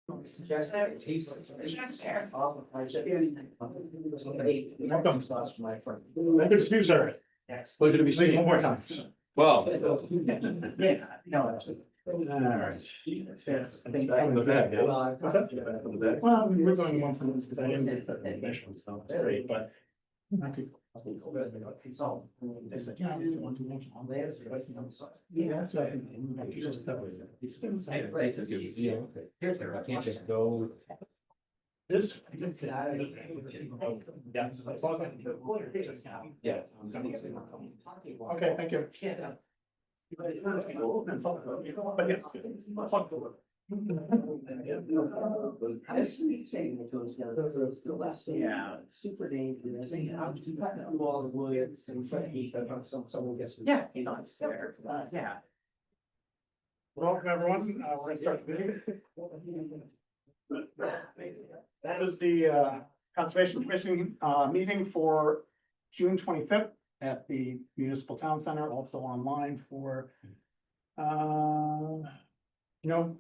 Welcome. Good to see you, sir. Yes, pleasure to be Please, seen. one more time. Well. Yeah, no, absolutely. All right. Yes, I think. I'm in the back, yeah. What's up? In the back. Well, we're going once a month because I didn't get that information, so it's great, but. Okay. They said, yeah, you want to mention on there, so I said, yeah, that's what I think. If you just that way, it's still the same. I can't just go. This. Yeah. So as long as I can- Yeah. Okay, thank you. But Yeah, it's super dangerous. You cut through all the woods and someone gets. Yeah. Yeah. Welcome, everyone. We're gonna start the meeting. That is the Conservation Commission meeting for June 25th at the Municipal Town Center, also online for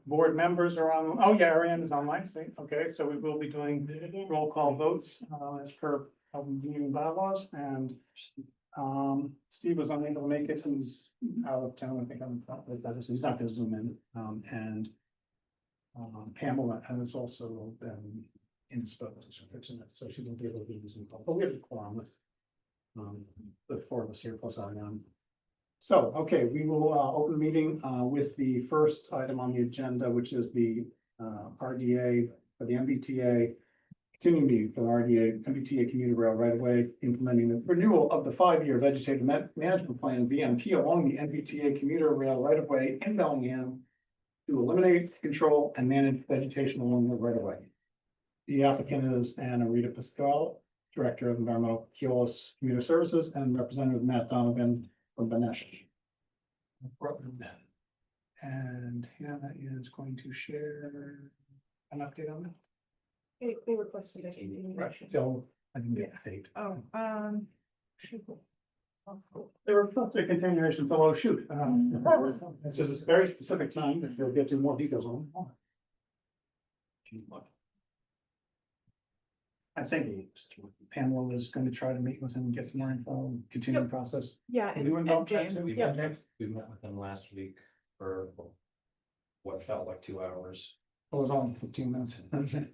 board members are on. Oh, yeah, Ariane is online. See, okay, so we will be doing roll call votes as per meeting bylaws, and Steve was unable to make it. He's out of town. I think he's not gonna zoom in. And Pamela has also been indisposed, so she won't be able to do this. But we have a quorum with the four of us here plus Ariane. So, okay, we will open the meeting with the first item on the agenda, which is the RDA for the MBTA. Continuing meeting for the RDA, MBTA commuter rail right away, implementing the renewal of the 5-year vegetative management plan, VMP, along the MBTA commuter rail right of way in Bellingham to eliminate, control, and manage vegetation along the right of way. The applicant is Anna Rita Pascal, Director of Environmental Keolis Commuter Services, and Representative Matt Donovan from Benesh. And Hannah is going to share an update on that. They requested it. Right, so I didn't get a date. Oh, They were supposed to continuation below shoot. It's just a very specific time, if you'll get to more details on it. I think Pamela is going to try to meet with him, get some more info, and continue the process. yeah, Are you involved in that James, too? We yeah. met with them last week for what felt like 2 hours. It was only 15 minutes.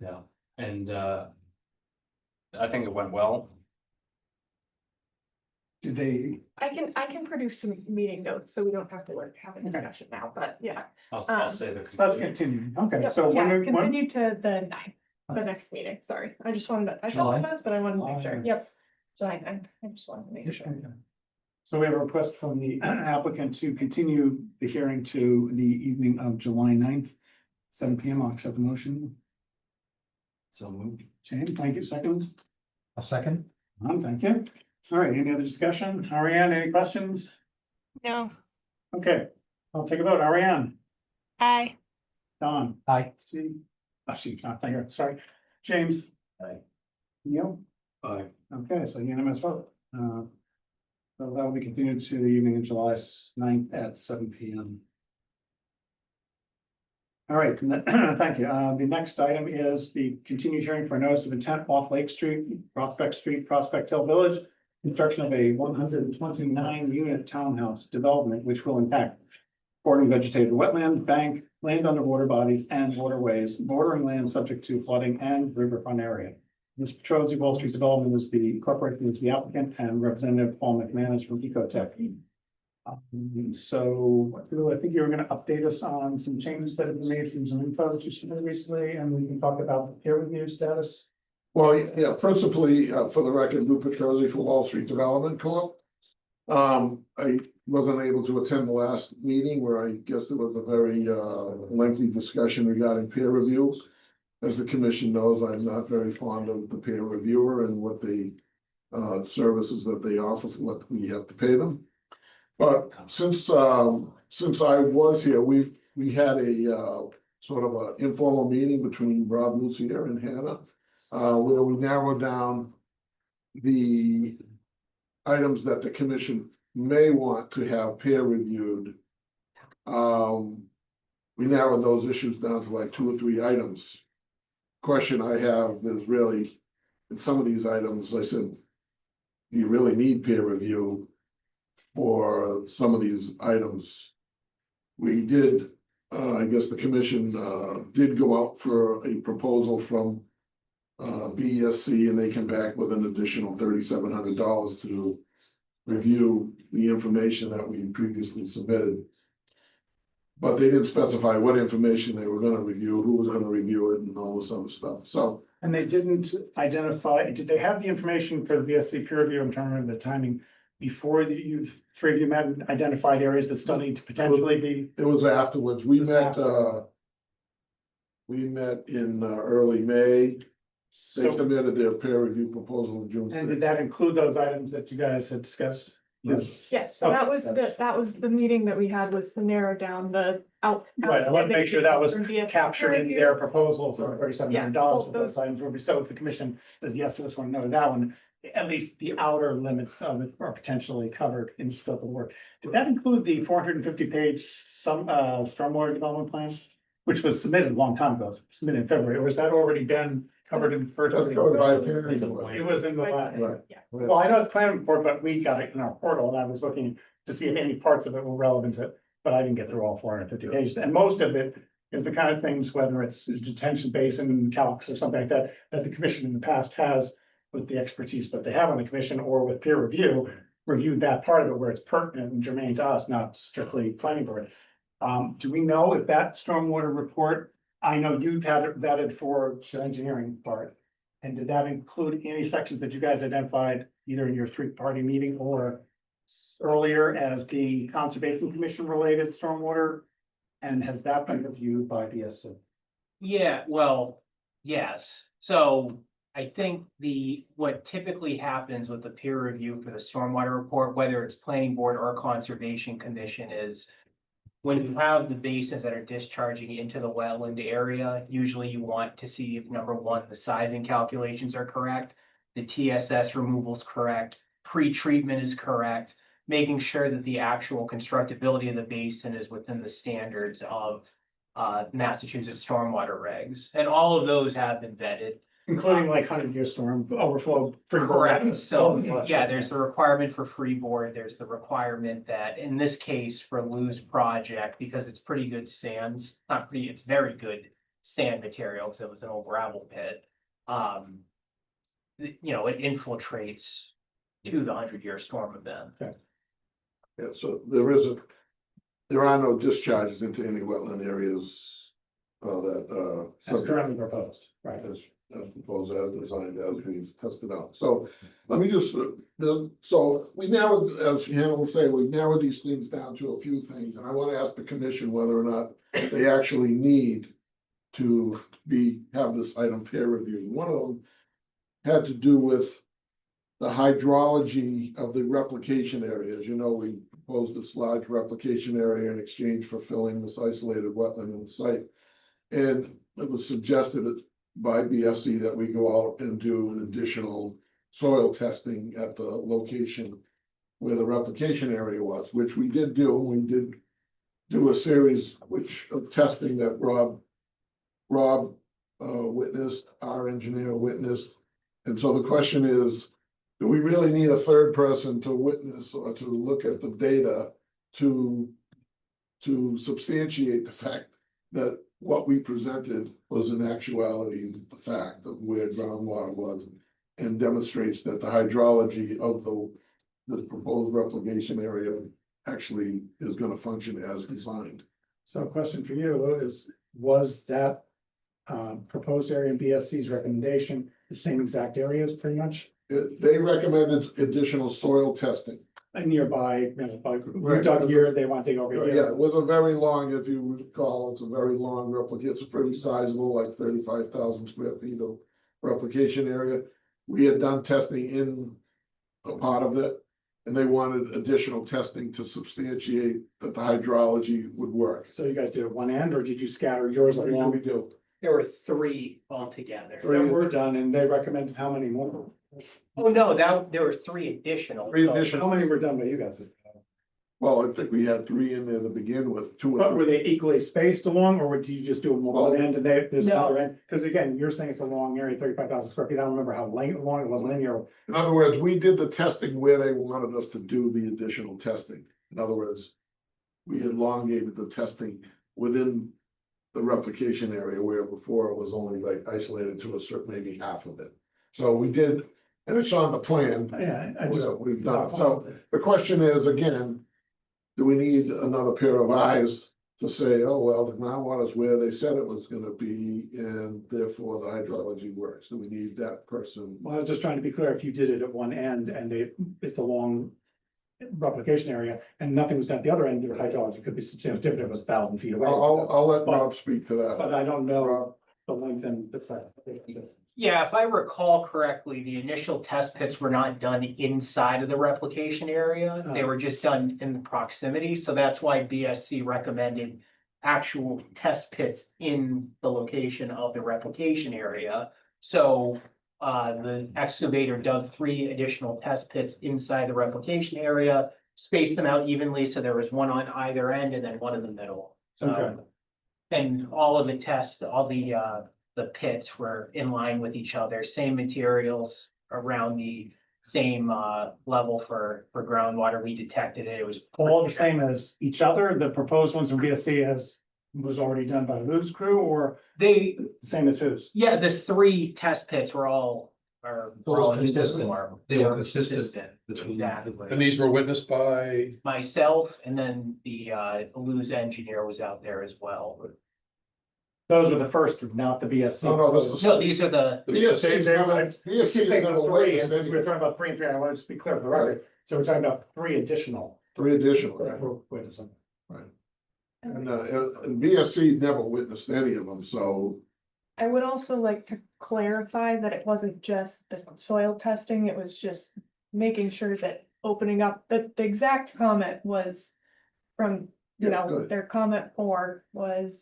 Yeah, and I think it went well. Did they, I can produce some meeting notes, so we don't have to like have a discussion now, but yeah. I'll say the. let's continue. Okay, Yep, so yeah, when, continue to the 9th, the next meeting, sorry. I just wanted to, I thought it was, but I wanted to make sure, July. yep. July 9th, I just wanted to make sure. So we have a request from the applicant to continue the hearing to the evening of July 9th, 7 PM. I'll accept the motion. So moved. James, thank you. Second. A second? Thank you. All right, any other discussion? Ariane, any questions? No. Okay, I'll take a vote. Ariane, Aye. Don, Aye. Steve, Steve, not here, sorry. James. Aye. Neil. Aye. Okay, so unanimous vote. So that will be continued to the evening of July 9th at 7 PM. All right, thank you. The next item is the continued hearing for notice of intent off Lake Street, Prospect Hill Village. Construction of a 129 unit townhouse development, which will impact bordering vegetated wetland, bank, land under water bodies and waterways, bordering land subject to flooding and riverfront area. Ms. Petrozzi, Wall Street Development is the corporation, is the applicant, and Representative Paul McManus from Ecotech. So Drew, I think you were going to update us on some changes that have been made from some info that you submitted recently, and we can talk about the peer review status. Well, yeah, principally, for the record, Lou Petrozzi for Wall Street Development Corp. I wasn't able to attend the last meeting where I guess there was a very lengthy discussion regarding peer reviews. As the commission knows, I'm not very fond of the peer reviewer and what the services that they offer, what we have to pay them. But since I was here, we had a sort of an informal meeting between Rob Lucier and Hannah, where we narrowed down the items that the commission may want to have peer reviewed. we narrowed those issues down to like 2 or 3 items. Question I have is really, in some of these items, I said, do you really need peer review for some of these items? We did, I guess the commission, did go out for a proposal from BESC, and they came back with an additional $3,700 to review the information that we previously submitted. But they didn't specify what information they were gonna review, who was gonna review it, and all this other stuff, so. And they didn't identify, did they have the information for the BSC peer review? I'm trying to remember the timing. Before you, three of you met and identified areas that still need to potentially be. It was afterwards, we met in early May. They So, submitted their peer review proposal in June. and did 6th. that include those items that you guys had discussed? Yes. Yes, so Oh, that was the meeting that we had, was to narrow down the out. Right, I want to make sure that was outstanding captured in their proposal for $3,700. Yes, those- Those items will be, so if the commission says yes to this one, no to that one, at least the outer limits of it are potentially covered in the scope of work. Did that include the 450-page stormwater development plan, which was submitted a long time ago, submitted in February, or has that already been covered in the first? That's covered by a peer review. It was in the last. Right. Well, I know it's plan report, but we got it in our portal, and I was looking to see if any parts of it were relevant to, but I didn't get through all 450 pages, and most of it is the kind of things, whether it's detention basin calcs or something like that, that the commission in the past has, with the expertise that they have on the commission or with peer review, reviewed that part of it where it's pertinent and germane to us, not strictly planning board. Do we know if that stormwater report, I know you've had it vetted for the engineering part. And did that include any sections that you guys identified either in your 3-party meeting or earlier as being conservation commission related stormwater? And has that been reviewed by BSC? Yeah, well, yes, so I think what typically happens with the peer review for the stormwater report, whether it's planning board or conservation commission, is when you have the basins that are discharging into the wetland area, usually you want to see if, number one, the sizing calculations are correct, the TSS removal is correct, pre-treatment is correct, making sure that the actual constructability of the basin is within the standards of Massachusetts stormwater regs, and all of those have been vetted. Including like 100-year storm overflow. Correct, so, yeah, there's the requirement for freeboard, there's the requirement that, in this case, for Lou's project, because it's pretty good sands, not pretty, it's very good sand material, because it was an old gravel pit. You know, it infiltrates to the 100-year storm event. Yeah, so there are no discharges into any wetland areas As currently proposed, right? as proposed, as designed, as we've tested out. So let me just, so we narrowed, as Hannah will say, we narrowed these things down to a few things, and I want to ask the commission whether or not they actually need to have this item peer reviewed. One of them had to do with the hydrology of the replication area. As you know, we proposed this large replication area in exchange for filling this isolated wetland in the site. And it was suggested by BSC that we go out and do an additional soil testing at the location where the replication area was, which we did do. We did do a series of testing that Rob witnessed, our engineer witnessed. And so the question is, do we really need a third person to witness or to look at the data to substantiate the fact that what we presented was in actuality the fact of where groundwater was, and demonstrates that the hydrology of the proposed replication area actually is going to function as designed? So a question for you is, was that proposed area in BSC's recommendation the same exact areas pretty much? They recommended additional soil testing. Nearby, we Right. dug here, they want to dig over Yeah, here. it was a very long, if you recall, it's a very long replica. It's a pretty sizable, like 35,000 square feet of replication area. We had done testing in a part of it, and they wanted additional testing to substantiate that the hydrology would work. So you guys did at one end, or did you scatter yours What we along? do? There were 3 altogether. That were done, and they recommended how many more? Oh, no, there were 3 additional. 3 so- additional. How many were done by you guys? Well, I think we had 3 in there to begin with, 2 But or were 3. they equally spaced along, or would you just do them on one Well, end and there's No. another end? Because again, you're saying it's a long area, 35,000 square feet. I don't remember how long it was linear. In other words, we did the testing where they wanted us to do the additional testing. In other words, we elongated the testing within the replication area where before it was only like isolated to a certain, maybe half of it. So we did, and it's on the plan. Yeah, I just. We've done it. So the question is, again, do we need another pair of eyes to say, oh, well, the groundwater is where they said it was gonna be, and therefore the hydrology works? Do we need that person? Well, I was just trying to be clear, if you did it at one end and it's a long replication area and nothing was done at the other end, your hydrology could be substantially different if it was 1,000 feet away. I'll let But- Rob speak to that. But I don't know the length and the size. Yeah, if I recall correctly, the initial test pits were not done inside of the replication area. They were just done in the proximity, so that's why BSC recommended actual test pits in the location of the replication area. So the excavator dug 3 additional test pits inside the replication area, spaced them out evenly, so there was one on either end and then one in the middle. Okay. So, and all of the tests, all the pits were in line with each other, same materials around the same level for groundwater. We detected it. It was All the same as each other, the proposed ones from BSC as was already done by whose crew, or they, same as whose? yeah, the 3 test pits were all consistent. uniform. They were consistent Consistent, between- exactly. And these were witnessed by, Myself, and then the Luz engineer was out there as well. Those were the first, not the BSC. No, this is. No, these are the, BSC is never, You BSC keep is saying never 3, witnessed and any, we're talking about 3 and 3, I want to just be clear for the record, so we're talking about 3 additional. 3 additional. Witnesses. And BSC never witnessed any of them, so. I would also like to clarify that it wasn't just the soil testing, it was just making sure that opening up, that the exact comment was from, you Yeah, know, good. their comment 4 was,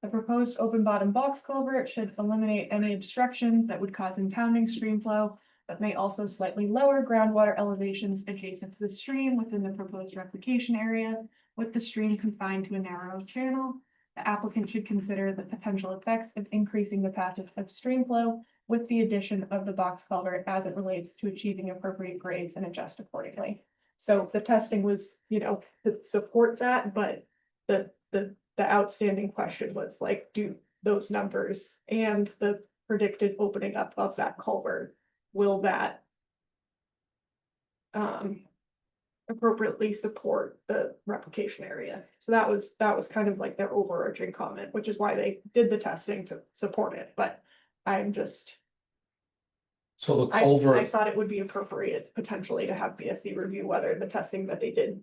the proposed open bottom box culvert should eliminate any obstructions that would cause impounding stream flow, but may also slightly lower groundwater elevations adjacent to the stream within the proposed replication area, with the stream confined to a narrow channel. The applicant should consider the potential effects of increasing the passage of stream flow with the addition of the box culvert as it relates to achieving appropriate grades and adjust accordingly. So the testing was, you know, to support that, but the outstanding question was like, do those numbers and the predicted opening up of that culvert, will that appropriately support the replication area? So that was kind of like their overarching comment, which is why they did the testing to support it, but I'm just, so the I culvert, thought it would be appropriate potentially to have BSC review whether the testing that they did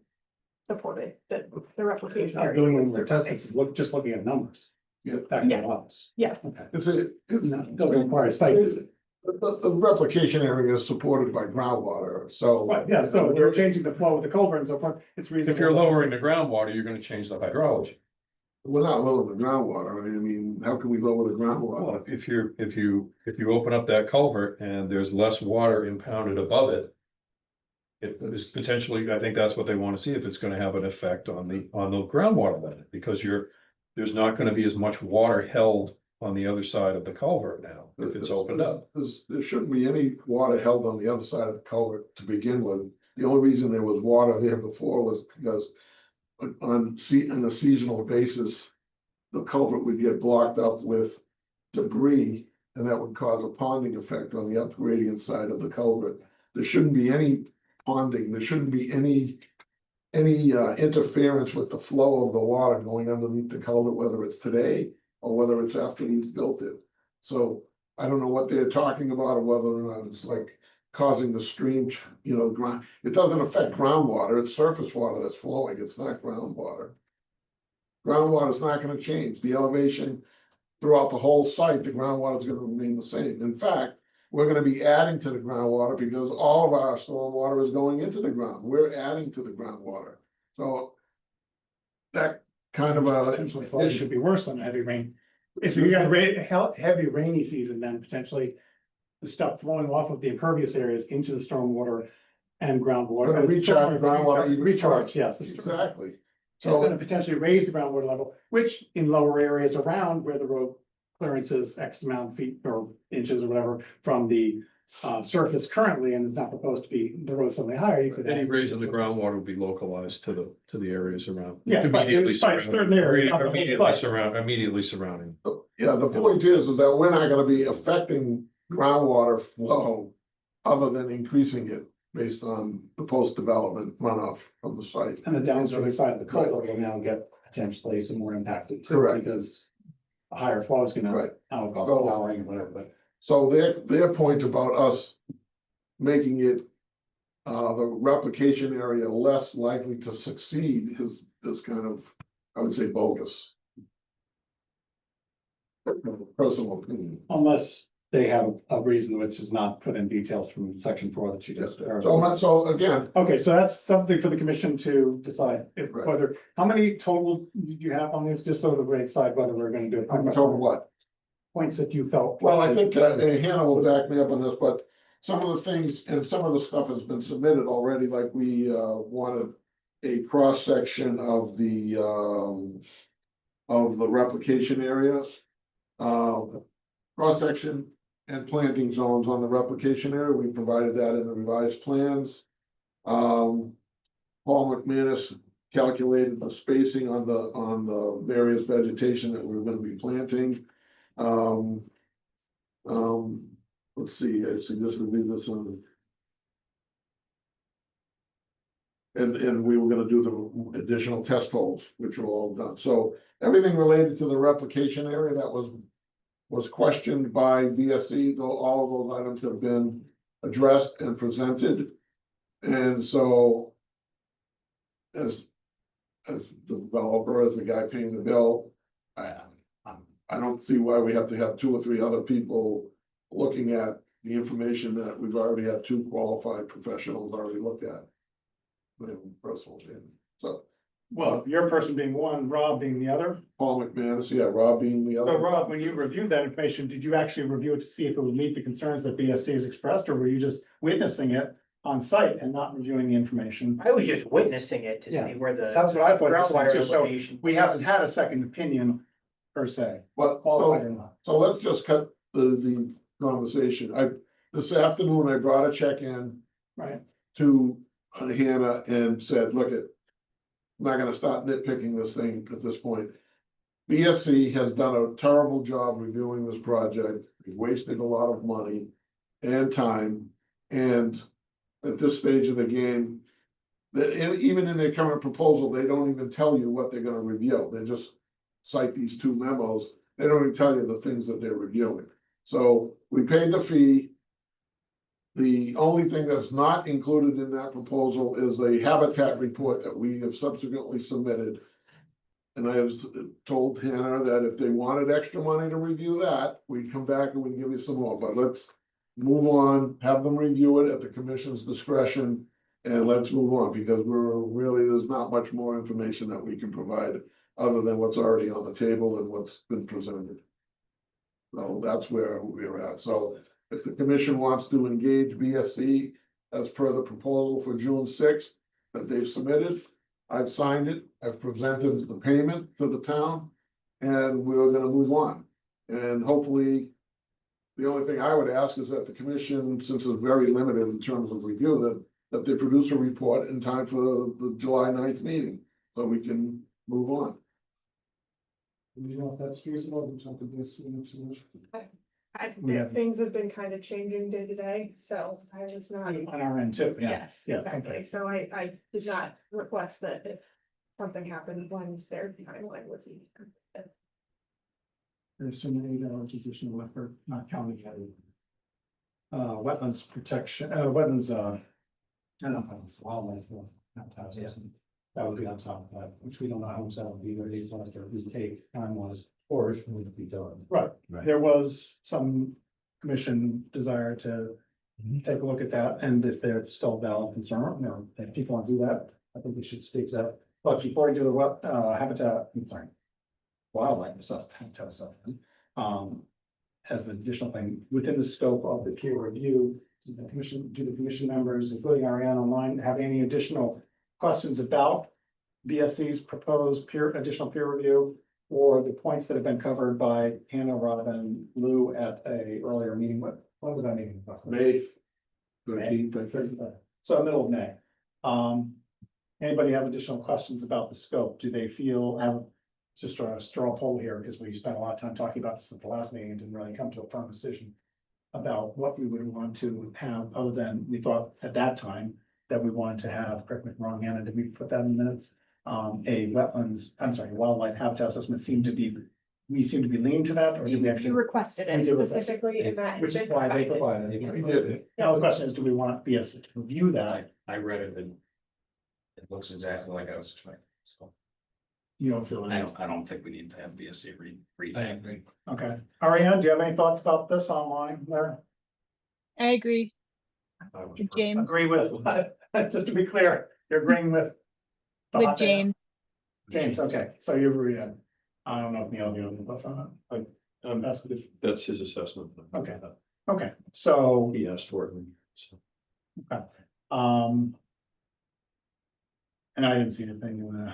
supported that the replication Not area. doing would any more support tests, it. it's just looking at numbers. Yeah. Back Yeah. to us. Yeah, Okay. It's No, it doesn't require a site visit. the replication area is supported by groundwater, so. Right, yeah, so if you're changing the flow of the culvert and so forth, it's reasonable. if you're lowering the groundwater, you're gonna change the hydrology. We're not lowering the groundwater. I mean, how can we lower the groundwater? Well, if you open up that culvert and there's less water impounded above it. It is potentially, I think that's what they wanna see, if it's gonna have an effect on the groundwater limit, because there's not gonna be as much water held on the other side of the culvert now, if it's opened up. There shouldn't be any water held on the other side of the culvert to begin with. The only reason there was water there before was because on a seasonal basis, the culvert would get blocked up with debris, and that would cause a ponding effect on the up gradient side of the culvert. There shouldn't be any ponding, there shouldn't be any interference with the flow of the water going underneath the culvert, whether it's today or whether it's after we've built it. So I don't know what they're talking about, or whether or not it's like causing the stream, it doesn't affect groundwater, it's surface water that's flowing, it's not groundwater. Groundwater is not gonna change, the elevation throughout the whole site, the groundwater is gonna remain the same. In fact, we're gonna be adding to the groundwater because all of our stormwater is going into the ground, we're adding to the groundwater. So that kind of Potentially, flooding issue. should be worse than heavy rain. If you got heavy rainy season, then potentially the stuff flowing off of the impervious areas into the stormwater and groundwater. Gonna recharge groundwater even Recharge, further. yes. It's Exactly. gonna So, potentially raise the groundwater level, which in lower areas around where the road clearance is X amount of feet or inches or whatever from the surface currently, and it's not proposed to be the road something higher, you could. Any add- raise in the groundwater will be localized to the areas around. Yeah, but Immediately it's by certain areas, not the whole Immediately site. immediately surrounding. yeah, the point is that we're not gonna be affecting groundwater flow other than increasing it based on the post-development runoff from the site. And the downstream side of the culvert will now get potentially some more impacted too. Correct. Because a higher flow is gonna, Right. I don't know, powering or whatever, but. So their point about us making it, the replication area less likely to succeed is kind of, I would say bogus. Personal opinion. Unless they have a reason which is not put in details from section 4 that you just. So again, Okay, so that's something for the commission to decide if Right. whether, how many total did you have on this, just so that we decide whether we're gonna do it. I'm told what? Points that you felt. Well, I think Hannah will back me up on this, but some of the things, and some of the stuff has been submitted already, like we wanted a cross-section of the replication area. Cross-section and planting zones on the replication area, we provided that in the revised plans. Paul McManus calculated the spacing on the various vegetation that we're gonna be planting. Let's see, I suggest we leave this on. And we were gonna do the additional test holes, which were all done, so everything related to the replication area that was questioned by BSC, though all of those items have been addressed and presented. And so as the developer, as the guy paying the bill, I don't see why we have to have 2 or 3 other people looking at the information that we've already had 2 qualified professionals already look at. My own personal opinion. So Well, your person being one, Rob being the other. Paul McManus, yeah, Rob being the So other. Rob, when you reviewed that information, did you actually review it to see if it would meet the concerns that BSC has expressed, or were you just witnessing it on site and not reviewing the information? I was just witnessing it to Yeah, see where the That's what I thought. you said, groundwater too. So elevation. we haven't had a second opinion per se, But qualified or not. so let's just cut the conversation. This afternoon, I brought a check in Right, to Hannah and said, look I'm not gonna start nitpicking this thing at this point. BSC has done a terrible job reviewing this project. They wasted a lot of money and time. And at this stage of the game, even in their current proposal, they don't even tell you what they're gonna review. They just cite these 2 memos. They don't even tell you the things that they're reviewing. So we paid the fee. The only thing that's not included in that proposal is a habitat report that we have subsequently submitted. And I have told Hannah that if they wanted extra money to review that, we'd come back and we'd give you some more, but let's move on, have them review it at the commission's discretion. And let's move on, because there's not much more information that we can provide other than what's already on the table and what's been presented. So that's where we're at. So if the commission wants to engage BSC as per the proposal for June 6th that they've submitted, I've signed it, I've presented the payment to the town, and we're gonna move on. And hopefully, the only thing I would ask is that the commission, since it's very limited in terms of review, that they produce a report in time for the July 9th meeting, so we can move on. you know if that's feasible, we talk to this. Things have been kind of changing day to day, so I was not. On our end too, yeah. Yes, Yeah, exactly. okay. So I did not request that if something happened, when their timeline would be. There's so many additional effort, not counting wetlands protection, wetlands, I don't know, it's wildlife, not taxes. That would be on top of that, which we don't know how much that would be, or if we take time wise, or if it would be done. Right, there was some commission desire to take a look at that, and if there's still valid concern, if people want to do that, I think we should speak to that. But before we do the habitat, I'm sorry, wildlife habitat assessment, as an additional thing, within the scope of the peer review, does do the commission members, including Ariane online, have any additional questions about BSC's proposed additional peer review or the points that have been covered by Hannah, Rob, and Lou at a earlier meeting? What was that meeting? May 13th, I think. So middle of May. Anybody have additional questions about the scope? Do they feel, just a straw poll here, because we spent a lot of time talking about this at the last meeting and didn't really come to a firm decision about what we would want to have, other than we thought at that time that we wanted to have, correct me if I'm wrong, Anna, did we put that in the minutes? A wildlife habitat assessment we seem to be leaning to that, or did we You actually? requested We it did request it. specifically in that. Which is why they provided it. We did it. Now the question is, do we want BSC to review that? I read it and it looks exactly like I was expecting, so You don't feel I it? don't think we need to have BSC read. agree. Okay. Ariane, do you have any thoughts about this online there? I agree with James. Agree with, just to be clear, you're agreeing with? the With hot data? James. James, okay, so you agree then. I don't know if Neil, you have any thoughts on that? That's good. That's his assessment. Okay. Okay, so, He asked for it, so. and I didn't see anything in the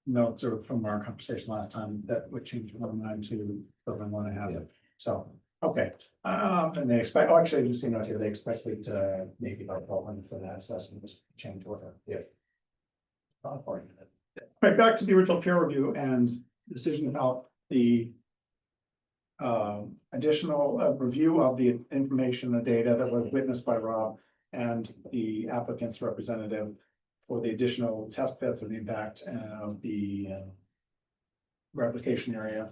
notes or from our conversation last time that would change from 9 to 11.5. Yeah. So, okay, and they expect, oh, actually, I just see a note here, they expected maybe about 1,200 for that assessment change order, if. Right, back to the original peer review and decision about the additional review of the information, the data that was witnessed by Rob and the applicant's representative for the additional test pits and the impact of the replication area,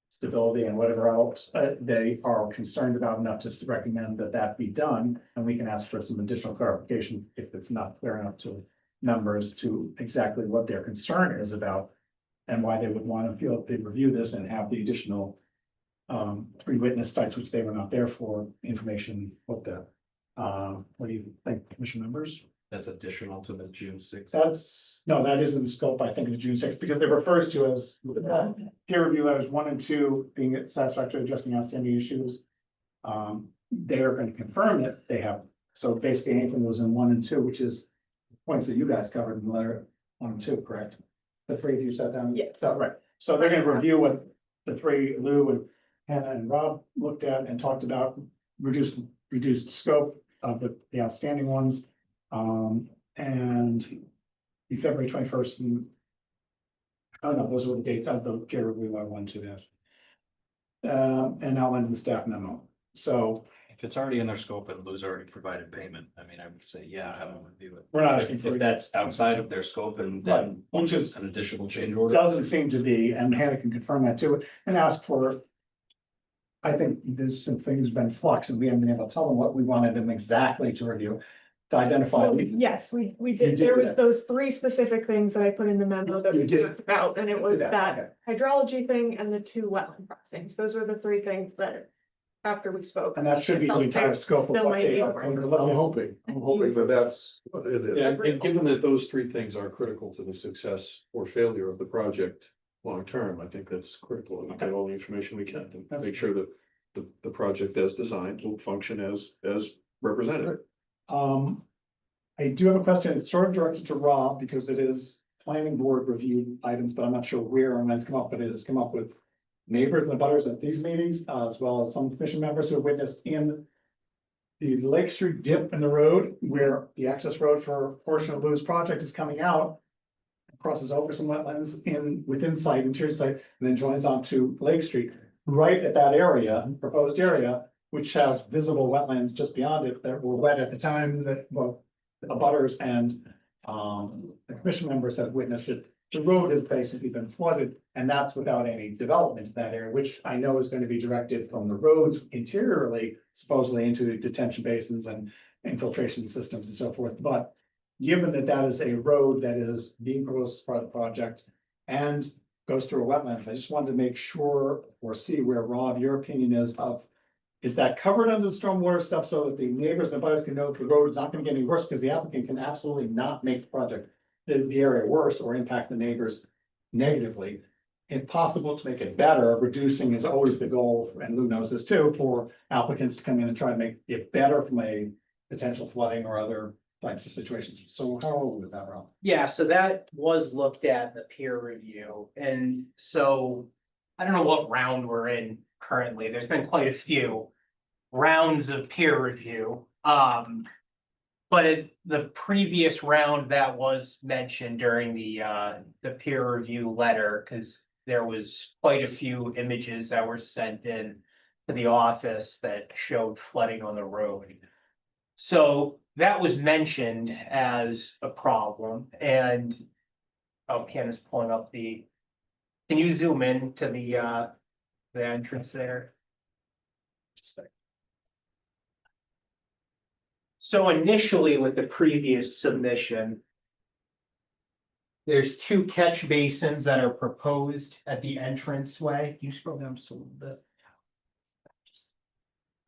stability and whatever else they are concerned about, enough to recommend that that be done. And we can ask for some additional clarification if it's not clear enough to members to exactly what their concern is about and why they would want to feel that they review this and have the additional 3 witness sites, which they were not there for, information looked at. What do you think, commission members? That's additional to the June 6th. That is in the scope, I think, of the June 6th, because it refers to as peer review letters 1 and 2 being satisfactory, addressing outstanding issues. They are going to confirm that they have, so basically anything that was in 1 and 2, which is points that you guys covered in letter 1 and 2, correct? The 3 of you sat down? Yes. Oh, right, so they're gonna review what the 3, Lou and Hannah and Rob looked at and talked about, reduced scope of the outstanding ones. And the February 21st and oh no, those were the dates of the peer review letter 1, 2, dash. And outlined in the staff memo, so. If it's already in their scope and Lou's already provided payment, I mean, I would say, yeah, have them review it. We're not asking for If that's outside of their scope and Right, then which is- an additional change order. Doesn't seem to be, and Hannah can confirm that too, and ask for. I think there's some things been flux and we haven't been able to tell them what we wanted them exactly to review, to identify. Yes, we You did, did there was that. those 3 specific things that I put in the memo that You we did. talked about, and it was Okay. that hydrology thing and the 2 wetland crossings. Those were the 3 things that, after we spoke. And that should be the entire scope of Still what might they be are. over. I'm hoping that that's what it is. Yeah, and given that those 3 things are critical to the success or failure of the project long term, I think that's critical. We get all the information we can to make sure that the project as designed will function as represented. I do have a question, it's sort of directed to Rob, because it is planning board reviewed items, but I'm not sure where and when it's come up, but it has come up with neighbors and butters at these meetings, as well as some commission members who have witnessed in the Lake Street dip in the road, where the access road for a portion of Lou's project is coming out, crosses over some wetlands within site, interior site, and then joins onto Lake Street. Right at that area, proposed area, which has visible wetlands just beyond it that were wet at the time that, well, the abutters and the commission members have witnessed it. The road has basically been flooded, and that's without any development in that area, which I know is going to be directed from the roads interiorly, supposedly into detention basins and infiltration systems and so forth. But given that that is a road that is being proposed as part of the project and goes through wetlands, I just wanted to make sure or see where, Rob, your opinion is that covered under the stormwater stuff so that the neighbors and butters can know that the road is not gonna get any worse, because the applicant can absolutely not make the project, the area worse or impact the neighbors negatively. If possible, to make it better, reducing is always the goal, and Lou knows this too, for applicants to come in and try to make it better from a potential flooding or other types of situations. So how are we with that, Rob? Yeah, so that was looked at in the peer review, and so I don't know what round we're in currently. There's been quite a few rounds of peer review. But the previous round that was mentioned during the peer review letter, because there was quite a few images that were sent in to the office that showed flooding on the road. So that was mentioned as a problem, and Ken is pulling up can you zoom in to the entrance there? So initially with the previous submission, there's two catch basins that are proposed at the entranceway. Can you scroll down just a little bit?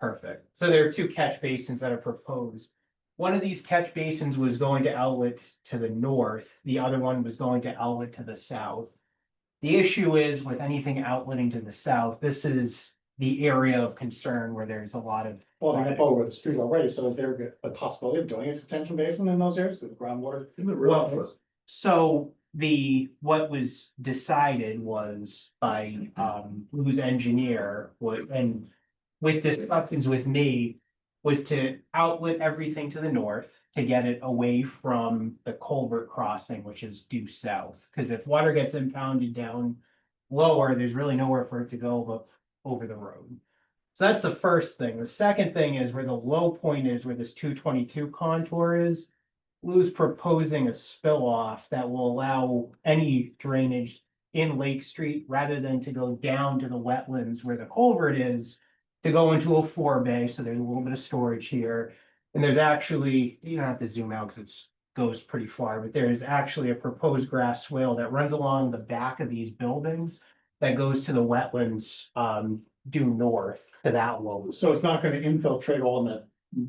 Perfect. So there are two catch basins that are proposed. One of these catch basins was going to outlet to the north. The other one was going to outlet to the south. The issue is with anything outletting to the south, this is the area of concern where there's a lot of. Flooding up over the street already, so is there a possibility of doing a detention basin in those areas, the groundwater? In the Well, river, So what was decided was by Lou's engineer, and with discussions with me, was to outlet everything to the north to get it away from the culvert crossing, which is due south. Because if water gets impounded down lower, there's really nowhere for it to go but over the road. So that's the first thing. The second thing is where the low point is, where this 222 contour is. Lou's proposing a spill off that will allow any drainage in Lake Street rather than to go down to the wetlands where the culvert is, to go into a forebay, so there's a little bit of storage here. And there's actually, you don't have to zoom out because it goes pretty far, but there is actually a proposed grass swale that runs along the back of these buildings that goes to the wetlands due north to that one. So it's not gonna infiltrate all in that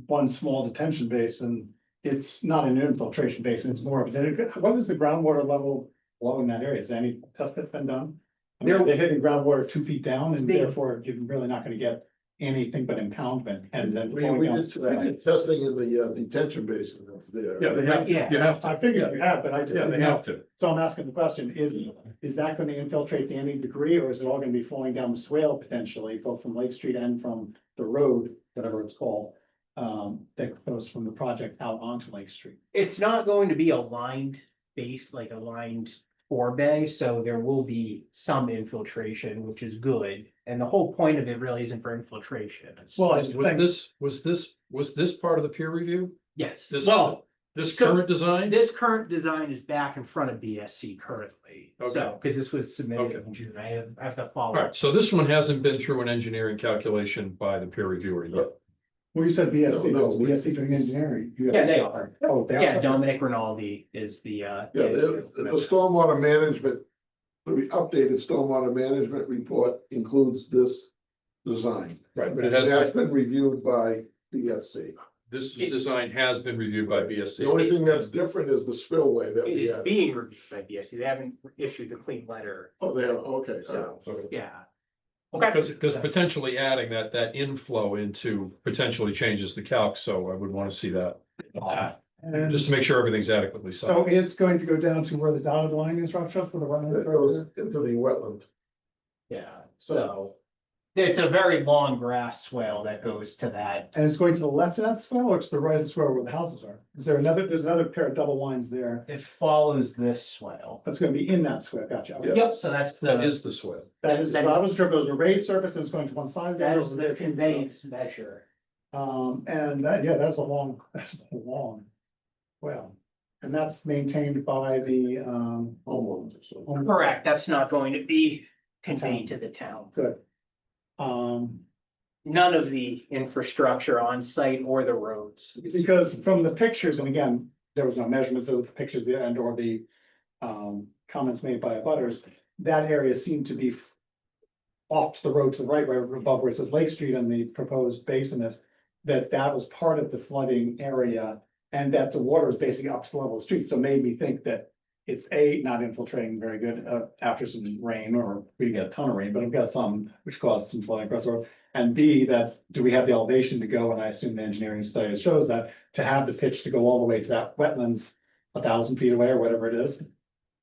one small detention basin. It's not an infiltration basin, it's more of, what is the groundwater level below in that area? Is any test that's been done? I mean, they're hitting groundwater 2 feet down and therefore you're really not gonna get anything but impoundment and then. we flowing down. did testing in the detention basin that's there. Yeah, they have, Yeah. you have to. I figured you have, but I just. Yeah, they didn't know. have to. So I'm asking the question, is that gonna infiltrate to any degree, or is it all gonna be flowing down the swale potentially, both from Lake Street and from the road, whatever it's called? That goes from the project out onto Lake Street? It's not going to be a lined base, like a lined forebay, so there will be some infiltration, which is good. And the whole point of it really isn't for infiltration. It's. Well, I Was think, was this part of the peer review? Yes, This- well, This So, current design? this current design is back in front of BSC currently. Okay. So, because this was submitted Okay. in June, I have to follow. Alright, so this one hasn't been through an engineering calculation by the peer reviewer yet. well, you said BSC, No, was BSC doing engineering? You have- Yeah, they are. Oh, they are. Yeah, Dominic Rinaldi is the. Yeah, the stormwater management, the updated stormwater management report includes this design. Right, but it That's has, been reviewed by DSC. this design has been reviewed by BSC. The only thing that's different is the spillway that It we is had. being reviewed by BSC. They haven't issued the clean letter. Oh, they have, okay. So, Okay. yeah. Okay. Because potentially adding that inflow into potentially changes the calc, so I would want to see that. And Just to make sure everything's adequately so sized. it's going to go down to where the dotted line is, Rob, for the It wetland. goes into the wetland. Yeah, so it's a very long grass swale that goes to that. And it's going to the left of that swale or to the right of the swale where the houses are? There's another pair of double lines there. It follows this swale. That's gonna be in that swale, gotcha. Yeah. Yep, so that's That the, is the swale. That is, I wasn't sure if it was a raised surface and it's going to one side of that. that or is if the it's- conveyance measure. And that, yeah, that's a long, well, and that's maintained by the, Homeowners. So Correct, that's not going to be conveyed to the town. good. None of the infrastructure on site or the roads. Because from the pictures, and again, there was no measurements of the pictures and or the comments made by abutters, that area seemed to be off to the road to the right, above where it says Lake Street and the proposed basin is, that was part of the flooding area and that the water was basically up to the level of the street. So it made me think that it's not infiltrating very good, after some rain, or we didn't get a ton of rain, but we've got some, which caused some flooding across the road. And B, that, do we have the elevation to go, and I assume the engineering study shows that, to have the pitch to go all the way to that wetlands 1,000 feet away or whatever it is?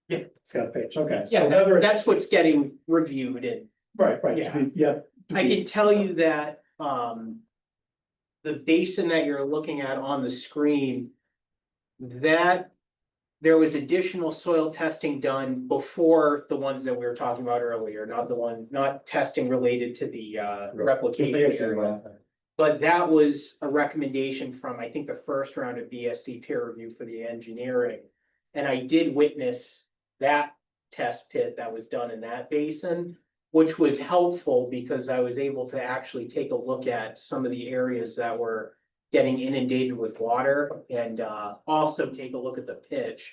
Yeah. It's got a pitch, okay. Yeah, So whether it's that's what's getting reviewed, and right, yeah. yeah. I can tell you that, the basin that you're looking at on the screen, that there was additional soil testing done before the ones that we were talking about earlier, not testing related to the, replication area. But that was a recommendation from, I think, the first round of BSC peer review for the engineering. And I did witness that test pit that was done in that basin, which was helpful because I was able to actually take a look at some of the areas that were getting inundated with water, and also take a look at the pitch.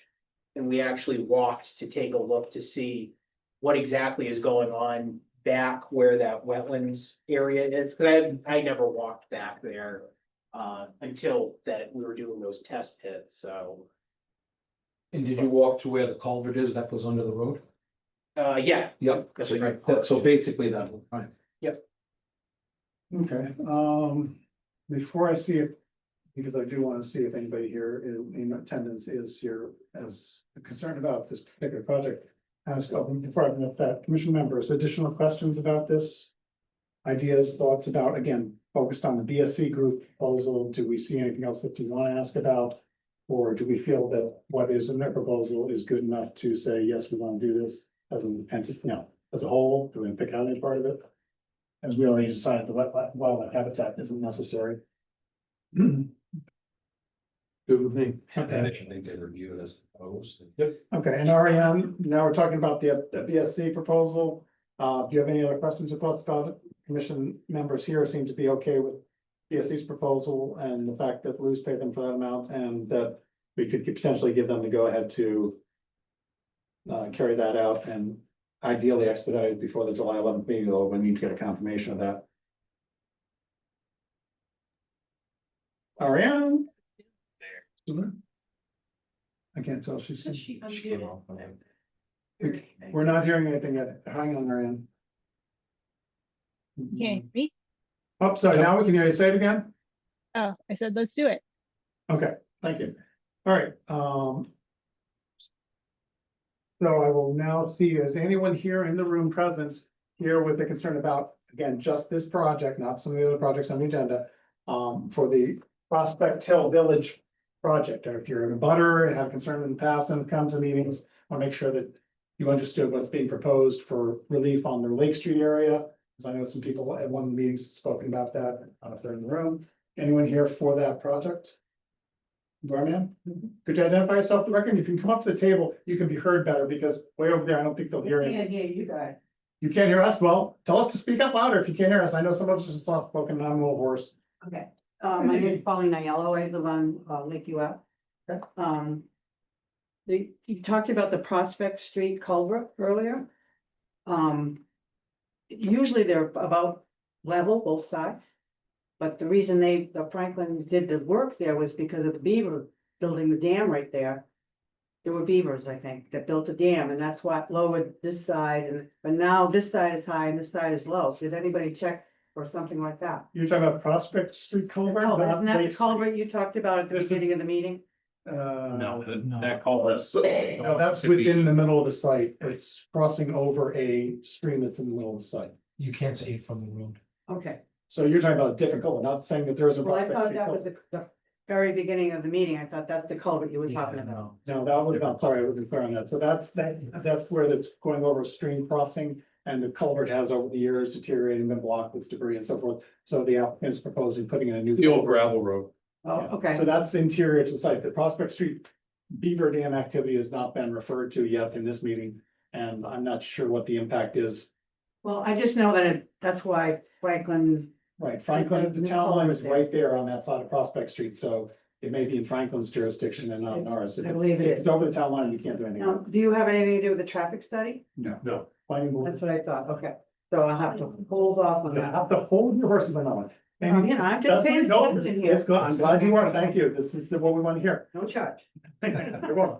And we actually walked to take a look to see what exactly is going on back where that wetlands area is, because I never walked back there until that we were doing those test pits, so. And did you walk to where the culvert is that goes under the road? Yeah. Yep. That's So right. so basically that, right. Okay, before I see if, because I do want to see if anybody here in attendance is here as concerned about this particular project. Ask, before I open up that, commission members, additional questions about this? Ideas, thoughts about, again, focused on the BSC group proposal, do we see anything else that you want to ask about? Or do we feel that what is in their proposal is good enough to say, yes, we want to do this as an entity, as a whole? Do we pick out any part of it? As we already decided, the wildlife habitat isn't necessary. Good with me. And I think they review it as proposed. Okay, and REM, now we're talking about the BSC proposal. Do you have any other questions or thoughts about it? Commission members here seem to be okay with BSC's proposal and the fact that Lou's paid them for that amount, and that we could potentially give them the go ahead to carry that out and ideally expedite it before the July 11th meeting, though we need to get a confirmation of that. REM? I can't tell, she's. We're not hearing anything yet. Hang on, Marianne. Okay, me? Oh, sorry, now we can hear you. Say it again. Oh, I said, let's do it. Okay, thank you. All right, so I will now see, is anyone here in the room present here with a concern about, again, just this project, not some of the other projects on the agenda, for the Prospect Hill Village project, or if you're a butter and have concern in the past and come to meetings, I'll make sure that you understood what's being proposed for relief on the Lake Street area. Because I know some people at one of the meetings have spoken about that, if they're in the room. Anyone here for that project? Doorman, could you identify yourself for the record? If you can come up to the table, you can be heard better, because way over there, I don't think they'll hear you. Can't hear you guys. You can't hear us? Well, tell us to speak up louder if you can't hear us. I know some of us are soft spoken and I'm a little hoarse. Okay, my name is Pauline Aiello, I live on Lake UF. Okay. You talked about the Prospect Street culvert earlier. Usually they're about level, both sides. But the reason the Franklin did the work there was because of the beaver building the dam right there. There were beavers, I think, that built the dam, and that's what lowered this side, but now this side is high and this side is low. Did anybody check or something like that? You're talking about Prospect Street culvert? No, not isn't that the Lake culvert you talked about at the This is- beginning of the meeting? No, that culvert's. No, that's within the middle of the site. It's crossing over a stream that's in the middle of the site. You can't see it from the road. Okay, So you're talking about a different culvert, not saying that there is a well, I Prospect thought Street that was culvert. the very beginning of the meeting. I thought that's the culvert you were talking about. No, that was, I'm sorry, I wasn't clear on that. So that's where it's going over a stream crossing, and the culvert has over the years deteriorated and been blocked with debris and so forth. So the applicant is proposing putting in a new. The old culvert. gravel road. Oh, Yeah. okay. So that's interior to the site. The Prospect Street Beaver Dam activity has not been referred to yet in this meeting, and I'm not sure what the impact is. Well, I just know that that's why Franklin, Right, Franklin, the The town line culvert is there. right there on that side of Prospect Street, so it may be in Franklin's jurisdiction and not in ours. If I it's- believe it if is. It's over the town line, we can't do anything. now, do you have anything to do with the traffic study? No. Planning board. That's what I thought, okay. So I'll have to hold off on You that. have to hold your horses on that one. You know, I'm just paying No, attention here. it's good. I'm glad you are. Thank you. This is what we want to hear. No charge. You're welcome.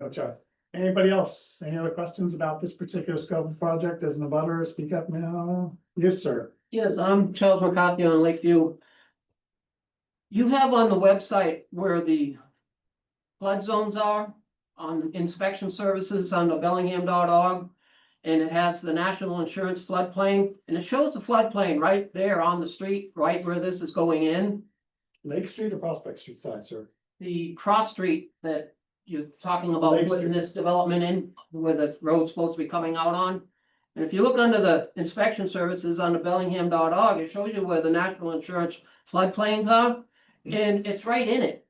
No charge. Anybody else? Any other questions about this particular scope of project? As an abutter, speak up now. Yes, sir. Yes, I'm Charles McCarthy on Lakeview. You have on the website where the flood zones are on inspection services on the Bellingham.org. And it has the National Insurance floodplain, and it shows the floodplain right there on the street, right where this is going in. Lake Street or Prospect Street side, sir? The cross street that you're talking about Lake putting Street. this development in, where the road's supposed to be coming out on. And if you look under the inspection services on the Bellingham.org, it shows you where the National Insurance floodplains are, and it's right in it.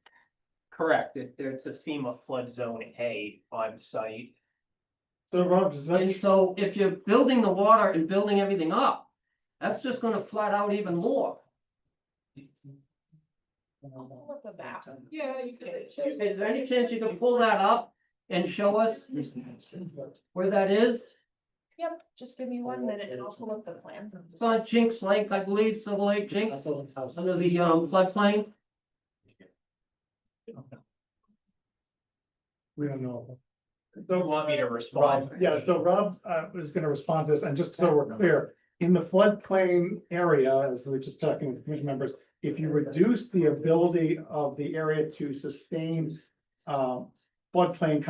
Correct, it's a FEMA flood zone A on site. So Rob, does And that, so if you're building the water and building everything up, that's just gonna flood out even more. Look at that. Yeah, you can. Is there any chance you can pull that up and show us where that is? Yep, just give me 1 minute and I'll pull up the plan. It's on Jinx Lake, I believe, Silver Lake Jinx, under the floodplain. we don't know. Don't want me to respond. Yeah, so Rob was gonna respond to this, and just so we're clear, in the floodplain area, as we were just talking with commission members, if you reduce the ability of the area to sustain floodplain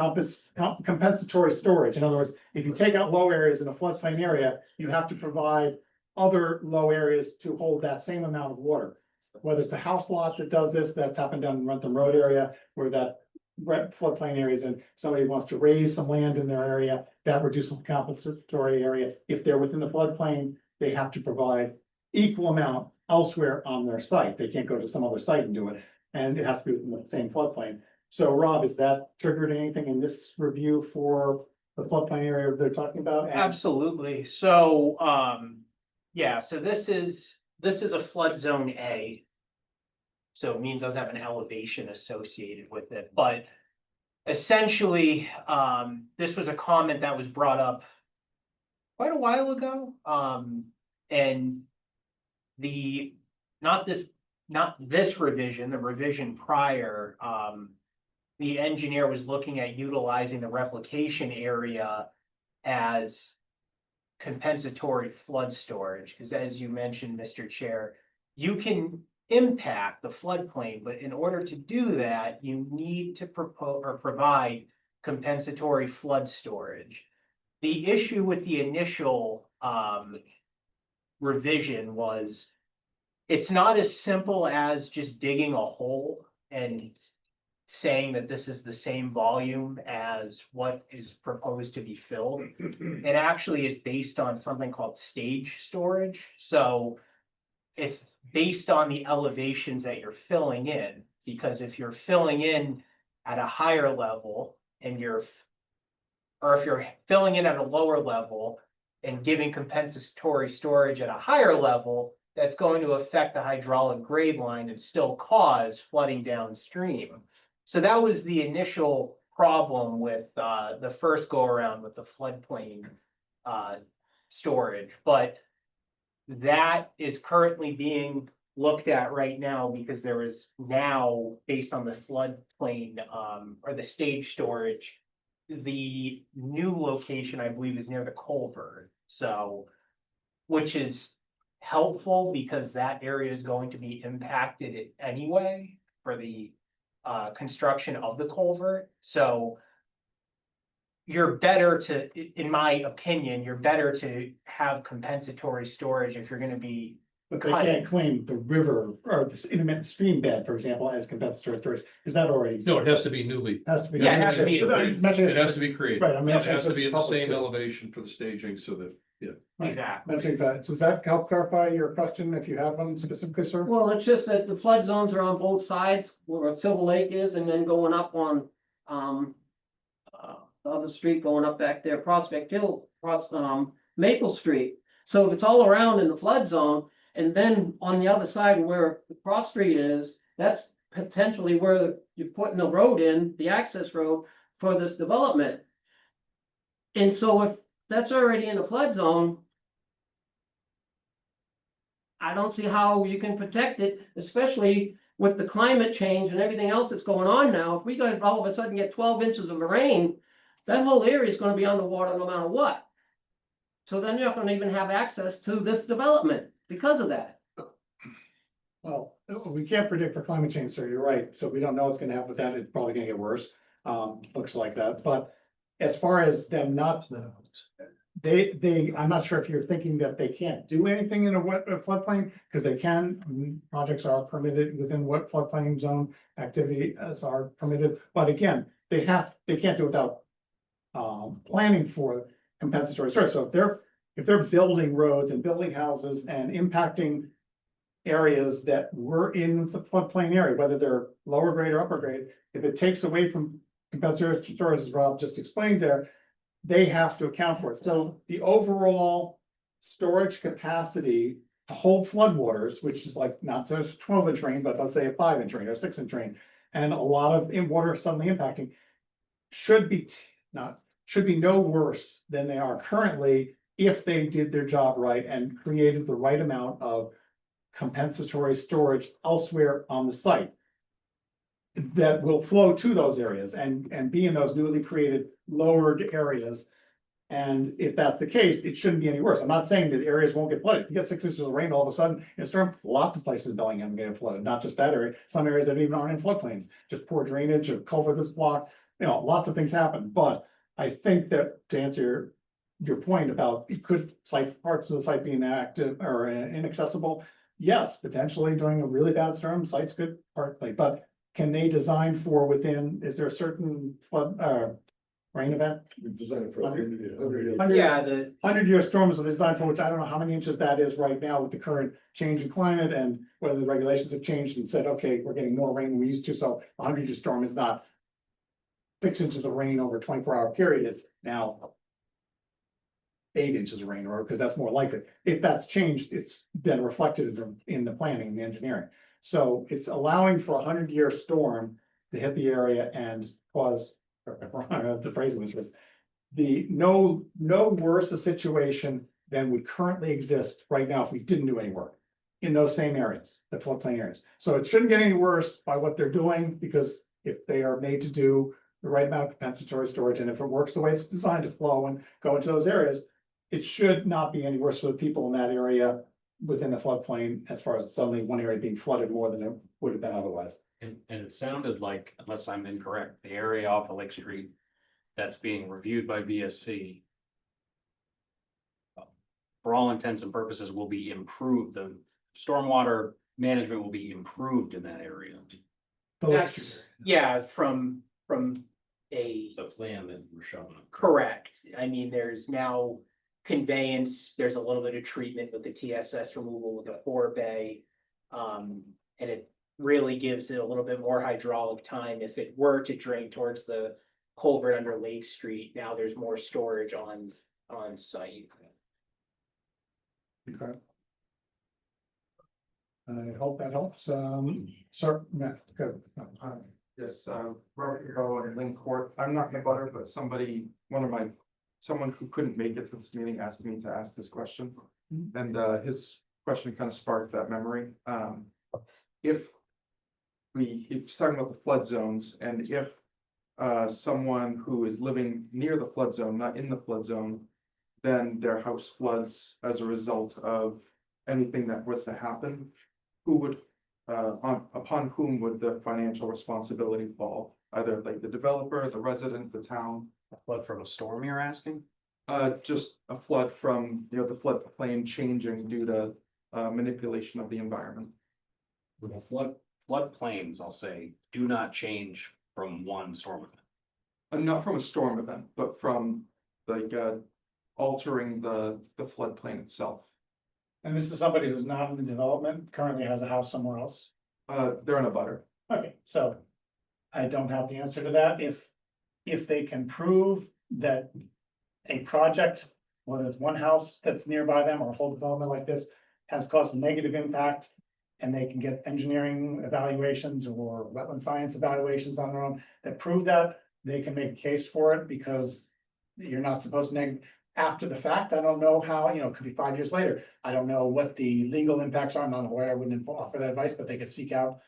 compensatory storage, in other words, if you take out low areas in a floodplain area, you have to provide other low areas to hold that same amount of water. Whether it's a house lot that does this, that's happened down in Rentham Road area, where that floodplain areas, and somebody wants to raise some land in their area, that reduces the compensatory area. If they're within the floodplain, they have to provide equal amount elsewhere on their site. They can't go to some other site and do it, and it has to be within the same floodplain. So Rob, is that triggered anything in this review for the floodplain area they're talking about? And- Absolutely, so, yeah, so this is a flood zone A. So it means it doesn't have an elevation associated with it, but essentially, this was a comment that was brought up quite a while ago. And not this revision, the revision prior, the engineer was looking at utilizing the replication area as compensatory flood storage, because as you mentioned, Mr. Chair, you can impact the floodplain, but in order to do that, you need to propose or provide compensatory flood storage. The issue with the initial revision was it's not as simple as just digging a hole and saying that this is the same volume as what is proposed to be filled. It actually is based on something called stage storage. So it's based on the elevations that you're filling in, because if you're filling in at a higher level and if you're filling in at a lower level and giving compensatory storage at a higher level, that's going to affect the hydraulic grade line and still cause flooding downstream. So that was the initial problem with the first go around with the floodplain storage, but that is currently being looked at right now because there is now, based on the floodplain or the stage storage, the new location, I believe, is near the culvert. So, which is helpful because that area is going to be impacted anyway for the construction of the culvert. So you're better to, in my opinion, you're better to have compensatory storage if you're gonna be. But they can't claim the river or this intermittent stream bed, for example, as compensatory storage. Is that already? No, it has to be newly, Has to be. Yeah, it has to be. it has to be created. Right, I mean. It has to be in the same elevation for the staging so that, Exactly. Mentioning that, does that help clarify your question if you have one specifically, sir? Well, it's just that the flood zones are on both sides where Silver Lake is, and then going up on, the other street going up back there, Prospect Hill, Maple Street. So if it's all around in the flood zone, and then on the other side where the cross street is, that's potentially where you're putting the road in, the access road for this development. And so if that's already in the flood zone, I don't see how you can protect it, especially with the climate change and everything else that's going on now. If we all of a sudden get 12 inches of rain that whole area is gonna be underwater no matter what. So then you're not gonna even have access to this development because of that. Well, we can't predict for climate change, sir, you're right, so we don't know what's gonna happen with that, it's probably gonna get worse, looks like that, but. As far as them not, I'm not sure if you're thinking that they can't do anything in a floodplain, because they can. Projects are permitted within what floodplain zone activity as are permitted, but again, they can't do it without. Planning for compensatory source, so if they're building roads and building houses and impacting. Areas that were in the floodplain area, whether they're lower grade or upper grade, if it takes away from compensatory storage, as Rob just explained there, they have to account for it. So the overall storage capacity to hold floodwaters, which is like not just a 12-inch rain, but let's say a 5-inch rain or a 6-inch rain, and a lot of water suddenly impacting, should be no worse than they are currently if they did their job right and created the right amount of compensatory storage elsewhere on the site that will flow to those areas and be in those newly created lowered areas. And if that's the case, it shouldn't be any worse. I'm not saying that areas won't get flooded. If you get 6 inches of rain all of a sudden in a storm, lots of places in Bellingham get flooded, not just that area. Some areas that even aren't in floodplains, just poor drainage, a culvert that's blocked, lots of things happen. But I think that to answer your point about parts of the site being active or inaccessible, yes, potentially during a really bad storm, sites could partly, but can they design for is there a certain flood, rain event? We designed it for 100-year storms are designed for, which I don't know how many inches that is right now with the current change in climate and whether the regulations have changed and said, okay, we're getting more rain than we used to, so a 100-year storm is not 6 inches of rain over a 24-hour period, it's now 8 inches of rain, or because that's more likely. If that's changed, it's been reflected in the planning and the engineering. So it's allowing for a 100-year storm to hit the area and cause, the phrasing this was, no worse a situation than would currently exist right now if we didn't do any work in those same areas, the floodplain areas. So it shouldn't get any worse by what they're doing, because if they are made to do the right amount of compensatory storage, and if it works the way it's designed to flow and go into those areas, it should not be any worse for the people in that area within the floodplain, as far as suddenly one area being flooded more than it would have been otherwise. And it sounded like, unless I'm incorrect, the area off of Lake Street that's being reviewed by VSC, for all intents and purposes, will be improved. The stormwater management will be improved in that area. That's, yeah, from a. The plan that we're showing. Correct. I mean, there's now conveyance, there's a little bit of treatment with the TSS removal with the 4-bay. And it really gives it a little bit more hydraulic time. If it were to drain towards the culvert under Lake Street, now there's more storage on site. Okay. I hope that helps. Sir, Matt, go. Yes, Robert Hugo in Lynn Court. I'm not in butter, but someone who couldn't make it to this meeting asked me to ask this question. And his question kind of sparked that memory. He was talking about the flood zones, and if someone who is living near the flood zone, not in the flood zone, then their house floods as a result of anything that was to happen, who would upon whom would the financial responsibility fall? Either like the developer, the resident, the town? A flood from a storm, you're asking? Just a flood from, the floodplain changing due to manipulation of the environment. Floodplains, I'll say, do not change from one storm event. Not from a storm event, but from like altering the floodplain itself. And this is somebody who's not in the development, currently has a house somewhere else. They're in a butter. Okay, so I don't have the answer to that. If they can prove that a project, whether it's one house that's nearby them or a whole development like this, has caused a negative impact, and they can get engineering evaluations or wetland science evaluations on their own that prove that, they can make a case for it, because you're not supposed to after the fact. I don't know how, it could be 5 years later. I don't know what the legal impacts are. I'm not aware. I wouldn't offer that advice, but they could seek out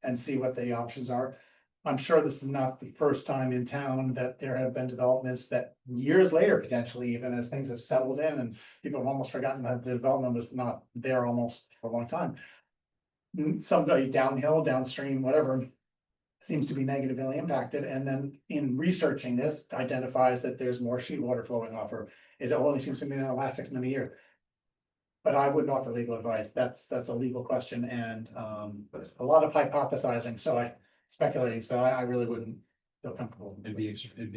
and see what the options are. I'm sure this is not the first time in town that there have been developments that years later, potentially, even as things have settled in and people have almost forgotten that the development was not there almost for a long time. Somebody downhill, downstream, whatever, seems to be negatively impacted, and then in researching this, identifies that there's more sheet water flowing off, or it only seems to be in the last X many years. But I wouldn't offer legal advice. That's a legal question, and there's a lot of hypothesizing, speculating, so I really wouldn't feel comfortable. It'd be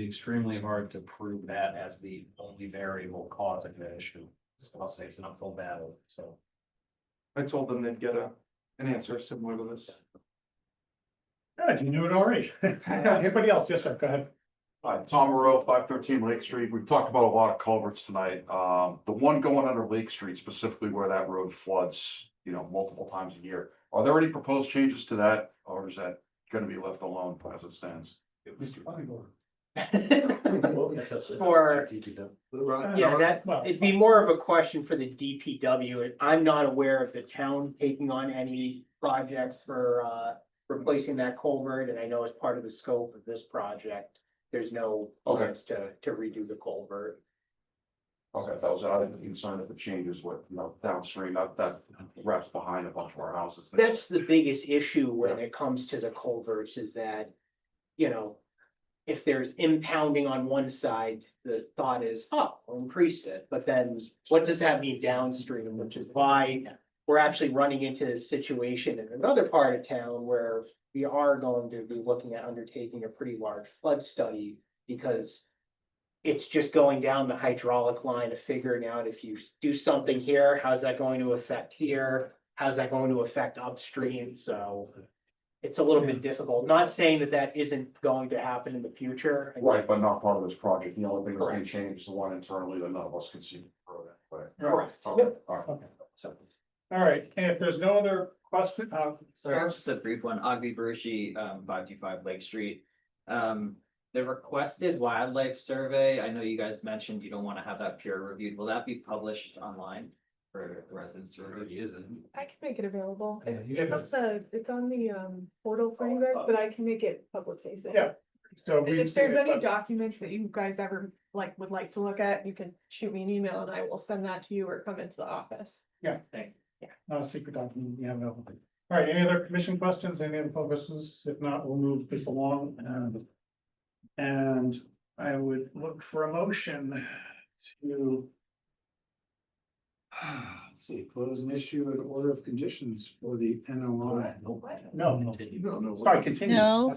extremely hard to prove that as the only variable causing the issue. So I'll say it's an uphill battle, so. I told them they'd get an answer similar to this. Good, you knew it already. Anybody else? Yes, sir, go ahead. Hi, Tom Moreau, 513 Lake Street. We've talked about a lot of culverts tonight. The one going under Lake Street, specifically where that road floods, multiple times a year. Are there any proposed changes to that, or is that gonna be left alone as it stands? For, yeah, that, Well, it'd be more of a question for the DPW. I'm not aware of the town taking on any projects for, replacing that culvert, and I know as part of the scope of this project, there's no Okay. plans to redo the culvert. Okay, that was, I didn't concern if it changes with, downstream, that wraps behind a bunch of our houses. That's the biggest issue when it comes to the culverts is that, if there's impounding on one side, the thought is, oh, we'll increase it. But then what does that mean downstream? Which is why we're actually running into this situation in another part of town where we are going to be looking at undertaking a pretty large flood study because it's just going down the hydraulic line of figuring out if you do something here, how's that going to affect here? How's that going to affect upstream? So it's a little bit difficult. Not saying that that isn't going to happen in the future. Right, but not part of this project. The only thing that's gonna change is the one internally that none of us can see. Correct. Okay, all right. Okay. All right, and if there's no other question, Sorry, just a brief one. Agvi Barushi, 525 Lake Street. The requested wildlife survey, I know you guys mentioned you don't want to have that peer reviewed. Will that be published online for the residents to review? I can make it available. Yeah, you It's on the portal for you guys, but I can make it public facing. Yeah. So And we've if seen there's it, any but- documents that you guys ever would like to look at, you can shoot me an email and I will send that to you or come into the office. Not a secret document, you have no. All right, any other commission questions, any other questions? If not, we'll move this along. And I would look for a motion to. Let's see, close an issue in order of conditions for the NOI. No, No. sorry, continue. No.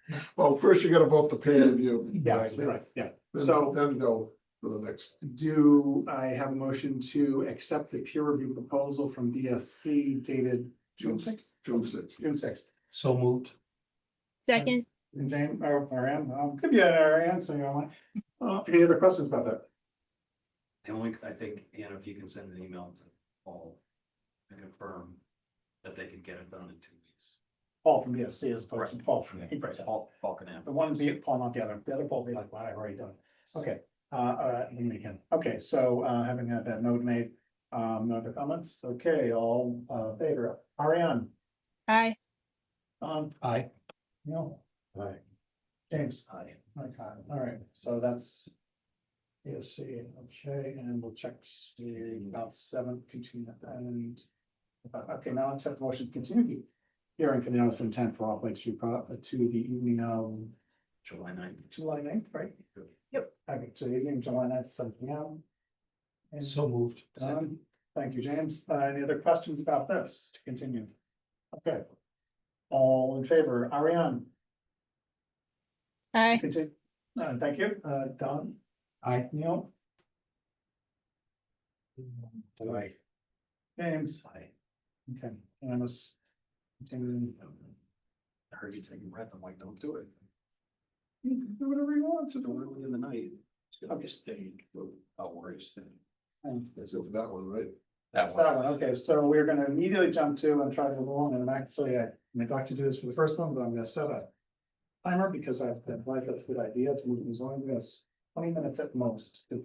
That's- Well, first you gotta vote the peer review. Yeah, that's right, yeah. Then, So- then go for the next. Do I have a motion to accept the peer review proposal from DSC dated June sixth? June 6th. June sixth. So moved. Second, And James, or Ariane, could be Ariane, so you're online. Any other questions about that? The only, I think, Anna, if you can send an email to Paul and confirm that they can get it done in 2 weeks. Paul from DSC as opposed to Paul from. Paul can have. The one be Paul, not the other. The other Paul be like, wow, I've already done it. Okay, all right, let me again. Okay, so, having had that note made, no other comments? Okay, all, favor, Ariane, aye. Aye. no, Aye. James. Aye. Okay, all right, so that's. DSC, okay, and we'll check the about 7, continue and. Okay, now accept the motion to continue the hearing for the notice of intent for off Lake Street to the evening of July 9th. July 9th, right? Yep. Okay, so the evening, July 9th, 7 p.m. And So moved. done. Thank you, James. Any other questions about this to continue? Okay. All in favor, Ariane? Aye. Continue. Thank you, Don? Aye. Neil? Aye. James? Aye. Okay, unanimous. Continuing. I heard you taking breath. I'm like, don't do it. You can do whatever you want. It's early in the night. Okay. Just stay. I'll worry. Stay. That's it for that one, right? That's that one. Okay, so we're gonna immediately jump to and try to go on, and actually, I neglected to do this for the first one, but I'm gonna set a timer because I've been like, that's a good idea to move these on. This 20 minutes at most to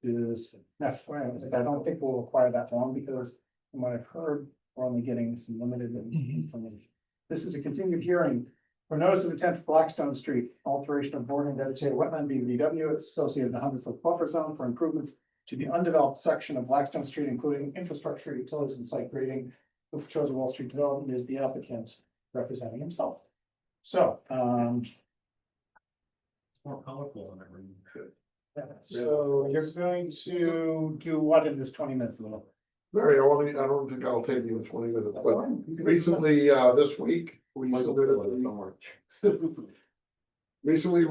do this. That's why I don't think we'll require that long because from what I've heard, we're only getting some limited information. This is a continued hearing For notice of intent for Blackstone Street, alteration of bordering dedicated wetland BVW associated with a 100-foot buffer zone for improvements to the undeveloped section of Blackstone Street, including infrastructure, utilities, and site grading. The chosen Wall Street Development is the applicant representing himself. So, It's more colorful than ever. so you're going to do what in this 20 minutes, Lou? Mary, I don't think I'll take you 20 minutes, but recently, this week, we submitted. Recently,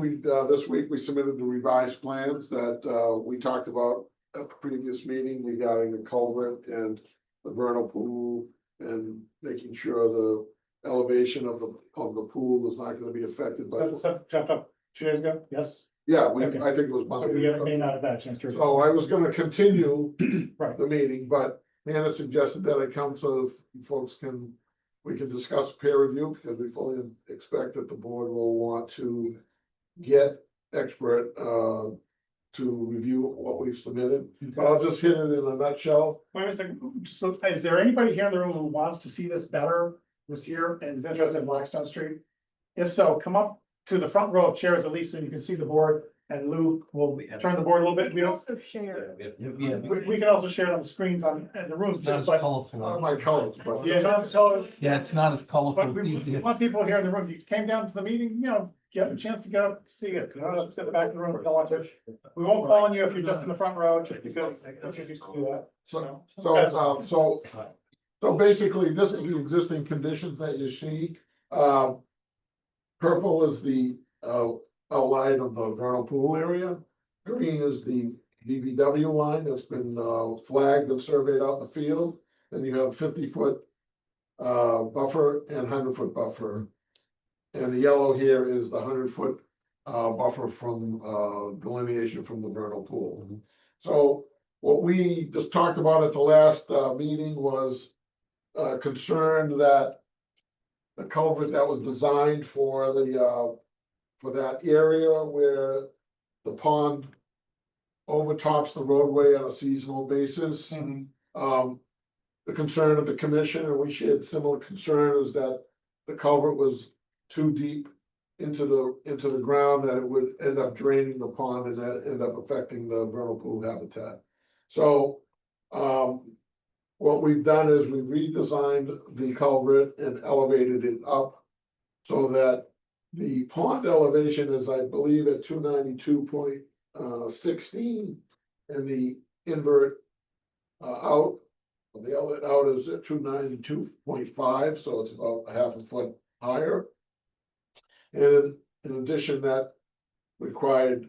this week, we submitted the revised plans that, we talked about at the previous meeting regarding the culvert and the vernal pool and making sure the elevation of the pool is not gonna be affected by. So, stuff jumped up 2 days ago, yes? Yeah, Okay. I think it was So we may not have had a chance to. So I was gonna continue Right. the meeting, but Hannah suggested that I come so folks we can discuss peer review, because we fully expect that the board will want to get expert, to review what we've submitted. But I'll just hit it in a nutshell. Wait a second, just look, is there anybody here in the room who wants to see this better, who's here and is interested in Blackstone Street? If so, come up to the front row of chairs, at least so you can see the board, and Lou will turn the board a little bit. We don't, Also share. we can also share it on the screens in the rooms too, Not as but. colorful. Not my colors, but. Yeah, not so, Yeah, it's not as colorful. but we want people here in the room, if you came down to the meeting, get a chance to go see it, you don't have to sit in the back of the room if you don't want to. We won't call on you if you're just in the front row, just because, don't you just do that. So basically, this is the existing conditions that you see. Purple is the outline of the vernal pool area. Green is the BVW line that's been flagged and surveyed out in the field. Then you have 50-foot buffer and 100-foot buffer. And the yellow here is the 100-foot buffer from delineation from the vernal pool. So what we just talked about at the last meeting was concerned that the culvert that was designed for that area where the pond overtops the roadway on a seasonal basis. The concern of the commission, and we shared similar concern, is that the culvert was too deep into the ground, that it would end up draining the pond and that end up affecting the vernal pool habitat. So, what we've done is we've redesigned the culvert and elevated it up so that the pond elevation is, I believe, at 292.16, and the invert out, the outlet out is at 292.5, so it's about a half a foot higher. And in addition, that required,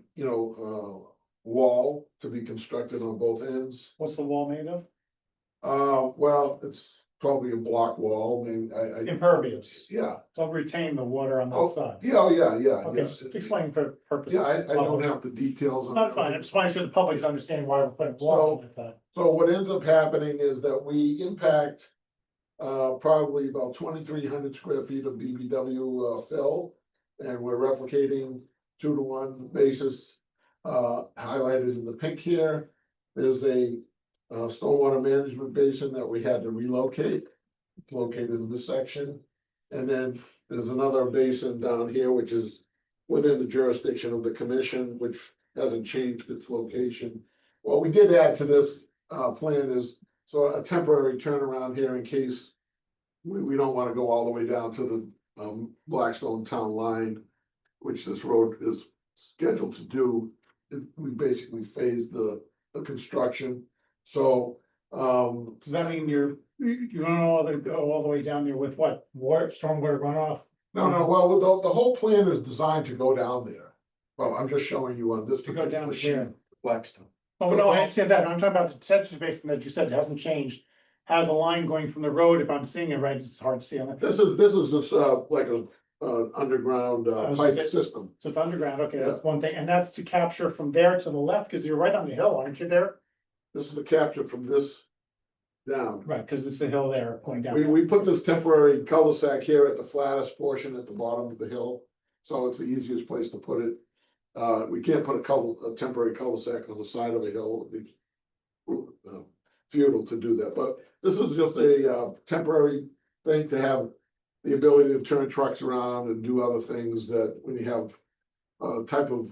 wall to be constructed on both ends. What's the wall made of? Well, it's probably a block wall, maybe, Impervious, yeah. don't retain the water on Oh, that side. yeah, Okay, yes. explain for purposes. Yeah, I don't have the details. on That's it. fine, I just want to make sure the public's understanding why we're putting block like that. So what ends up happening is that we impact probably about 2,300 square feet of BBW fill. And we're replicating 2-to-1 basis highlighted in the pink here. There's a stormwater management basin that we had to relocate, located in this section. And then there's another basin down here, which is within the jurisdiction of the commission, which hasn't changed its location. What we did add to this plan is a temporary turnaround here in case we don't want to go all the way down to the Blackstone town line, which this road is scheduled to do. We basically phased the construction. So, Does that mean you don't go all the way down there with what, stormwater runoff? no, well, the whole plan is designed to go down there. Well, I'm just showing you on this. To go down particular where? sheet. Blackstone. Oh, no, I understand that, I'm talking about the detention basin that you said hasn't changed. Has a line going from the road, if I'm seeing it right, it's hard to see on that. This is just like a underground was pipe gonna say- system. So it's underground, okay, that's one thing, and that's to capture from there to the left, because you're right on the hill, aren't you there? This is the capture from this down. Right, because it's the hill there going down. We put this temporary cul-de-sac here at the flattest portion at the bottom of the hill, so it's the easiest place to put it. We can't put a temporary cul-de-sac on the side of a hill, it'd be futile to do that, but this is just a temporary thing to have the ability to turn trucks around and do other things that when you have type of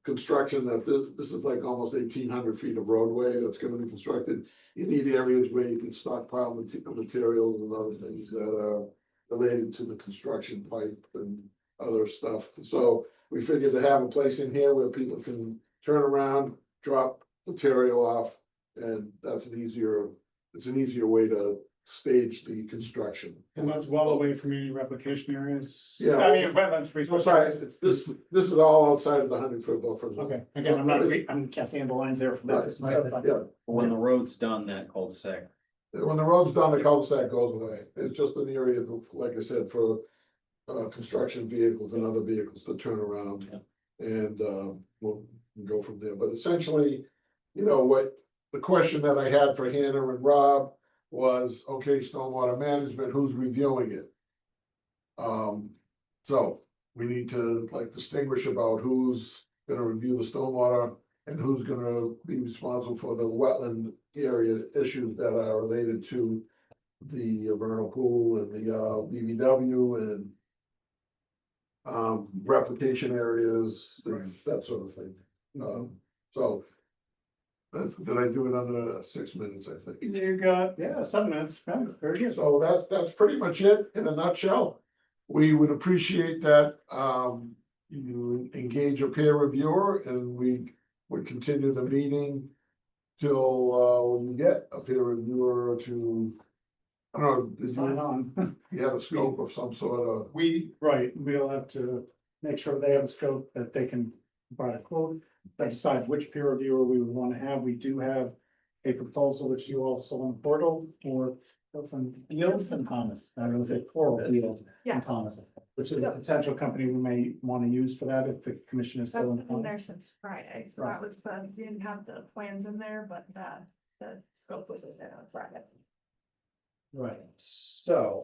construction that this is like almost 1,800 feet of roadway that's gonna be constructed. You need areas where you can stockpile materials and other things that are related to the construction pipe and other stuff. So we figured to have a place in here where people can turn around, drop material off, and it's an easier way to stage the construction. And that's well away from any replication areas. Yeah. I mean, wetlands. I'm sorry, this is all outside of the 100-foot buffer zone. Okay, again, I can't see the lines there for that. Yeah, When the road's done, that cul-de-sac. when the road's done, the cul-de-sac goes away. It's just an area, like I said, for construction vehicles and other vehicles to turn around. And we'll go from there. But essentially, you know, what the question that I had for Hannah and Rob was, okay, stormwater management, who's reviewing it? So we need to like distinguish about who's gonna review the stormwater and who's gonna be responsible for the wetland area issues that are related to the vernal pool and the BVW and replication areas, that sort of thing. So did I do it under 6 minutes, I think? You got, 7 minutes, yeah, very good. So that's pretty much it in a nutshell. We would appreciate that, you engage a peer reviewer and we would continue the meeting till, we get a peer reviewer to, I don't know, Sign on. you have a scope of some sort of, We'll have to make sure they have a scope that they can provide a quote. That decides which peer reviewer we would want to have. We do have a proposal which you all saw on the portal for Beals and Thomas. I'm gonna say plural, Beals Yeah. and Thomas, which is a potential company we may want to use for that if the commission is That's still been in. there since Friday, so that was we didn't have the plans in there, but the scope was in there on Friday. Right, so,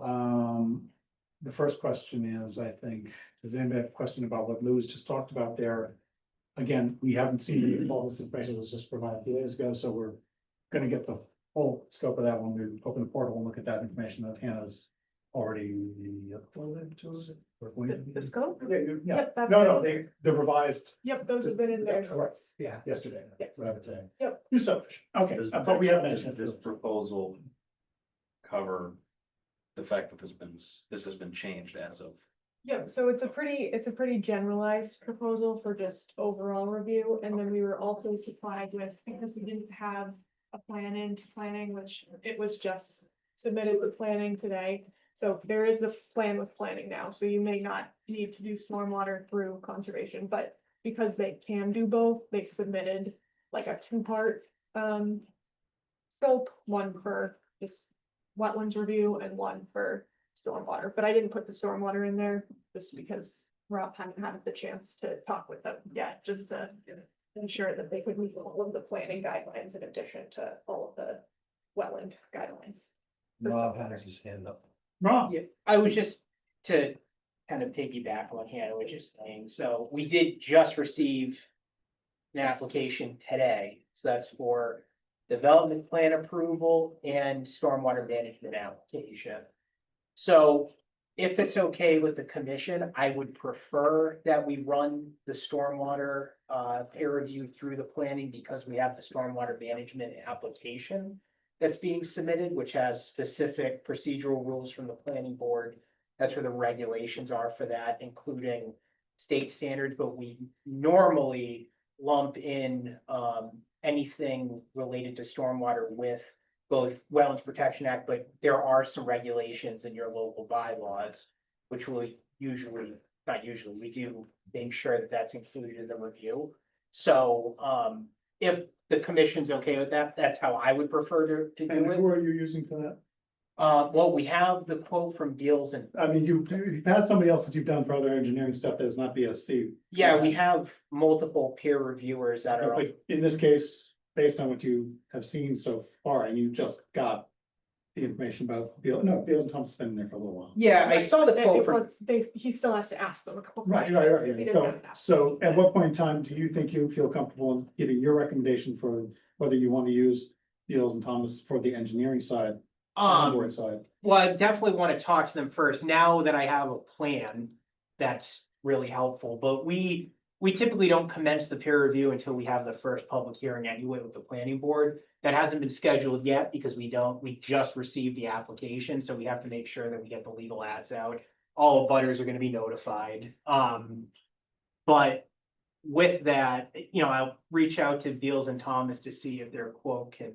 the first question is, I think, does anybody have a question about what Lou's just talked about there? Again, we haven't seen all this information was just provided a few days ago, so we're gonna get the full scope of that when we open the portal and look at that information that Hannah's already uploaded to us. The scope? Yeah, Yep, that's no, been- the revised. Yep, those have been in there. Right, since- yeah, yesterday, Yes. what I would say. Yep. You're selfish, okay, but we haven't. Does this proposal cover the fact that this has been changed as of? Yep, so it's a pretty generalized proposal for just overall review, and then we were also supplied with, because we didn't have a plan into planning, which it was just submitted with planning today. So there is a plan with planning now, so you may not need to do stormwater through conservation, but because they can do both, they submitted like a 2-part scope, one for just wetlands review and one for stormwater, but I didn't put the stormwater in there just because Rob hadn't had the chance to talk with them yet, just to ensure that they could meet all of the planning guidelines in addition to all of the wetland guidelines. Rob has his hand up. Rob, Yeah, I was just to kind of piggyback on what Hannah was just saying, so we did just receive an application today, so that's for development plan approval and stormwater management application. So if it's okay with the commission, I would prefer that we run the stormwater peer review through the planning because we have the stormwater management application that's being submitted, which has specific procedural rules from the planning board. That's where the regulations are for that, including state standards, but we normally lump in anything related to stormwater with both Wetlands Protection Act, but there are some regulations in your local bylaws, which we usually, not usually, we do make sure that that's included in the review. So, if the commission's okay with that, that's how I would prefer to and do who it. are you using for that? Well, we have the quote from Deals and, I mean, you've had somebody else that you've done for other engineering stuff that is not BSC. yeah, we have multiple peer reviewers that are. But in this case, based on what you have seen so far, and you just got the information about Beal and Thompson's been in there for a little while. Yeah, I saw the quote from. He still has to ask them a couple Right, questions. right, because he right. didn't have that. So at what point in time do you think you feel comfortable in giving your recommendation for whether you want to use Beals and Thomas for the engineering side? Board side. Well, I definitely want to talk to them first. Now that I have a plan, that's really helpful, but we typically don't commence the peer review until we have the first public hearing anyway with the planning board. That hasn't been scheduled yet because we just received the application, so we have to make sure that we get the legal ads out. All butters are gonna be notified. But with that, I'll reach out to Beals and Thomas to see if their quote can,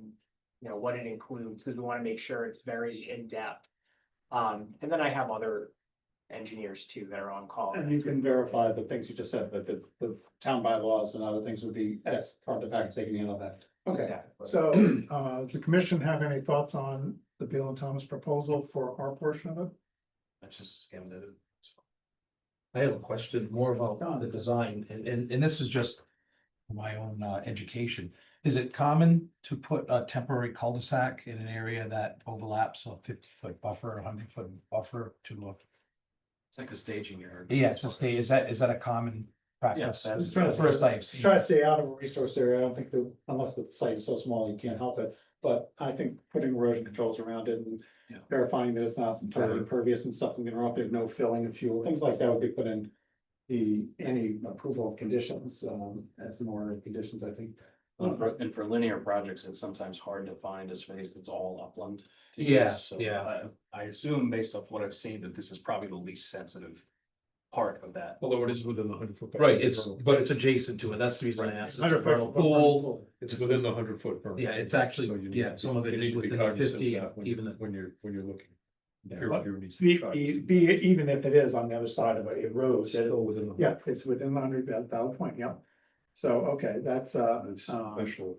what it includes, because we want to make sure it's very in-depth. And then I have other engineers too that are on call. And you can verify the things you just said, that the town bylaws and other things would be, as part of the package, they can handle that. Okay, Exactly. So, does the commission have any thoughts on the Beal and Thomas proposal for our portion of it? I just skimmed it. I have a question more about the design, and this is just my own education. Is it common to put a temporary cul-de-sac in an area that overlaps a 50-foot buffer, a 100-foot buffer to It's like a staging area. yeah, it's a stay, is that a common practice? Yes, that's- That's the first I've seen. Try to stay out of a resource area. I don't think that, unless the site is so small, you can't help it. But I think putting erosion controls around it and Yeah. verifying that it's not totally impervious and stuff, there's no filling of fuel, things like that would be put in any approval of conditions, as more conditions, I think. And for linear projects, it's sometimes hard to find a space that's all upland. to Yeah, use. So yeah. I assume based off what I've seen, that this is probably the least sensitive part of that. Although it is within the 100-foot. Right, but it's adjacent to it. That's the reason I asked. It's a 100 vernal foot pool. It's within the 100-foot. Yeah, it's actually, yeah, some of it is within the 50, even the. When you're looking. Yeah. Peer review needs to Be, try to be, see. be- even if it is on the other side of a road, It's still within the. yeah, it's within the 100, valid point, yeah. So, okay, that's, It's Special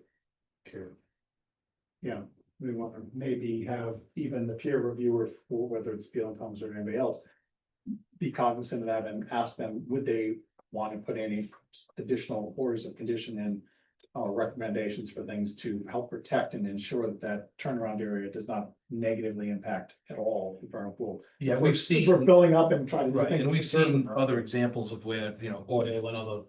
care. yeah, we want to maybe have even the peer reviewer, for whether it's Beal and Thomas or anybody else, be cognizant of that and ask them, would they want to put any additional orders of condition in, recommendations for things to help protect and ensure that that turnaround area does not negatively impact at all the vernal pool. Yeah, We're- we've seen. We're building up and trying to. do Right, things and to we've conserve seen them. other examples of where, oil and other.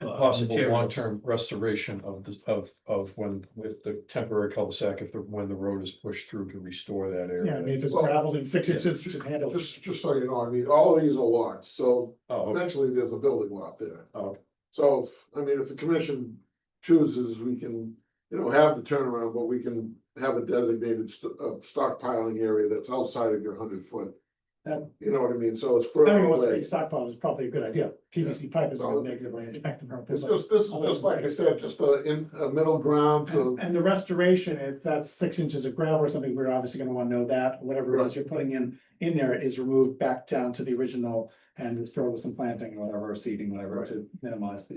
And uh, possible materials. long-term restoration of when, with the temporary cul-de-sac, when the road is pushed through to restore that area. Yeah, I mean, if it's Well, gravel in 6 inches to handle. Just so you know, I mean, all of these are lots, so Oh, okay. eventually there's a building lot there. Oh. So, if the commission chooses, we can, have the turnaround, but we can have a designated stockpiling area that's outside of your 100-foot. That- You know what I mean? So it's further Having what's away. being stockpiled is probably a good idea. PVC pipe is So- going to negatively impact the vernal pool. This is just like I said, just a middle ground to, And the restoration, if that's 6 inches of gravel or something, we're obviously gonna wanna know that, whatever it is you're putting in there is removed back down to the original and restored with some planting or whatever, or seeding, whatever, Right. to minimize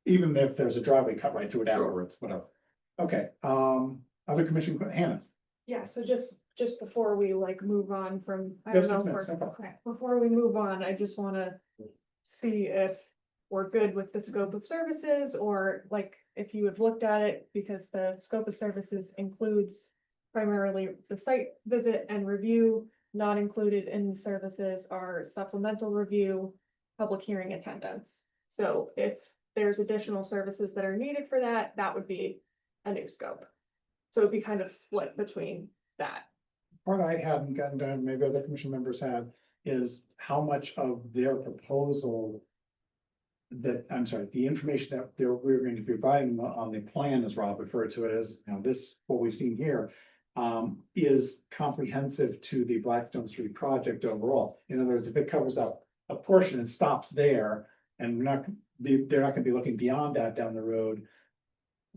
even if there's a driveway cut right through it Sure. afterwards, whatever. Okay, other commission, Hannah, Yeah, so just before we move on from, I Yes, don't know, yes, no problem. okay, before we move on, I just wanna see if we're good with the scope of services, or if you have looked at it, because the scope of services includes primarily the site visit and review. Not included in services are supplemental review, public hearing attendance. So if there's additional services that are needed for that, that would be a new scope. So it'd be kind of split between that. part I hadn't gotten done, maybe other commission members have, is how much of their proposal the information that we're going to be providing on the plan, as Rob referred to it as, this, what we've seen here, is comprehensive to the Blackstone Street project overall. In other words, if it covers up a portion and stops there, and they're not gonna be looking beyond that down the road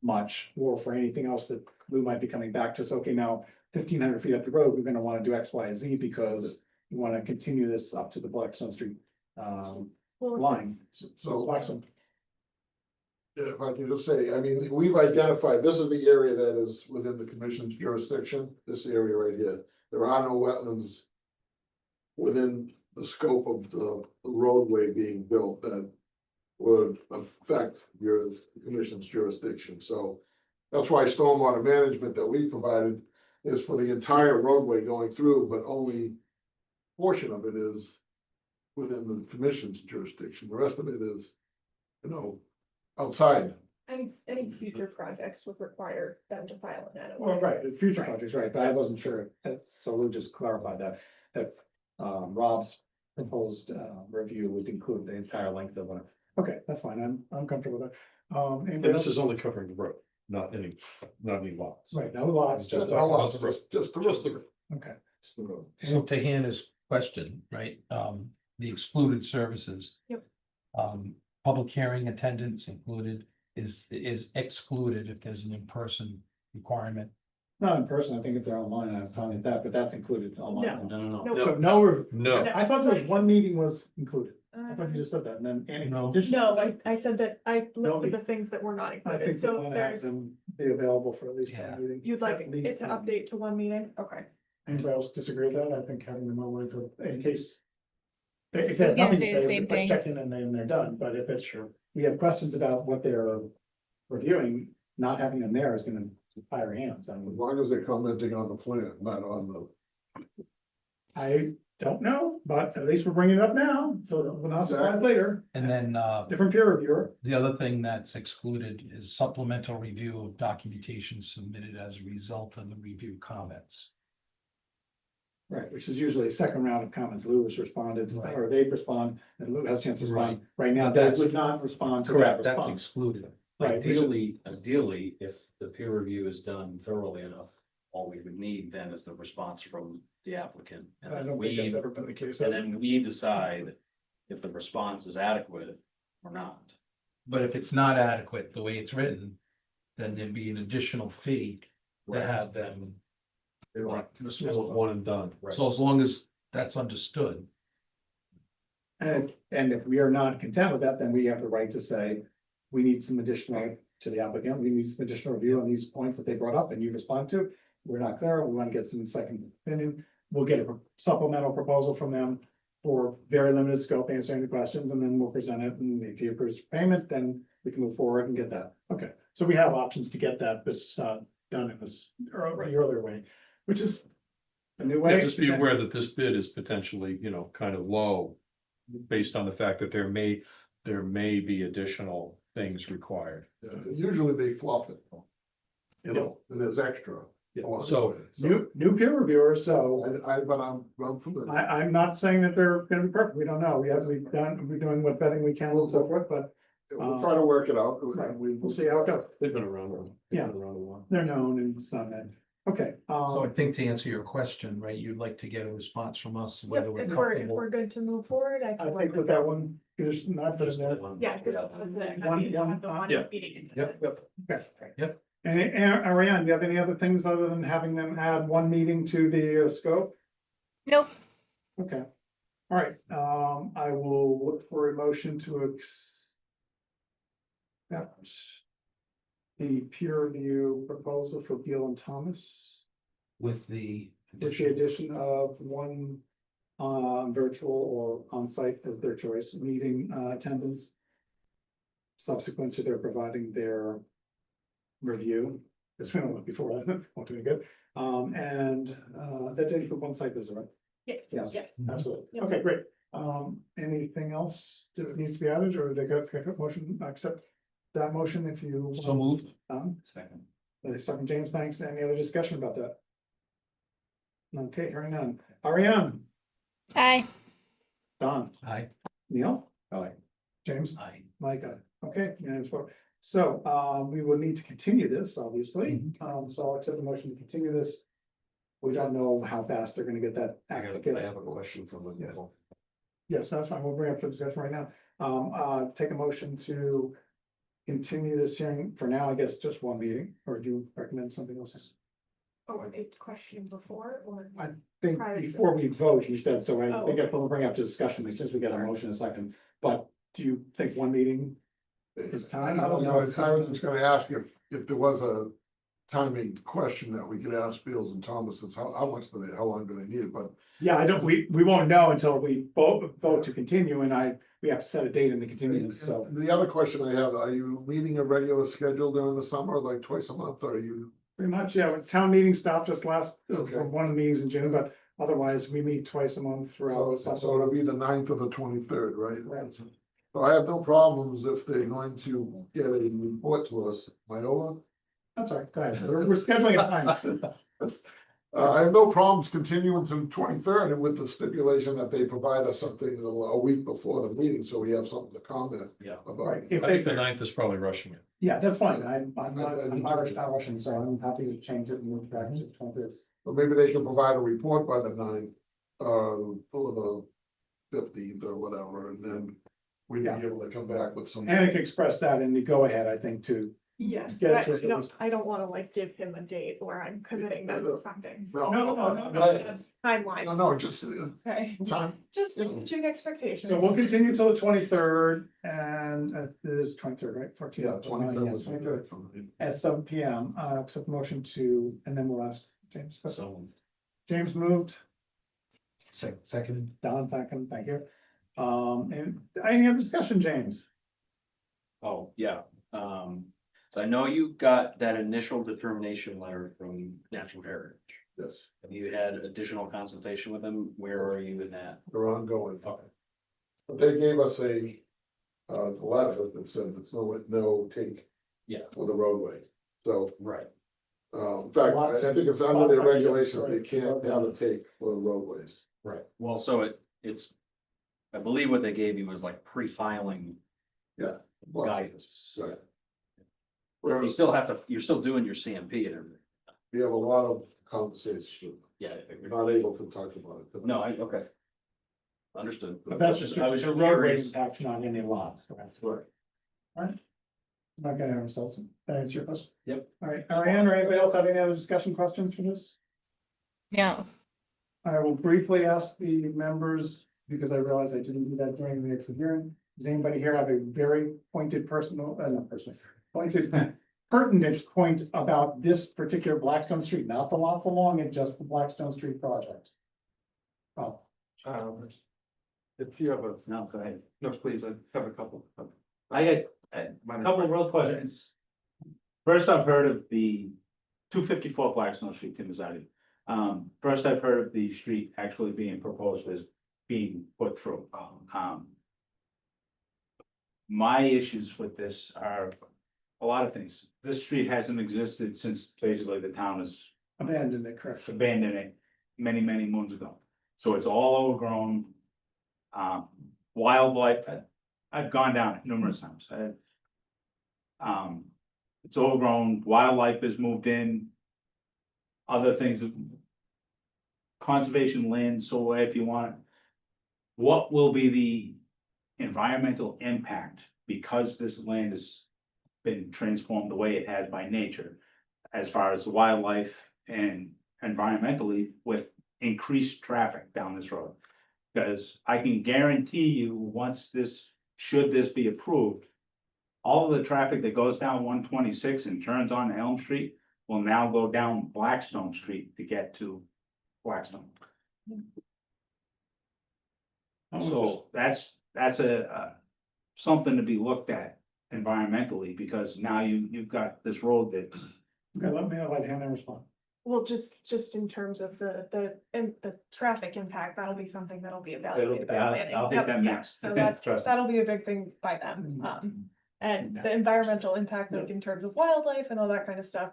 much, or for anything else that Lou might be coming back to us, okay, now 1,500 feet up the road, we're gonna wanna do X, Y, Z because we wanna continue this up to the Blackstone Street, Well, if line. so. Blackstone, If I can just say, we've identified, this is the area that is within the commission's jurisdiction, this area right here. There are no wetlands within the scope of the roadway being built that would affect your commission's jurisdiction. So that's why stormwater management that we provided is for the entire roadway going through, but only portion of it is within the commission's jurisdiction. The rest of it is, outside Any future projects would require them to file an NOI. Well, right, the future projects, right, but I wasn't sure, so Lou just clarified that Rob's proposed, review would include the entire length of it. Okay, that's fine, I'm comfortable with that. And Anybody this else? is only covering the road, not any lots. Right, no lots, just. All lots, Just the road. just the Just the road. Okay, Just the road. So to Hannah's question, right, the excluded services. Yep. Public hearing attendance included is excluded if there's an in-person requirement. not in person, I think if they're online, I'm fine with that, but that's included online. No. No. So no, No, I thought there was one meeting was included, I thought you just said that, and then any No. addition. No, I said that I No, listed the things that were not I included, think they so want if to have there's, them be available for at least Yeah. one meeting. you'd like At least it to one. update to one meeting, okay. Anybody else disagree with that? I think having them online for, in case. If I was there's gonna nothing say to the say, same we put thing. check in and then they're done, but if it's sure, we have questions about what they're reviewing, not having them there is gonna fire hands. As long as they're commenting on the plan, not on the. I don't know, but at least we're bringing it up now, so that we're not surprised later. And then, Different peer reviewer, the other thing that's excluded is supplemental review of documentation submitted as a result of the review comments. right, which is usually a second round of comments. Lou has responded, Right. or they respond, and Lou has a chance to respond. Right. Right now, But they that's- would not respond to that Correct, that's response. excluded. Right, which is- Ideally, if the peer review is done thoroughly enough, all we would need then is the response from the applicant. And I then don't think we, that's ever been the case. and then we decide if the response is adequate or not. But if it's not adequate, the way it's written, then there'd be an additional fee to have them. this was one and done. So as long as that's understood, And if we are not content with that, then we have the right to say, we need some additional to the applicant, we need some additional review on these points that they brought up and you respond to. We're not clear, we want to get some second opinion, we'll get a supplemental proposal from them for very limited scope, answering the questions, and then we'll present it, and if he approves payment, then we can move forward and get that. Okay, so we have options to get that, done in this earlier way, which is a new way. Yeah, just be aware that this bid is potentially, kind of low. Based on the fact that there may be additional things required. Usually they fluff it. And there's extra. So- New peer reviewers, so. But I'm familiar. I'm not saying that they're gonna be perfect, we don't know, we're doing what betting we can and so forth, but We'll try to work it out. right, we'll see how it goes. They've been around. Yeah. Around a while. They're known and it's not that, okay, so I think to answer your question, right, you'd like to get a response from us, Yep, whether we're if comfortable. we're good to move forward, I I can work think with with that one, just not just there. Yeah, because that was it. I One- mean, one- have the one yeah. meeting. Yep. Okay. Yep. And Ariane, do you have any other things other than having them add one meeting to the scope? Nope. Okay, all right, I will look for a motion to accept the peer review proposal for Beal and Thomas, With the with the addition of one virtual or on-site of their choice meeting attendance subsequent to their providing their review, because we don't want before that, won't do any good. And that did for one site visit, right? Yes, Yes. yes. Absolutely. Yep. Okay, great. Anything else that needs to be added, or they got motion, accept that motion if you. So moved. Second. Second, James, thanks. Any other discussion about that? Okay, hearing none. Ariane, Aye. Don, Aye. Neil, Aye. James, Aye. Mike, okay, unanimous vote. So, we will need to continue this, obviously. So I'll accept the motion to continue this. We don't know how fast they're gonna get that. I act have together. a question for Lynn. Yes. Yes, that's fine. We'll bring up for discussion right now. Take a motion to continue this hearing for now, I guess, just one meeting, or do you recommend something else? Oh, are they questioning before or? I think Prior to- before we vote, you said, so I Oh, think okay. if we'll bring up to discussion, since we got a motion in a second, but do you think one meeting? It's time. I was just gonna ask if there was a timing question that we could ask Beals and Thomas's, how long do they need it, but. Yeah, I don't, we won't know until we vote to continue, and we have to set a date in the continuance, so. The other question I have, are you meeting a regular schedule during the summer, like twice a month, or are you? Pretty much, yeah, when town meeting stopped just last, Okay. for one of the meetings in June, but otherwise we meet twice a month throughout. the So summer. it'll be the 9th or the 23rd, right? Right. So I have no problems if they're going to get a report to us, Myola. That's all right, go ahead, we're scheduling a time. I have no problems continuing to 23rd and with the stipulation that they provide us something a week before the meeting, so we have something to comment Yeah. about. Right, if I think the they, 9th is probably rushing it. yeah, that's fine, I'm not rushing, so I'm happy to change it and move back to 23rd. But maybe they can provide a report by the 9th, for the 15th or whatever, and then we'd be Yeah. able to come back with some. And I can express that in the go-ahead, I think, too. Yes, Get it but to us at least. I don't wanna like give him a date where I'm committing them to something. No, no. Timeline. No, just Okay, time. just managing expectations. So we'll continue till the 23rd, and this is 23rd, right? 14th. Yeah, 23rd was. 23rd at 7 PM, accept motion to, and then we'll ask James. So, James moved, Second. Don, thank you. And any other discussion, James? oh, yeah, so I know you got that initial determination letter from Natural Heritage. Yes, Have you had additional consultation with them? Where are you in that? they're ongoing. Okay. But they gave us a, letter that said it's no take. Yeah. For the roadway, so, Right. in fact, I think it's under their regulations, they can't have a take for the roadways. Right. Well, so it's, I believe what they gave you was like pre-filing Yeah. guidance. Right. You still have to, you're still doing your CMP and everything. We have a lot of conversations, Yeah. we're not able to talk about it. No, okay. Understood. But that's just, I was the roadway curious. impact, not any lots, correct? Alright. Not gonna have ourselves, that answer your question? Yep. Alright, Ariane or anybody else have any other discussion questions for this? No. I will briefly ask the members, because I realized I didn't do that during the actual hearing. Does anybody here have a very pointed not personal, pointed pertinent point about this particular Blackstone Street, not the lots along it, just the Blackstone Street project? Oh, If you have a, No, go ahead. no, please, I have a couple. I got a couple of real questions. First, I've heard of the 254 Blackstone Street, Tim Mazzardi. First, I've heard of the street actually being proposed as being put through. My issues with this are a lot of things. This street hasn't existed since basically the town has abandoned it, correct? abandoned it many, many moons ago. So it's all overgrown. Wildlife, I've gone down it numerous times. It's overgrown, wildlife has moved in. Other things, conservation land, so if you want. What will be the environmental impact because this land has been transformed the way it has by nature? As far as wildlife and environmentally with increased traffic down this road. Because I can guarantee you, once this, should this be approved, all of the traffic that goes down 126 and turns on Elm Street will now go down Blackstone Street to get to Blackstone. So that's something to be looked at environmentally, because now you've got this road that's. Okay, let Hannah respond. Well, just in terms of the traffic impact, that'll be something that'll be evaluated. by planning. I'll hit Yep, them yeah, next. So Trust me. that'll be a big thing by them. And the environmental impact like, in terms of wildlife and all that kind of stuff.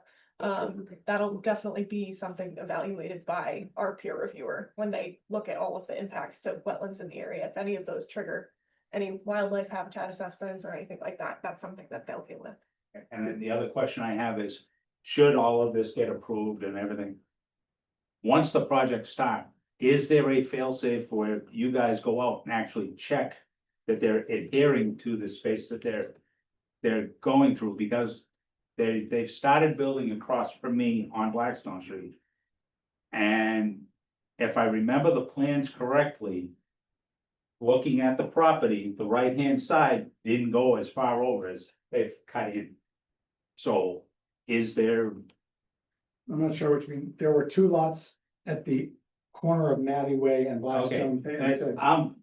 That'll definitely be something evaluated by our peer reviewer when they look at all of the impacts to wetlands in the area. If any of those trigger any wildlife habitat assessments or anything like that, that's something that they'll deal with. And then the other question I have is, should all of this get approved and everything? Once the project starts, is there a fail-safe where you guys go out and actually check that they're adhering to the space that they're going through? Because they've started building across from me on Blackstone Street. And if I remember the plans correctly, looking at the property, the right-hand side didn't go as far over as they've cut in. So is there, I'm not sure what you mean. There were two lots at the corner of Matty Way and Blackstone. Is that I'm,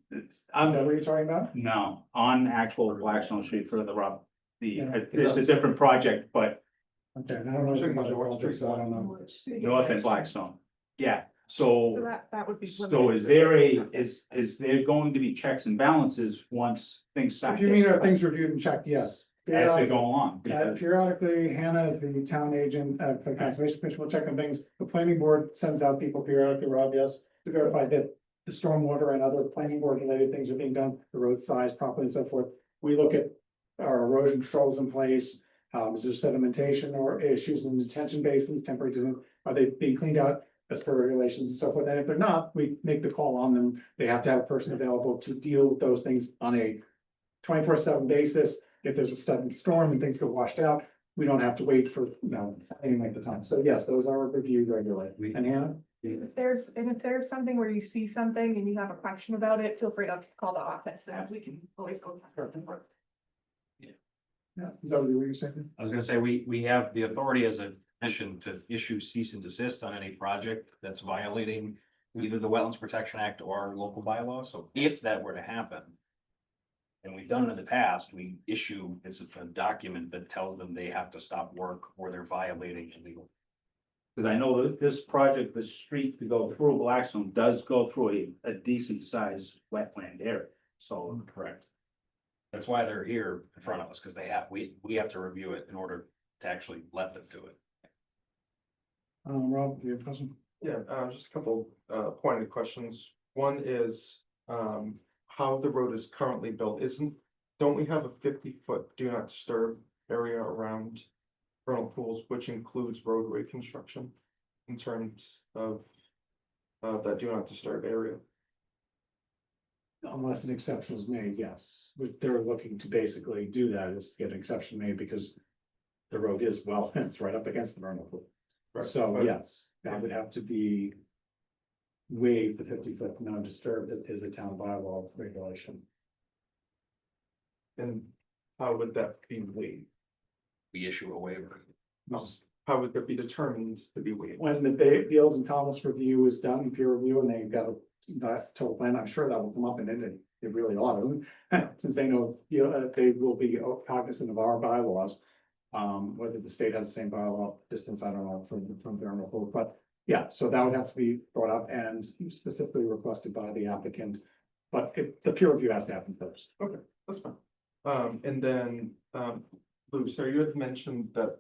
what you're talking about? no, on actual Blackstone Street further up. Yeah. It's a different project, but Okay, I don't know. Checking about out the North project, Street. so I don't know. north and Blackstone. Yeah, So So, that would be. so is there is there going to be checks and balances once things start? If you mean are things reviewed and checked, yes. As they go along? Because- Periodically, Hannah, the town agent, for the Conservation Commission will check on things. The planning board sends out people periodically, Rob, yes, to verify that the stormwater and other planning board related things are being done, the road size properly and so forth. We look at our erosion controls in place. Is there sedimentation or issues in detention basins, temporary, are they being cleaned out as per regulations and so forth? And if they're not, we make the call on them. They have to have a person available to deal with those things on a 24/7 basis. If there's a sudden storm and things get washed out, we don't have to wait for, any length of time. So yes, those are reviewed regularly. And Hannah? If there's something where you see something and you have a question about it, feel free to call the office and we can always go. Yeah, is that what you were saying? I was gonna say, we have the authority as a commission to issue cease and desist on any project that's violating either the Wetlands Protection Act or our local bylaws. So if that were to happen, and we've done it in the past, we issue, it's a document that tells them they have to stop work or they're violating illegal. Cause I know that this project, the street to go through Blackstone does go through a decent sized wetland area, so. Correct. That's why they're here in front of us, because we have to review it in order to actually let them do it. Rob, do you have a question? Yeah, just a couple, pointed questions. One is, how the road is currently built. Don't we have a 50-foot do not disturb area around vernal pools, which includes roadway construction in terms of, that do not disturb area? Unless an exception is made, yes. What they're looking to basically do that is get an exception made because the road is it's right up against the vernal pool. Right, So but- yes, that would have to be waived. The 50-foot non-disturbed is a town bylaw regulation. And how would that be waived? We issue a waiver. How would that be determined to be waived? When the Beals and Thomas review is done, peer review, and they've got that total plan, I'm sure that will come up and it really ought to. Since they know, they will be cognizant of our bylaws. Whether the state has the same bylaw distance, I don't know, from vernal pool, but yeah, so that would have to be brought up and specifically requested by the applicant. But the peer review has to happen first. Okay, that's fine. And then, Lou, so you had mentioned that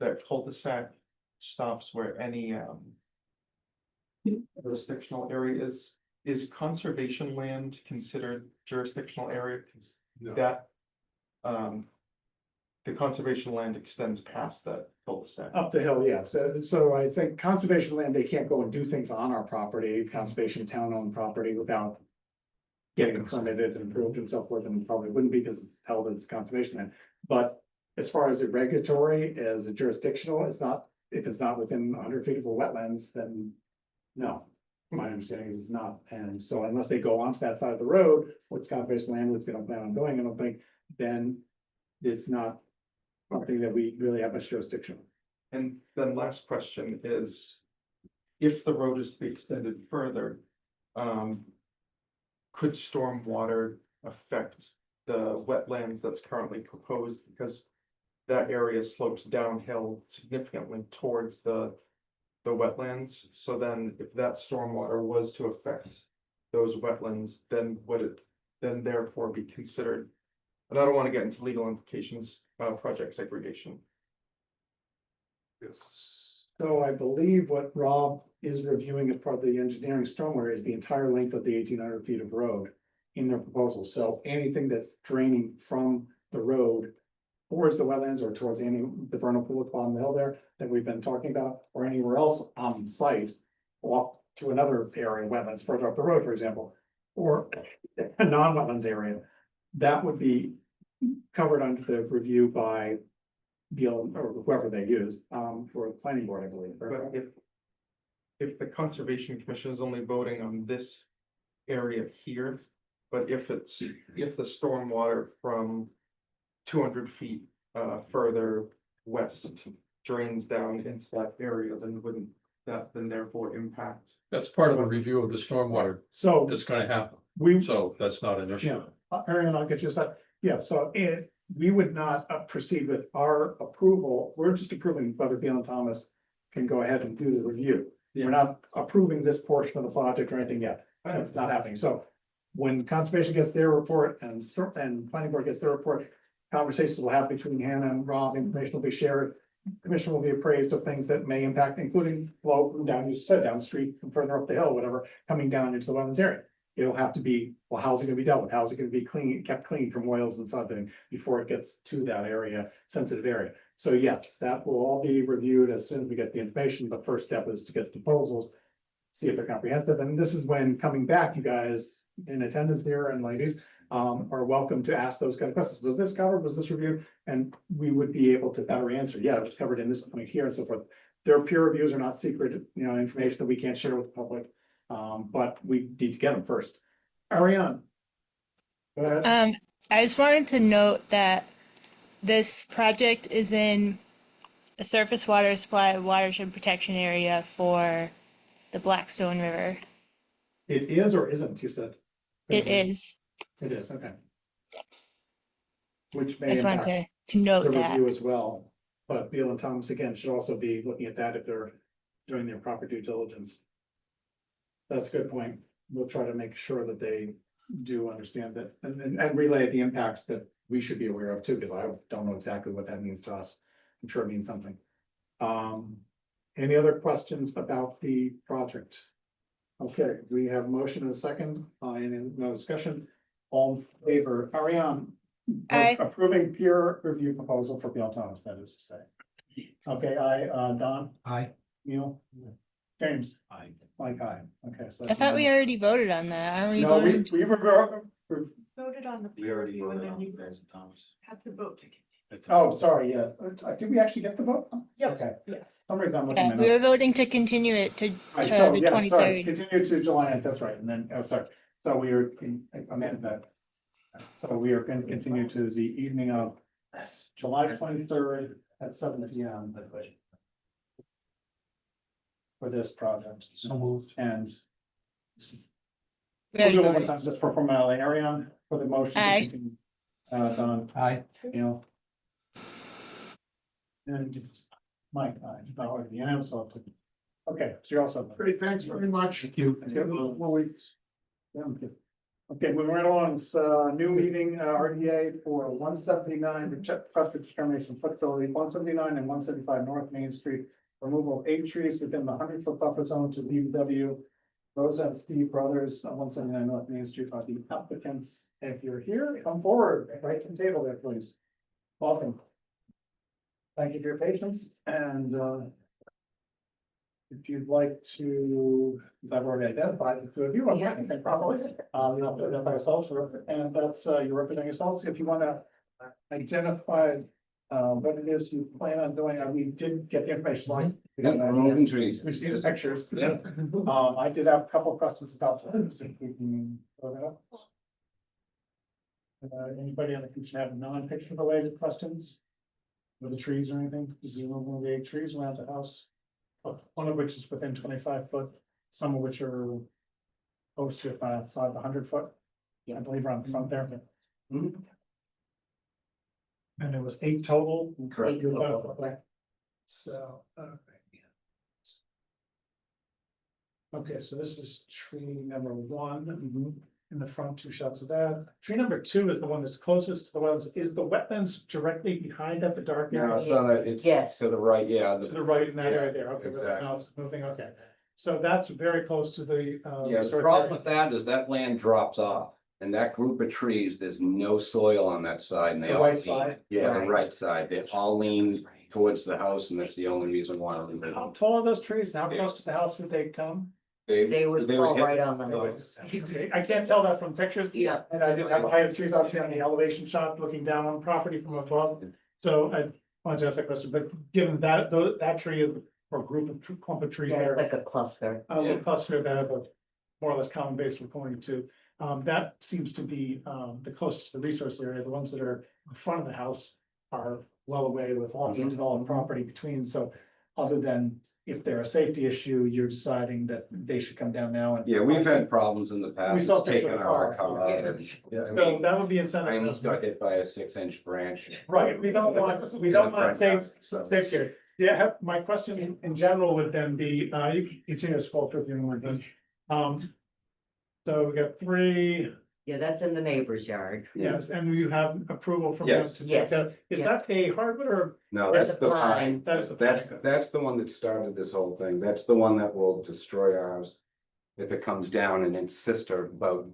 that cul-de-sac stops where any, jurisdictional area is conservation land considered jurisdictional area? 'Cause that, the conservation land extends past that cul-de-sac. Up the hill, yeah. So I think conservation land, they can't go and do things on our property, conservation town-owned property without getting it permitted and approved and so forth, and probably wouldn't be because it's held as conservation land. But as far as the regulatory, as a jurisdictional, if it's not within 100 feet of a wetlands, then no. My understanding is it's not. And so unless they go onto that side of the road, what's conservation land, what's gonna plan on doing, I don't think, then it's not something that we really have much jurisdiction. And then last question is, if the road is to be extended further, could stormwater affect the wetlands that's currently proposed? Because that area slopes downhill significantly towards the wetlands. So then if that stormwater was to affect those wetlands, then would it then therefore be considered? And I don't want to get into legal implications, project segregation. Yes. So I believe what Rob is reviewing as part of the engineering stormwater is the entire length of the 1,800 feet of road in their proposal. So anything that's draining from the road towards the wetlands or towards the vernal pool at the bottom of the hill there that we've been talking about, or anywhere else on site, off to another area, wetlands further up the road, for example, or a non-wetlands area, that would be covered under the review by Beal or whoever they use, for the planning board, I believe. But if the Conservation Commission is only voting on this area here, but if the stormwater from 200 feet further west drains down into that area, then wouldn't that then therefore impact? That's part of the review of the stormwater So that's gonna happen. we, So that's not an issue. yeah, Arian, I'll get you a sec. Yeah, so we would not proceed with our approval. We're just approving whether Beal and Thomas can go ahead and do the review. We're not approving this portion of the project or anything yet. It's not happening. So when conservation gets their report and planning board gets their report, conversations will happen between Hannah and Rob, information will be shared. Commission will be appraised of things that may impact, including flow from down, you said, down the street and further up the hill, whatever, coming down into the wetlands area. It'll have to be, well, how's it gonna be dealt with? How's it gonna be clean, kept clean from oils and something before it gets to that area, sensitive area? So yes, that will all be reviewed as soon as we get the information, but first step is to get the proposals, see if they're comprehensive, and this is when coming back, you guys in attendance here and ladies, are welcome to ask those kind of questions. Was this covered? Was this reviewed? And we would be able to better answer. Yeah, it was covered in this point here and so forth. Their peer reviews are not secret, information that we can't share with the public. But we need to get them first. Ariane. Go ahead. I just wanted to note that this project is in a surface water supply watershed protection area for the Blackstone River. It is or isn't, you said? It is. It is, okay. Which may I just impact wanted to the note that. review as well. But Beal and Thomas, again, should also be looking at that if they're doing their proper due diligence. That's a good point. We'll try to make sure that they do understand that and relay the impacts that we should be aware of too, because I don't know exactly what that means to us. I'm sure it means something. Any other questions about the project? Okay, we have motion and a second, and no discussion. All in favor, Ariane? Aye. Approving peer review proposal for Beal Thomas, that is to say. Okay, Don, Aye. Neil, James, I, Mike, aye. Okay, so. I thought we already voted on that. Aren't we No, voting? we were, Voted on the. we already and voted then on you Bears and Thomas. have to vote. oh, sorry, yeah. Did we actually get the vote? Yes, Okay. yes. For some reason I'm looking Yeah, at we my were notes. voting to continue it to Right, so, the yeah, sorry, 23rd. continue to July 9th, that's right, and then, oh, sorry, so we are, amend that. So we are going to continue to the evening of July 23rd at 7 p.m. For this project. So moved. And We we'll already do it one voted. time just for formality. Ariane, for the motion. to Aye. continue. Don, Aye. Neil. And Mike, aye. No, yeah, so. Okay, so you're also. Great, thanks very much. Thank you. Okay, moving right along, it's new meeting, RDA for 179, request for determination of flexibility, 179 and 175 North Main Street. Removal of 8 trees within the 100-foot buffer zone to DPW. Rosa and Steve Brothers on 179 North Main Street are the applicants. If you're here, come forward, right to the table there, please. Welcome. Thank you for your patience and if you'd like to, as I've already identified the two of you, I'm not gonna probably, identify yourselves, and that's, you're representing yourselves. If you want to identify what it is you plan on doing, we did get the information, like. We've seen the pictures. Yeah. I did have a couple of questions about. If we can throw that up. Anybody on the commission have non-picture related questions? With the trees or anything, zero of the 8 trees around the house? One of which is within 25 foot, some of which are close to outside the 100 foot. Yeah, I believe around the front there. And it was 8 total. Correct. So, okay, so this is tree number 1 in the front, 2 shots of that. Tree number 2 is the one that's closest to the wetlands. Is the wetlands directly behind that, the dark area? It's Yes. to the right, yeah. To the right in that Yeah, area there, okay, but exactly. now it's moving, okay. So that's very close to the. Yeah, the resource problem area. with that is that land drops off, and that group of trees, there's no soil on that side, and they The all right lean. side? Yeah, the Right. right side, they all lean towards the house, and that's the only reason why. How tall are those trees? How close to the house would they come? They would fall hit- right on the they would- house. Okay, I can't tell that from pictures. Yeah. And I didn't have the height of trees, obviously on the elevation shot, looking down on the property from above. So I wanted to ask that question, but given that, that tree is, or group of clump of trees there. Like a cluster. A little cluster that have a more or less common base we're pointing to. That seems to be, the closest to the resource area. The ones that are in front of the house are well away with lots of developed property between, so other than if they're a safety issue, you're deciding that they should come down now and. Yeah, we've had problems in the past. We saw It's things taken with a our car. cover. Yeah. Yeah, I So mean, that would be I almost incentive. got hit by a 6-inch branch. Right, we don't want, take, So- take care. Yeah, my question in general would then be, you can continue to scroll through if you want, but, so we got three, Yeah, that's in the neighbor's yard. yes, and you have approval from them Yes. to take that. Is Yes. that a hardwood or? No, That's that's a the pine. pine. That is the That's, pine. that's the one that started this whole thing. That's the one that will destroy our house. If it comes down, and its sister about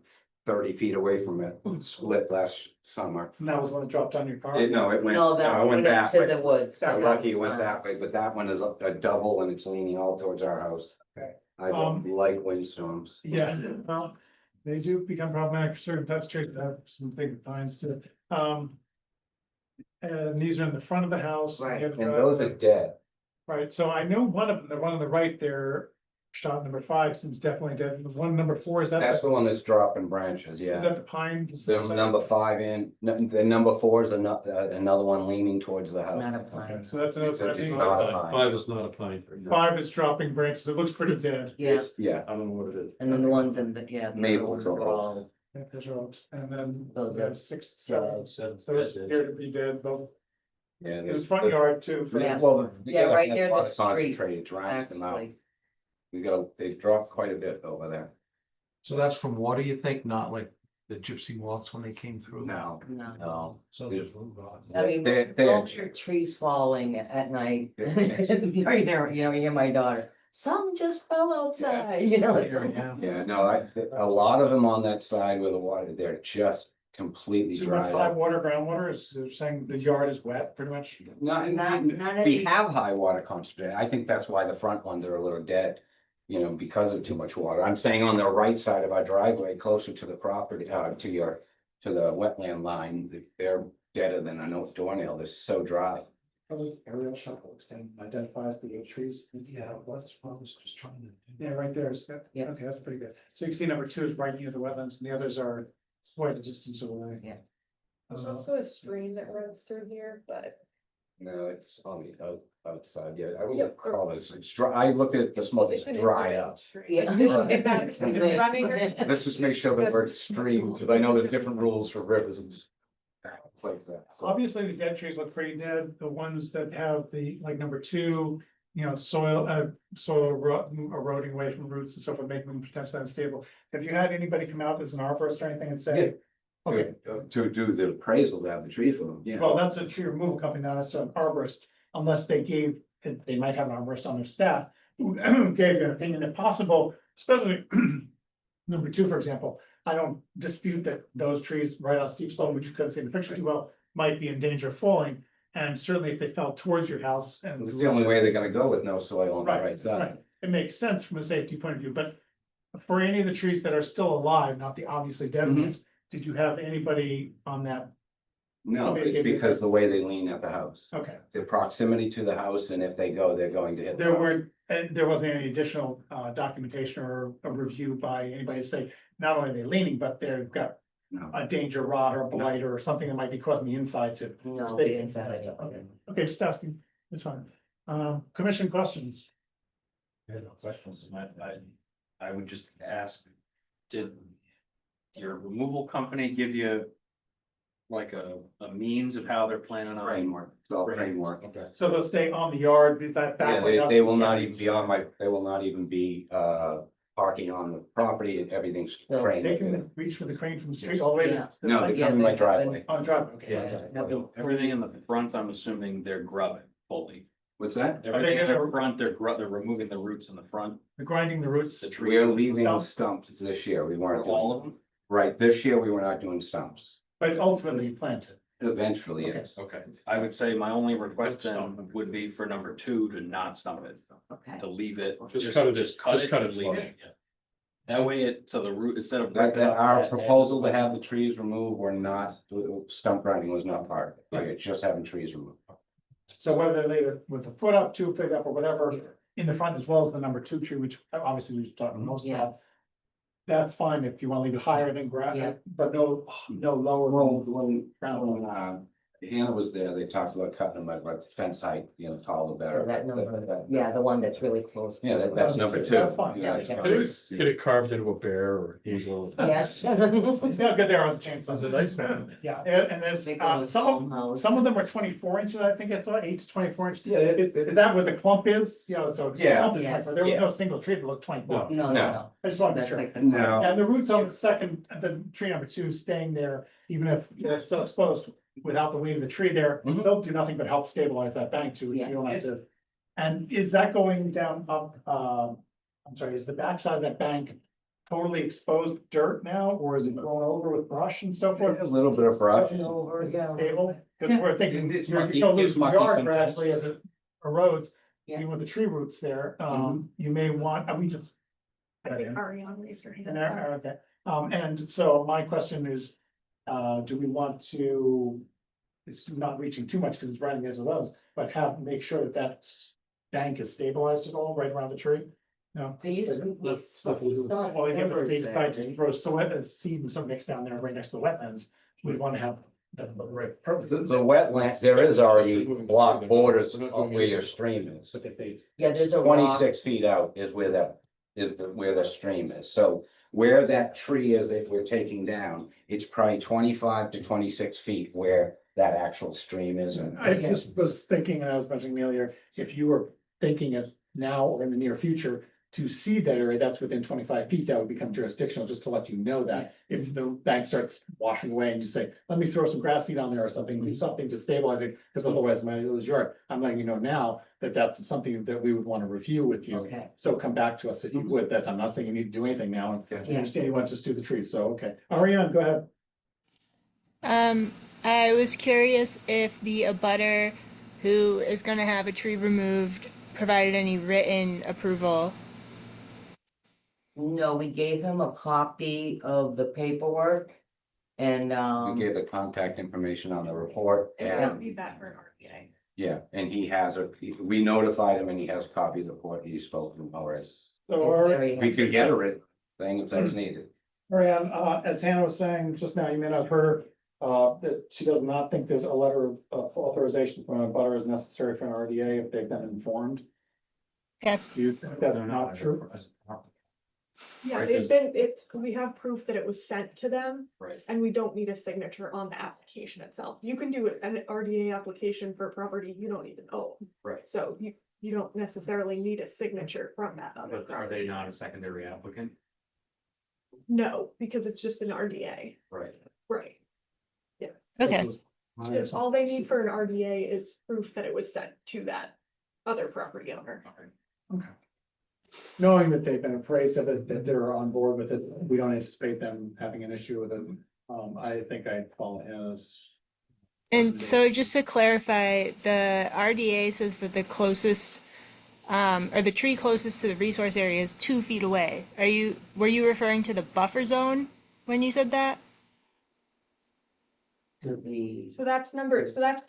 30 feet away from it, split last summer. And that was when it dropped on your car? No, it went, No, no, that it went that to way. the woods. So lucky it went Uh, that way, but that one is a double and it's leaning all towards our house. Okay. I don't like windstorms. Yeah, well, they do become problematic for certain types of trees that have some big pines too. And these are in the front of the house. Right. You have And the those are driveway. dead. Right, so I know one of them, the one on the right there, shot number 5 seems definitely dead. The one number 4, is that? That's the one that's dropping branches, Is yeah. that the pine? The number 5 and, the number 4 is another one leaning towards the house. Not a Okay, pine. so that's another. It's a- it's I mean, not a pine. 5 is not a pine. 5 is dropping branches. It looks pretty dead. Yeah, Yeah, I don't know what it is. and then the ones in the, yeah. the Maples other ones are are all- all- Yeah, those are oaks. And then Those we are have 6, 7. Seven. Those appear to be dead, both yeah. in the front yard too. for- Yeah. Well, Yeah, right near the street, Concentrated drowns them out. Actually, They've dropped quite a bit over there. So that's from water, you think, not like the gypsy moths when they came through? No, no. no. So there's room rot. I mean, They're- don't hear trees falling at night. Right there, you know, you hear my daughter, some just fell outside, you know. it's like- Yeah, no, a lot of them on that side where the water, they're just completely So you want dried high up. water, groundwater, is they're saying the yard is wet, pretty much? Not, Not we any- have high water concentration. I think that's why the front ones are a little dead. You know, because of too much water. I'm saying on the right side of our driveway, closer to the property, to the wetland line, they're deader than a North doornail. They're so dry. Probably aerial shot will extend, identifies the trees. Yeah, that's what I was just trying to. Yeah, right there is, Yeah. okay, that's pretty good. So you can see number 2 is right near the wetlands and the others are quite a distance away. Yeah. There's also a stream that runs through here, but No, it's on the outside. Yeah, I Yeah. wouldn't call this, it's dry. I looked at the smoke, it's an dry infrared up. stream. Yeah. It's running or- Let's just make sure that we're extreme, because I know there's different rules for rivers and stuff like that. So, Obviously, the dead trees look pretty dead. The ones that have the, like number 2, you know, soil eroding away from roots and so forth, making them potentially unstable. Have you had anybody come out as an arborist or anything and say? Okay, to do the appraisal, to have the tree for them, yeah. well, that's a tree removal company, not necessarily an arborist, unless they gave, they might have an arborist on their staff. Who gave an opinion if possible, especially number 2, for example. I don't dispute that those trees right on steep slope, which you couldn't see in the picture too well, might be in danger of falling. And certainly if they fell towards your house and. It's the only way they're gonna go with no soil on the right Right, side. right. It makes sense from a safety point of view, but for any of the trees that are still alive, not the obviously dead Mhm. ones, did you have anybody on that? No, Okay, it's okay, because the way they lean at the house, Okay, the proximity to the house, and if they go, they're going to hit. the there house. weren't, there wasn't any additional documentation or a review by anybody to say, not only are they leaning, but they've got No. a danger rot or a blight or something that might be causing the inside to. No, stay the inside. Okay, okay, just asking, it's fine. Commission questions? I have no questions. I would just ask, did your removal company give you like a means of how they're planning on? Framework, it's all framework. Okay. So they'll stay on the yard, that Yeah, back. way up? they will not even be on they will not even be, parking on the property, and everything's No, framed. They can reach for the crane from the street all the way. Yeah. to. No, they Yeah, come in my they driveway. On the driveway, okay. Yeah. So everything in the front, I'm assuming they're grubbing fully. What's that? Everything in the gonna- front, they're removing the roots in the front, They're grinding the roots. the tree. We're leaving Stumps. stumps this year. We weren't All doing, of them? right, this year we were not doing stumps. But ultimately you plant it. Eventually, Okay. yes. Okay, I would say my only request then would be for number 2 to not stump it, Okay. to leave it. Just cut it, Just just cut it and leave flush. yeah. That way it, so the root, instead of. Our proposal to have the trees removed were not, stump grinding was not part of it. We were just having trees removed. So whether they leave it with the foot up, 2 feet up or whatever, in the front as well as the number 2 tree, which obviously we've talked most Yeah. about. That's fine if you want to leave it higher than Yeah. ground, but no lower. Well, when, Ground. Hannah was there, they talked about cutting them at the fence height, taller the better. That number, yeah, the one that's really close. Yeah, that's number two. That's fine. Yeah, that's Yeah. fine. Get it carved into a bear or eagle. Yes. It's not good there on the chainsaw. That's a nice one. Yeah, and there's, Make a little farmhouse. some of them are 24 inches, I think I saw, 8 to 24 inches. Yeah, Is that where the clump is? So. the Yeah. clump is Yes. 24. There was Yeah. no single tree that looked 24. No, no, no. I just wanted to be That's sure. like the. No. And the roots of the tree number 2 staying there, even if they're still exposed without the weight of the tree there, Mhm. they'll do nothing but help stabilize that bank too. You Yeah. don't have to. And is that going down up, I'm sorry, is the backside of that bank totally exposed dirt now, or is it grown over with brush and so forth? A little bit of brush. Over, Is it yeah. stable? Because we're thinking, It's you're mucky- gonna it's lose the mucky yard sometimes. gradually as it erodes. Yeah. Even with the tree roots there, you may want, we just. Ariane raised her hand. Okay, and so my question is, do we want to? It's not reaching too much because it's right on the edge of those, but make sure that bank is stabilized at all right around the tree? No. They used to- we Stuff we we- saw Well, yeah, but numbers they there, decide to right? grow seed and some mix down there right next to the wetlands. We want to have the right purpose. The wetland, there is already block borders on where your stream is. Yeah, there's a rock. 26 feet out is where where the stream is. So where that tree is that we're taking down, it's probably 25 to 26 feet where that actual stream is. I just was thinking, and I was mentioning earlier, if you were thinking of now or in the near future to seed that area, that's within 25 feet, that would become jurisdictional, just to let you know that. If the bank starts washing away and you say, let me throw some grass seed on there or something, do something to stabilize it, because otherwise my lose yard. I'm letting you know now that that's something that we would want to review with you. Okay. So come back to us if you would, that I'm not saying you need to do anything now, and I understand you want to just do the trees, so, okay. Ariane, go ahead. I was curious if the abutter who is gonna have a tree removed provided any written approval. No, we gave him a copy of the paperwork and, We gave the contact information on the report We don't and, need that for an RPA. yeah, and he has we notified him and he has a copy of the report he's spoken already. So, We could get a written thing if that's needed. Marianne, as Hannah was saying just now, you may not have heard, that she does not think that a letter of authorization from a butter is necessary for an RDA if they've been informed. Okay. Do you think that's not true? Yeah, Right, we have proof that it was sent to them, Right. and we don't need a signature on the application itself. You can do an RDA application for property you don't even own. Right. So you don't necessarily need a signature from that other But are property. they not a secondary applicant? No, because it's just an RDA, Right. right? Okay. Just all they need for an RDA is proof that it was sent to that other property owner. Knowing that they've been appraised of it, that they're on board with it, we don't anticipate them having an issue with it. I think I follow Hannah's. And so just to clarify, the RDA says that the closest, or the tree closest to the resource area is 2 feet away. Were you referring to the buffer zone when you said that? So that's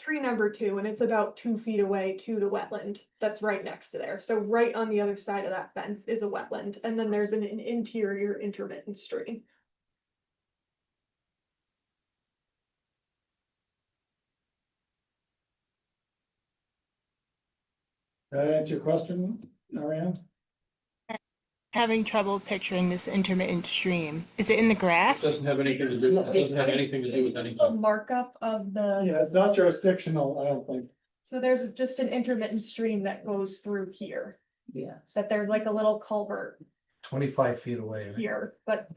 tree number 2, and it's about 2 feet away to the wetland that's right next to there. So right on the other side of that fence is a wetland, and then there's an interior intermittent stream. That answer your question, Marianne? Having trouble picturing this intermittent stream. Is it in the grass? Doesn't have anything to do, it doesn't have anything to do with The anything. markup of the, Yeah, it's not jurisdictional, I don't think. so there's just an intermittent stream that goes through here. Yeah. So that there's like a little culvert 25 feet away. here, but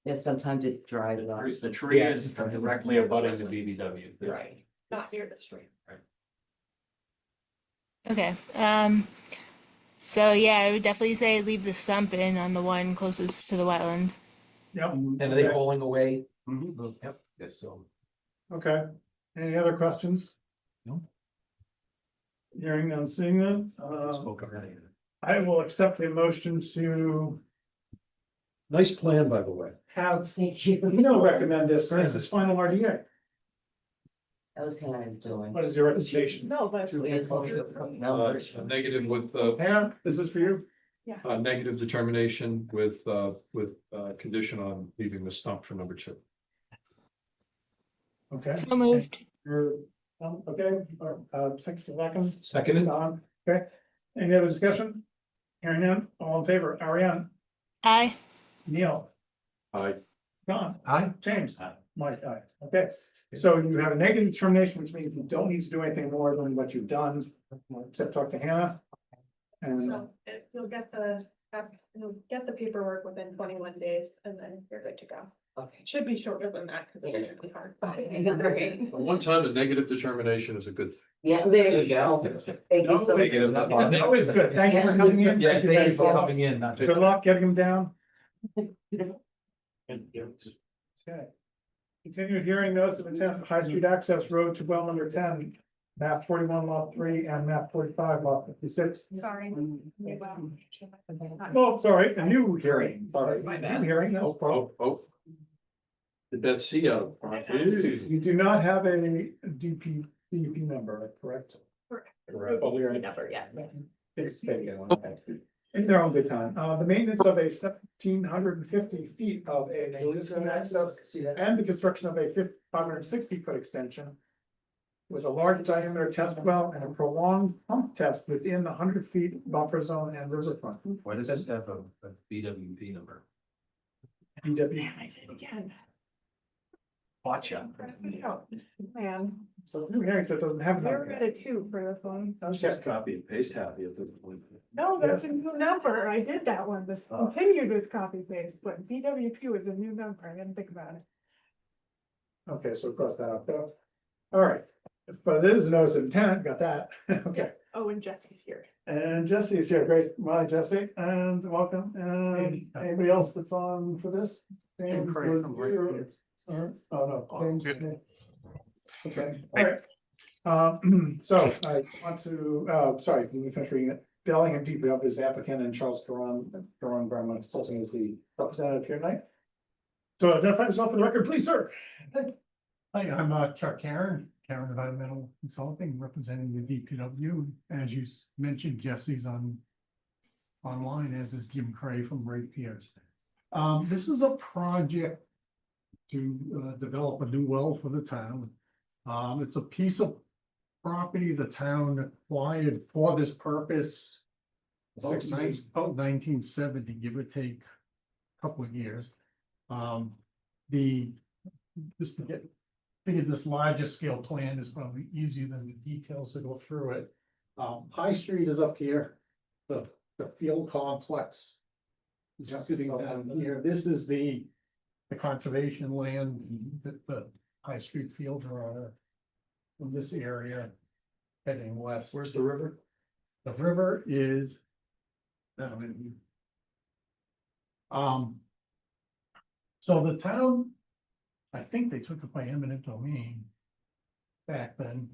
Yeah, sometimes it dries up. The tree is directly abutting the BBW. right, not near the stream. Okay. So yeah, I would definitely say leave the stump in on the one closest to the wetland. Yep. And are they pulling away? Yep. Yes, so. Okay, any other questions? No. Hearing none, seeing none, Spoke already. I will accept the motion to Nice plan, by the way. have, Thank you. recommend this as his final RDA. That was Hannah's doing. What is your recommendation? No, but Numbers. A negative with, Hannah, this is for you? negative determination with condition on leaving the stump for number 2. Okay. So moved. Your Okay, 6 seconds. Seconded. Don, okay. Any other discussion? Hearing none, all in favor, Ariane, Aye. Neil, Aye. Don, Aye. James, Mike, aye. Okay, so you have a negative determination, which means you don't need to do anything more than what you've done, except talk to Hannah. And So if you'll get the paperwork within 21 days and then you're good to go. Okay. It should be shorter than that because it's really hard. Great. One time, a negative determination is a good. Yeah, there you go. Thank you so much. always good. Thank you for coming in. Yeah, Thank you thank you for for coming in, not Good luck getting them down. Okay. Continued hearing notice of intent for High Street Access Road to well number 10, map 41 lot 3 and map 45 lot 56. Sorry. Oh, sorry, a new hearing, sorry. My New hearing, no problem. Oh. Did that C out? You do not have a DP number, correct? But we already never yet. It's in their own good time. The maintenance of a 1,750 feet of an existing access and the construction of a 560-foot extension with a large diameter test well and a prolonged pump test within the 100 feet buffer zone and riverfront. Why does this have a BWP number? BW. I did it again. Gotcha. Man, So it's new hearing, so it doesn't have a you're number. at a 2 for this one. Okay. Copy and paste happy at this point. No, that's a new number. I did that one. This continued with copy paste, but BWQ is a new number. I didn't think about it. Okay, so cross that out. All right, but it is a notice of intent, got that. Okay. Oh, and Jesse's here. And Jesse is here. Great. Well, Jesse, and welcome. And anybody else that's on for this? James Craig from was here. Right Oh, no, James. Okay, all right. So I want to, sorry, can we finish reading it? Bellingham DPW is the applicant and Charles Caron Environmental Consulting is the representative here tonight. So identify yourself for the record, please, sir. Hi, I'm Chuck Karen Environmental Consulting, representing the DPW. As you mentioned, Jesse's online, as is Jim Cray from Ray Pierce. This is a project to develop a new well for the town. It's a piece of property the town acquired for this purpose. About 1970, give or take a couple of years. Just to figured this larger scale plan is probably easier than the details to go through it. High Street is up here, the field complex is sitting down here. This is the conservation land that the High Street fields are from this area heading west. Where's the river? The river is down in here. So the town, I think they took it by eminent domain back then,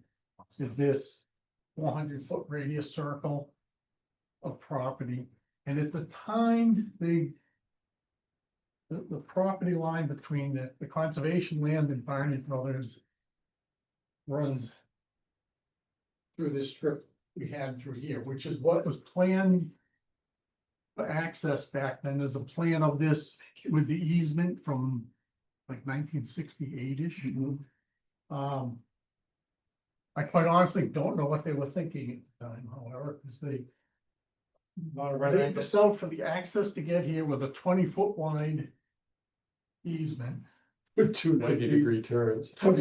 is this 400-foot radius circle of property. And at the time, the property line between the conservation land and Barney Brothers runs through this strip we had through here, which is what was planned for access back then. There's a plan of this with the easement from like 1968-ish. I quite honestly don't know what they were thinking at the time, however, because they settled for the access to get here with a 20-foot wide easement. With two 90-degree turns. With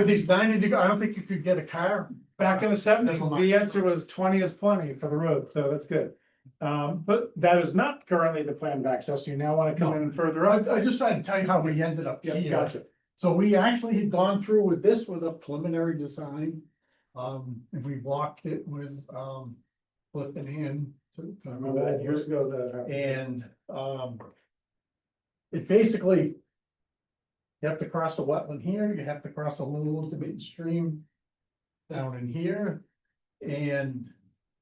these 90 degree, I don't think you could get a car. Back in the 70s, the answer was 20 is plenty for the road, so that's good. But that is not currently the plan of access. You now want to come in further up. I just tried to tell you how we ended up Yeah, here. gotcha. So we actually had gone through with this with a preliminary design. And we walked it with, Cliff and Ann. I remember that years ago that happened. And, it basically, you have to cross the wetland here, you have to cross a little intermittent stream down in here. And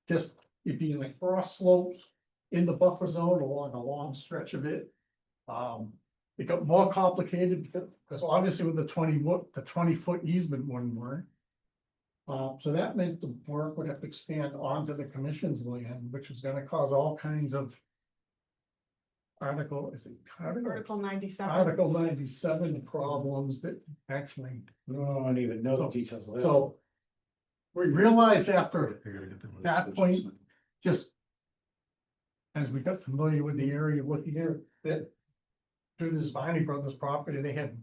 just, it'd be like frost slopes in the buffer zone along a long stretch of it. It got more complicated because obviously with the 20-foot easement wouldn't work. So that meant the work would have to expand onto the commission's land, which was gonna cause all kinds of Article 97. Article 97 problems that actually. No, I don't even know the details of that. So we realized after that point, just as we got familiar with the area looking here, that through this Viney Brothers property, they had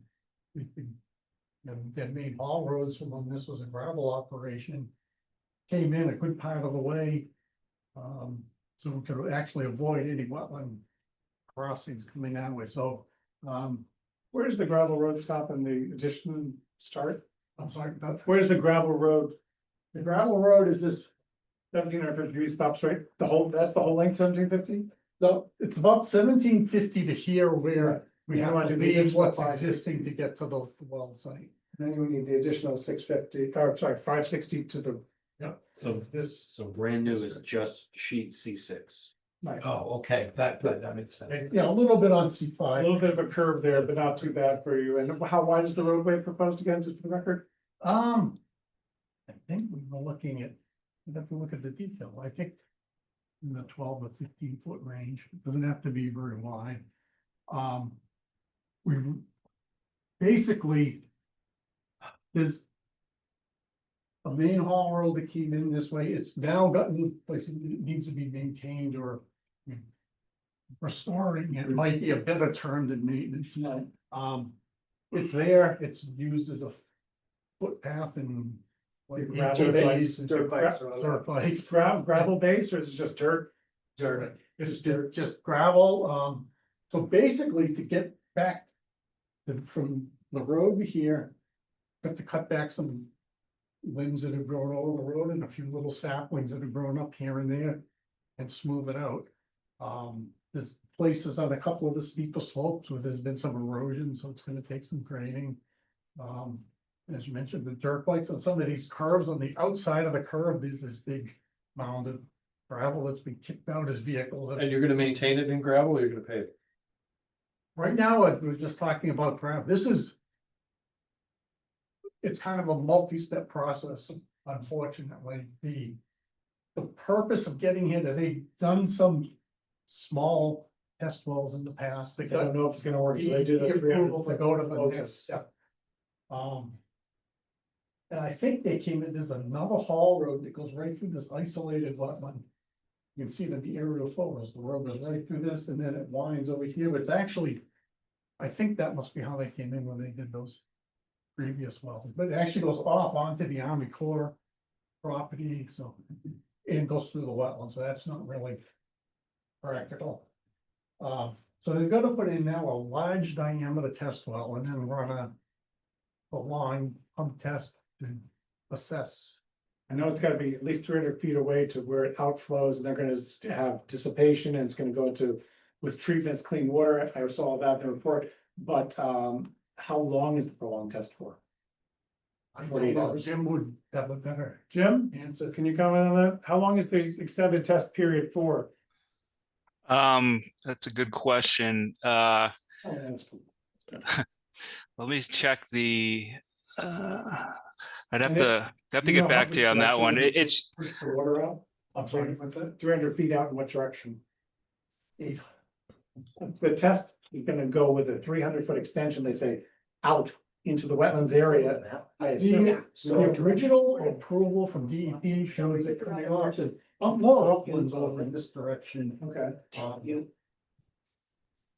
they made haul roads from when this was a gravel operation, came in a good part of the way. So we could actually avoid any wetland crossings coming that way, so, Where does the gravel road stop and the addition start? I'm sorry, but Where's the gravel road? the gravel road is this, 1750 stops right, that's the whole length, 1750? no, it's about 1750 to here where we You have wanna to do the leave additional what's 560. existing to get to the well site. Then you would need the additional 650, or sorry, 560 to the, Yeah, So this, So brand new is just sheet C6. right. Oh, okay, that makes sense. yeah, a little bit on A C5. little bit of a curve there, but not too bad for you. And how wide is the roadway proposed again, just for the record? I think we were looking at, we'd have to look at the detail, I think in the 12 or 15 foot range, it doesn't have to be very wide. We basically, there's a main haul road that came in this way, it's now gotten, places it needs to be maintained or restoring, it might be a better term than maintenance. It's there, it's used as a footpath and like Gravel ATVs and dirt bikes dirt bikes. Gravel base, or is it just dirt? Dirt, it's just gravel, so basically to get back from the road to here, have to cut back some limbs that have grown over the road and a few little saplings that have grown up here and there and smooth it out. There's places on a couple of the steeper slopes where there's been some erosion, so it's gonna take some grading. As you mentioned, the dirt bikes on some of these curves, on the outside of the curve, there's this big mound of gravel that's been kicked out as vehicles. And you're gonna maintain it in gravel, or you're gonna pave it? Right now, we were just talking about gravel. This is. It's kind of a multi-step process, unfortunately. The purpose of getting here, that they've done some small test wells in the past. They I don't got know if it's gonna work. So they do the approval to go to the 300 next step. And I think they came in, there's another haul road that goes right through this isolated wetland. You can see it in the aerial photos, the road goes right through this and then it winds over here, but it's actually. I think that must be how they came in when they did those previous wells, but it actually goes off onto the Army Corps property, so. And goes through the wetlands, so that's not really practical. So they're gonna put in now a large diameter test well and then run a long pump test to assess. I know it's gotta be at least 300 feet away to where it outflows, and they're gonna have dissipation, and it's gonna go into, with treatments, clean water. I saw that in the report, but, how long is the prolonged test for? I 48 don't know, hours. Jim would have a better Jim, answer. can you comment on that? How long is the extended test period for? That's a good question. Oh, that's cool. Let me check the, I'd have And to Do you know get how back much to you on that direction one. it It's, push the water out? I'm sorry, what's that? 300 feet out in what direction? The test is gonna go with a 300 foot extension, they say, out into the wetlands area. I assume. The original approval from DEP shows it coming off the, more uplands over in this direction. Okay.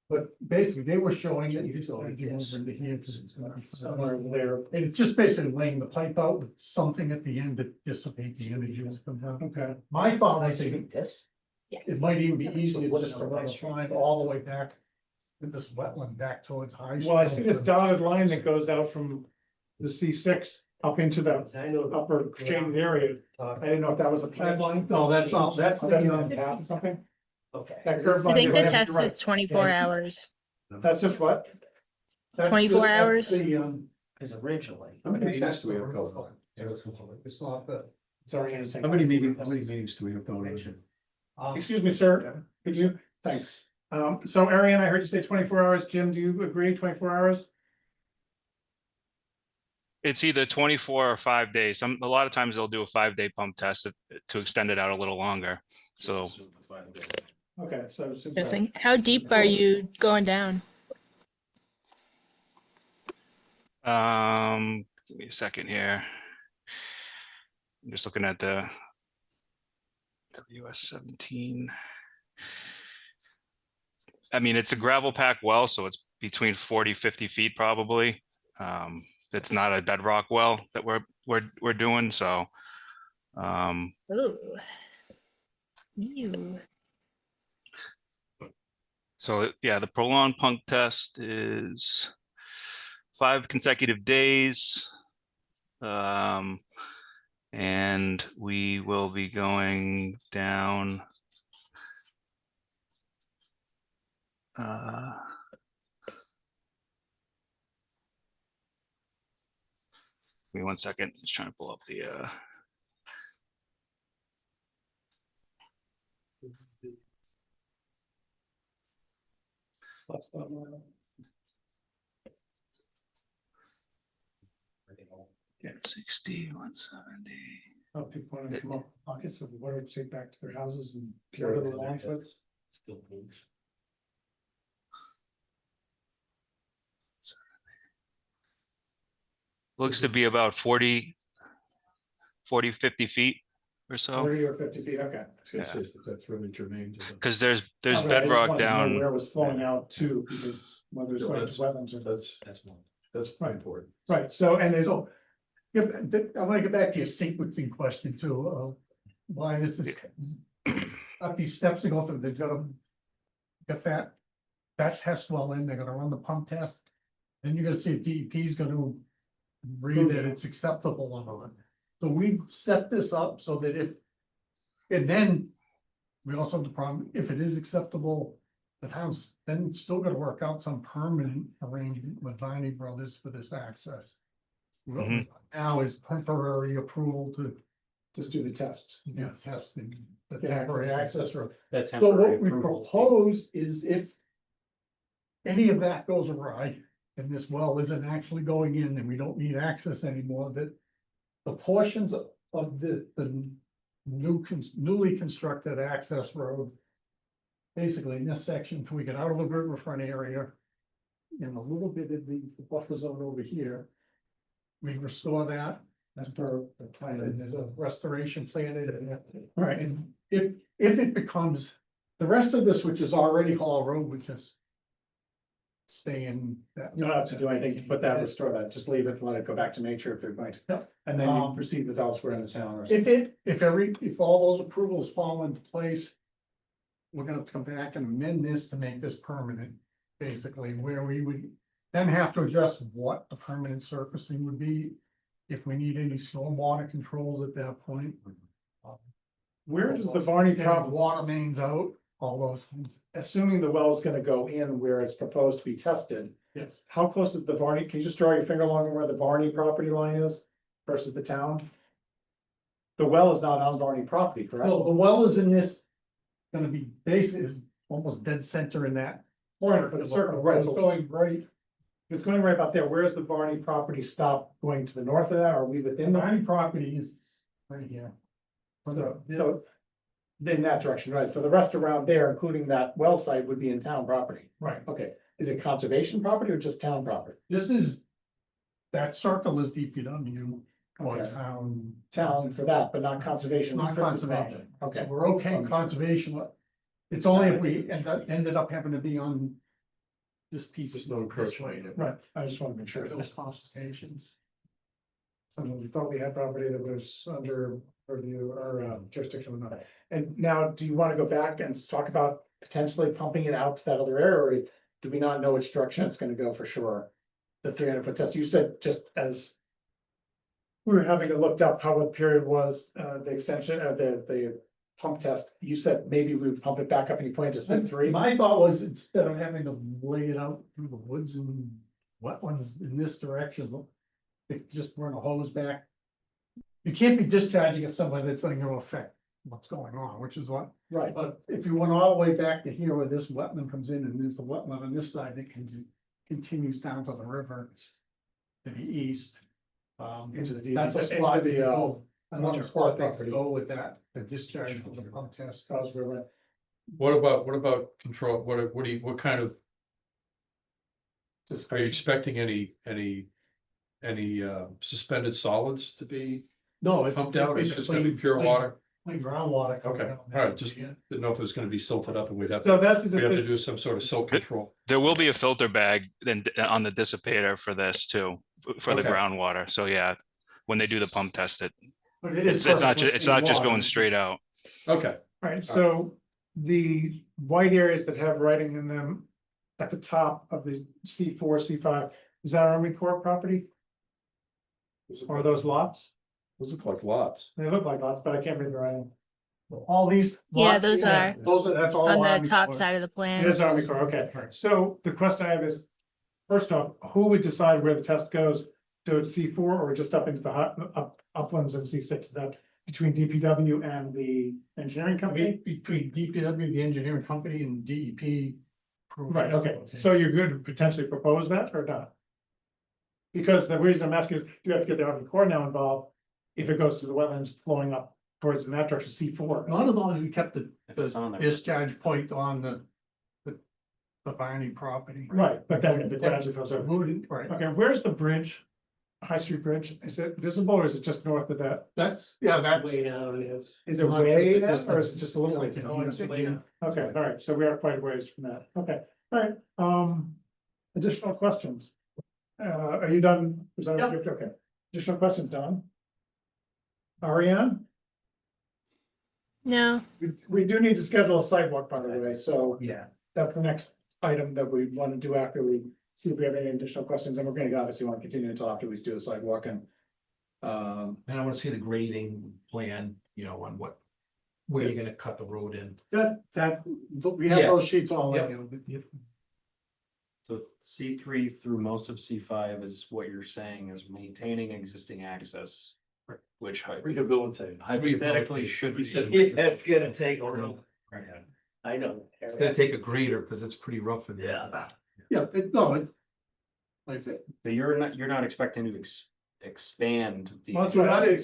But basically, they were showing that you just gotta do over into here, because it's gonna be Somewhere there. And it's just basically laying the pipe out with something at the end to dissipate the energy that comes out. Okay. My thought was that This? it might even be easier just to run a line all the way back to this wetland back towards High. Well, I see Street. this dotted line that goes out from the C6 up into the upper shaded area. I didn't know if that was a plant line. No, that's not, that's Oh, that's the, not a path or something? Okay. That curve I line think there, the you're test right. is 24 hours. That's just what? that's 24 the- that's hours? the, Because originally. How many think meetings that's do we the have road going on? fund. It's not the. Sorry. How many meetings do we have going on? Excuse me, sir, could you, thanks. So Arian, I heard you say 24 hours. Jim, do you agree 24 hours? it's either 24 or 5 days. A lot of times they'll do a 5-day pump test to extend it out a little longer. So, Okay, so. since Guessing. How deep are you going down? give me a second here. I'm just looking at the WS 17. I mean, it's a gravel pack well, so it's between 40, 50 feet probably. It's not a bedrock well that we're doing, so. Ooh. Ew. So yeah, the prolonged pump test is 5 consecutive days. And we will be going down. Give me 1 second, just trying to pull up the Yeah. 60, 170. Oh, people want to come up with pockets of water to take back to their houses and water the lawns with. Still moves. Looks to be about 40, 50 feet or so. 40 or 50 feet, okay. Yeah. That's really germane to the. Because there's Okay, I just bedrock wanted to know down. Where it was flowing out to, because whether it's No, going to wetlands or. That's pretty important. Right, so, and there's, So, yeah, I want to get back to your sequencing question too, why this is. Up these steps to go through, they've got to. Get that test well in, they're gonna run the pump test. Then you're gonna see if DEP is gonna read that it's acceptable or not. So we've set this up so that if. And then. We also have the problem, if it is acceptable, the town's then still gotta work out some permanent arrangement with Viney Brothers for this access. What Mhm. Now is temporary approval to, just do the test. testing the Yeah. temporary access road. That So temporary what we approval. propose is if. Any of that goes awry and this well isn't actually going in and we don't need access anymore, that. The portions of the newly constructed access road. Basically in this section, until we get out of the riverfront area. And a little bit of the buffer zone over here. We restore that as per the plan, and there's a restoration plan in it. Right, and if it becomes, the rest of this, which is already Hall Road, we just. Stay in that. You don't have to do anything to put that, restore that, just leave it, and let it go back to nature if you're going to. And then you proceed with elsewhere in the town or something. If all those approvals fall into place. We're gonna come back and amend this to make this permanent, basically, where we would then have to address what the permanent surfacing would be. If we need any stormwater controls at that point. Where does the Varney property, Water mains out, all those things. assuming the well is gonna go in where it's proposed to be tested, Yes. how close is the Varney, can you just draw your finger along where the Varney property line is versus the town? The well is not on Varney property, correct? Well, the well is in this. Gonna be is almost dead center in that. Corner for the circle, right, It's going right. it's going right about there, where's the Varney property stop, going to the north of that, or are we within And the? Viney property is right here. So in that direction, right, so the rest around there, including that well site, would be in town property, Right, okay, is it conservation property or just town property? this is. That circle is DPW or Okay. town. Town for that, but not conservation. Not strictly conservation. property. So Okay, we're okay conservation. It's only if we ended up having to be on. This piece There's no this way. encroachment. right, I just want to make sure. Those consultations. Sometimes we thought we had property that was under review or jurisdiction or not. And now, do you want to go back and talk about potentially pumping it out to that other area, or do we not know which direction it's gonna go for sure? The 300-foot test, you said just as. We were having it looked up how the period was, the extension of the pump test, you said maybe we would pump it back up and you pointed to step 3. My thought was instead of having to lay it out through the woods and wetlands in this direction. It just run a hose back. You can't be discharging it somewhere that's not gonna affect what's going on, which is what. Right, But if you went all the way back to here where this wetland comes in and there's a wetland on this side that continues down to the river. To the east. Into the That's a into spot the, that you go, another Winter spot that property. could go with that, the discharge from the pump test. Cause River. What about control, what kind of, are you expecting any suspended solids to be No, it's Pumped out, it's just gonna be pure water? Like groundwater. Okay, all right, just didn't know if it was gonna be silted up and we'd have, So that's we'd have to just, do some sort of silt control. There will be a filter bag then on the dissipator for this too, for the Okay. groundwater. So yeah, when they do the pump test, But it is it's not perfectly it's not just clean going water. straight out. Okay, right, so the white areas that have writing in them at the top of the C4, C5, is that Army Corps property? Or are those lots? those look like lots. They look like lots, but I can't read the writing. All these. Yeah, lots those here- are That's all. on the Army top Corps. side of the plan. It is Army Corps, okay. So the question I have is, first off, who would decide where the test goes? To C4 or just up into the uplands of C6? Is that between DPW and the engineering company? Between DPW, the engineering company, and DEP. Right, okay, so you're good to potentially propose that or not? Because the reason I'm asking is, you have to get the Army Corps now involved if it goes to the wetlands flowing up towards the that direction, C4. Not as long as we kept the If it's on there. discharge point on the Barney property. Right, but then it potentially flows over. Right, Okay, where's the bridge? High Street Bridge, is it visible or is it just north of that? that's Way down, Is it Not way the down or distance. is it just a little way? It's down? way down. Okay, all right, so we are quite a ways from that. Okay, all right, additional questions? Are you done? Is that okay? Okay, additional questions, Don? Ariane? No, We do need to schedule a sidewalk, by the way, so Yeah. that's the next item that we want to do after we see if we have any additional questions, and we're gonna obviously want to continue until after we do the sidewalk and. And I wanna see the grading plan, you know, on where you're gonna cut the road in. We have Yeah. those sheets all. Yep. in. So C3 through most of C5 is what you're saying is maintaining existing access. Which Rehabilitate. hypothetically should be. That's gonna take a while. I know. It's gonna take a grader, cause it's pretty rough in there. Yeah, like I said, But you're not expecting to expand. the well, it's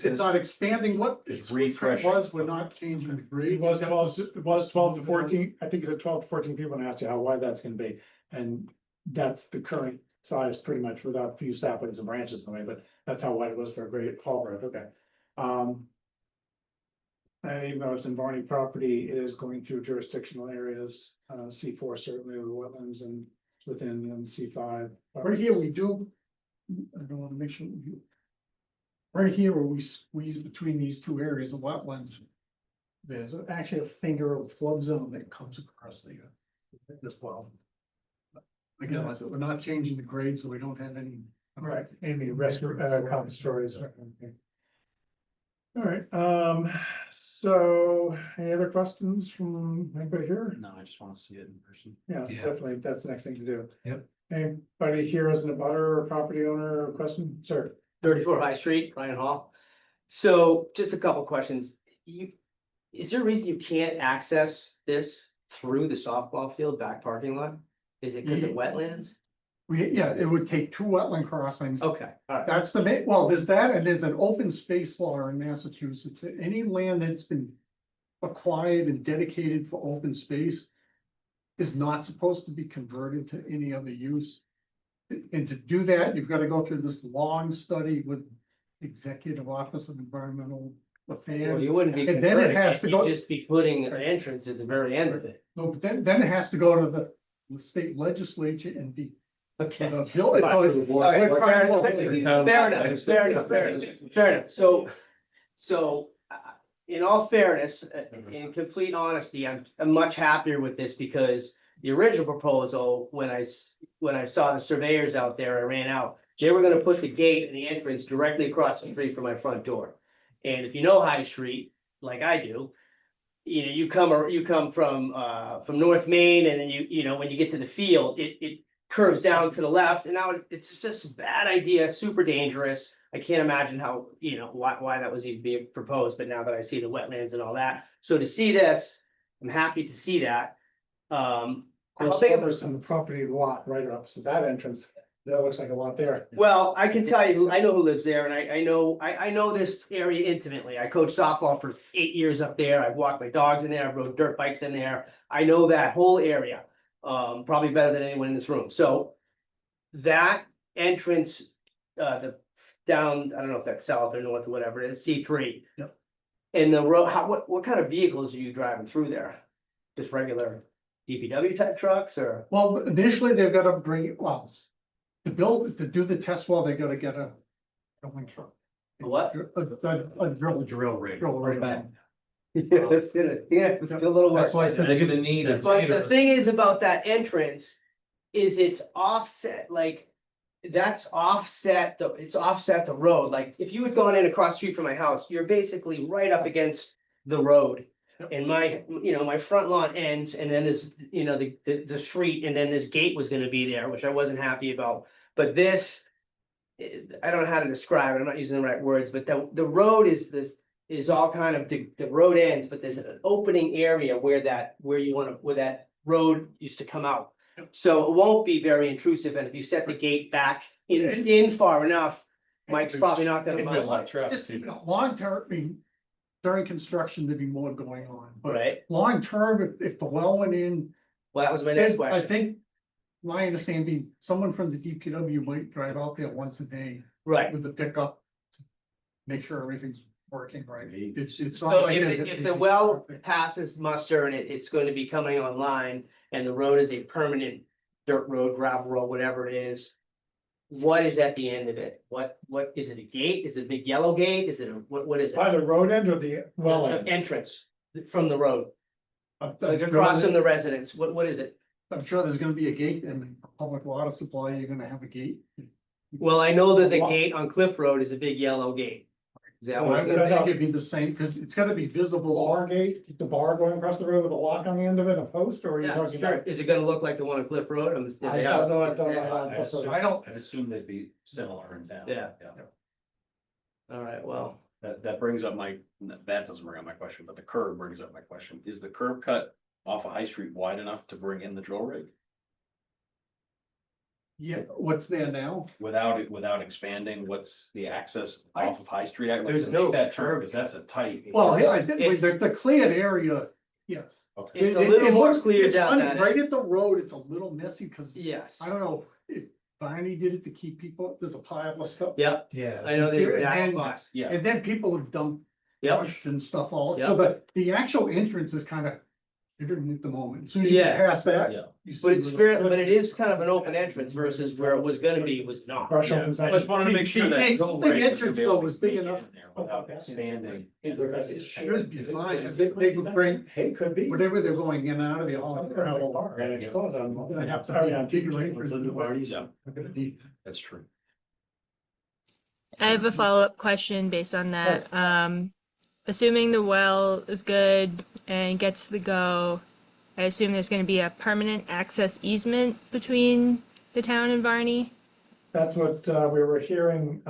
access. not expanding what It's its footprint refreshing. was, we're not changing the grade. It was 12 to 14, I think it's 12 to 14 people when I asked you how wide that's gonna be, and that's the current size pretty much without a few saplings and branches in the way, but that's how wide it was for a great hall road, okay. And even though it's in Barney property, it is going through jurisdictional areas, C4 certainly, the wetlands and within C5. Right here, we do, I don't wanna make sure. Right here, where we squeeze between these two areas of wetlands. There's actually a finger of flood zone that comes across there as well. Again, like I said, we're not changing the grade, so we don't have any. Right, any rescue, common stories. All right, so any other questions from anybody here? No, I just want to see it in person. Yeah, Yeah. definitely, that's the next thing to do. Yep. Anybody here as an abutter or property owner or question, sir? 34 High Street, Ryan Hall. So just a couple questions. Is there a reason you can't access this through the softball field back parking lot? Is it because of wetlands? It would take two wetland crossings. Okay, all right. That's the main, well, there's that, and there's an open space law in Massachusetts. Any land that's been acquired and dedicated for open space is not supposed to be converted to any other use. And to do that, you've got to go through this long study with Executive Office of Environmental Affairs. Well, you wouldn't be And then it converting has it, to you'd go, just be putting an entrance at the very end of it. no, but then it has to go to the state legislature and be. Okay. the bill- oh, it's- All right, fair enough, fair enough. So, in all fairness, in complete honesty, I'm much happier with this because the original proposal, when I saw the surveyors out there, I ran out. They were gonna put the gate and the entrance directly across the street from my front door. And if you know High Street, like I do, you come from North Main and then when you get to the field, it curves down to the left, and now it's just a bad idea, super dangerous. I can't imagine how, why that was even being proposed, but now that I see the wetlands and all that, so to see this, I'm happy to see that. How big of a- On the property lot right up, so that entrance, that looks like a lot there. Well, I can tell you, I know who lives there, and I know this area intimately. I coached softball for 8 years up there. I've walked my dogs in there. I've rode dirt bikes in there. I know that whole area, probably better than anyone in this room. So that entrance, the down, I don't know if that's south or north or whatever it is, C3. Yep. And the road, what kind of vehicles are you driving through there? Just regular DPW type trucks or? Well, initially they're gonna bring, well, to do the test well, they gotta get a wing truck. A what? A drill. Drill rig. Drill rig. Yeah, it's a little work. That's why I said they're gonna need. a But the grader. thing is about that entrance is it's offset, like. That's it's offset the road, like if you had gone in across the street from my house, you're basically right up against the road. And my front lawn ends and then there's, the street and then this gate was gonna be there, which I wasn't happy about. But this, I don't know how to describe it, I'm not using the right words, but the road is all kind of, the road ends, but there's an opening area where that road used to come out. So it won't be very intrusive, and if you set the gate back in far enough, Mike's probably not gonna There'll be a lot mind. of traffic. Just, long term, I mean, during construction, there'd be more going on, but Right, long term, if the well went in. well, that was my next I question. think, my understanding, someone from the DPW might drive out there once a day Right, with the pickup. to Make sure everything's working right. It's not so like if the well passes muster and it's going to be coming online and the road is a permanent dirt road, gravel road, whatever it is. What is at the end of it? What is it, a gate? Is it a big yellow gate? Is it what is it? By the road end or the well The end? entrance from the road, I'm like sure across from that- the residence. What is it? I'm sure there's gonna be a gate and public water supply, you're gonna have a gate. Well, I know that the gate on Cliff Road is a big yellow gate. Is that I what? would think it'd be the same, cause it's gotta be visible. Bar gate, the bar going across the road with a lock on the end of it, a post, or are you Yeah, talking sure. about? Is it gonna look like the one on Cliff Road? I don't know, I don't know. I don't, I'd assume they'd be similar in town. Yeah. All right, well, That brings up that doesn't bring up my question, but the curb brings up my question. Is the curb cut off of High Street wide enough to bring in the drill rig? yeah, what's there now? Without expanding, what's the access off of High Street? I'd like There's to no make that turn, curb because that's a tight. Well, yeah, I think It's- the cleared area, yes. Okay. it's a little more looks- clear it's down funny, that right end. at the road, it's a little messy, cause Yes. I don't know if Barney did it to keep people, there's a pile of stuff. Yeah, Yeah. I know the Here, exact and- spots. Yeah. And then people have dumped Yep, brush and stuff all, Yep. so the actual entrance is kind of hidden at the moment. As soon as you Yeah. get past that. Yeah. you see but it's where the- fair, but it is kind of an open entrance versus where it was gonna be, was not. Brush Yeah. opens I up. just wanted to make sure that. The drill big rig was entrance, gonna be able though, to was big make it enough. in there Without expanding. It should be fine, 'cause they would bring Hey, could be. whatever they're going in and out of the. Gonna have to be on That's true. I have a follow-up question based on that. Assuming the well is good and gets the go, I assume there's gonna be a permanent access easement between the town and Varney? That's what we were hearing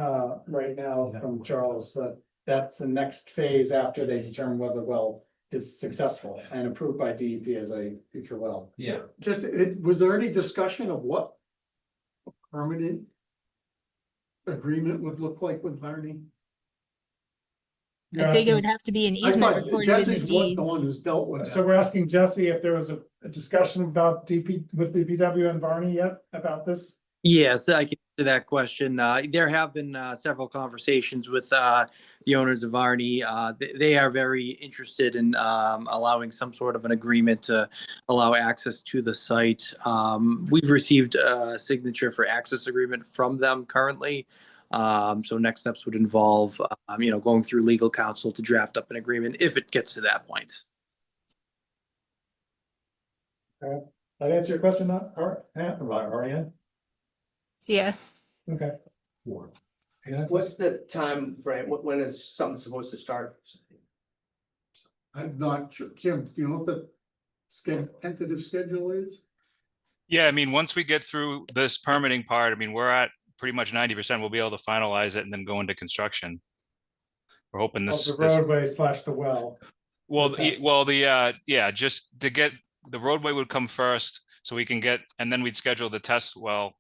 right now from Charles, that's the next phase after they determine whether the well is successful and approved by DEP as a future well. Yeah. Just, was there any discussion of what a permanent agreement would look like with Barney? I think it would have to be an I easement thought recorded in the Jesse's one- the deeds. one who's dealt with So that. we're asking Jesse if there was a discussion about with DPW and Barney yet about this? Yes, I can answer that question. There have been several conversations with the owners of Arnie. They are very interested in allowing some sort of an agreement to allow access to the site. We've received a signature for access agreement from them currently. So next steps would involve, going through legal counsel to draft up an agreement if it gets to that point. That answer your question, Ariane? Yeah. Okay. What's the time frame? When is something supposed to start? I'm not sure, Kim, do you know what the tentative schedule is? Yeah, I mean, once we get through this permitting part, I mean, we're at pretty much 90%. We'll be able to finalize it and then go into construction. We're hoping Of this. the this roadway / the well. well, the test. just to get the roadway would come first, so we can get, and then we'd schedule the test well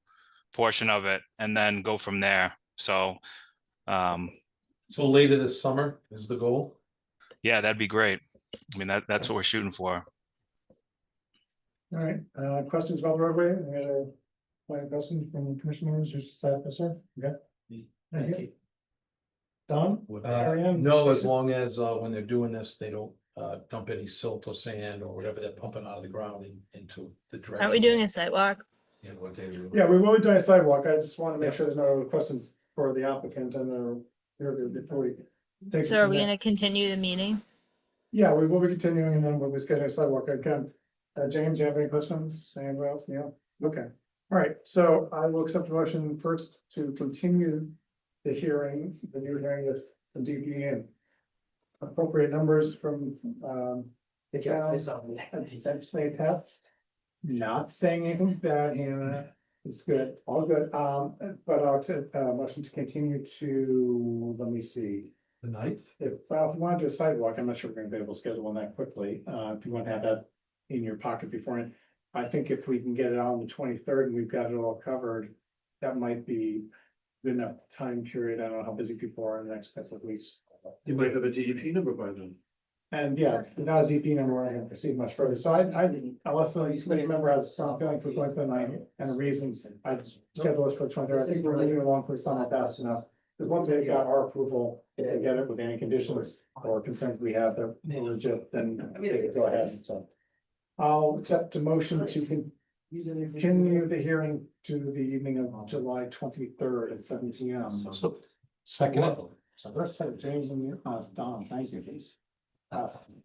portion of it, and then go from there. So, So later this summer is the goal? yeah, that'd be great. I mean, that's what we're shooting for. All right, questions about the roadway? Any other questions from commissioners or staff, sir? Okay. Thank you. Don? Ariane? No, as long as, when they're doing this, they don't, dump any silt or sand or whatever they're pumping out of the ground into the dredge. Aren't we doing a sidewalk? Yeah, what they do. Yeah, we will be doing a sidewalk. I just want to make sure there's no other questions for the applicant and before we take. So are we gonna continue the meeting? Yeah, we will be continuing and then we'll be scheduling a sidewalk again. James, do you have any questions? Anyone else? Yeah, okay. All right, so I will accept a motion first to continue the hearing, the new hearing with some DP and appropriate numbers from the town and potentially attached. Not saying anything bad, Hannah. It's good, all good. But I'll accept a motion to continue to, let me see. The ninth? If you want to do a sidewalk, I'm not sure we're gonna be able to schedule one that quickly. If you want to have that in your pocket beforehand. I think if we can get it on the 23rd and we've got it all covered, that might be good enough time period. I don't know how busy people are in the next couple of weeks. You might have a DEP number by then. And yeah, it's not a DP number, we're not gonna proceed much further. So I unless the committee member has a strong feeling for going to the night and reasons, I'd schedule this for the 23rd. I think we're moving along for some fast enough. Because once they got our approval, if they get it with any conditions or concerns we have, they're legit, then they can go ahead. So I'll accept a motion to continue the hearing to the evening of July 23rd at 7 p.m. Second. So first, James and Don, thank you.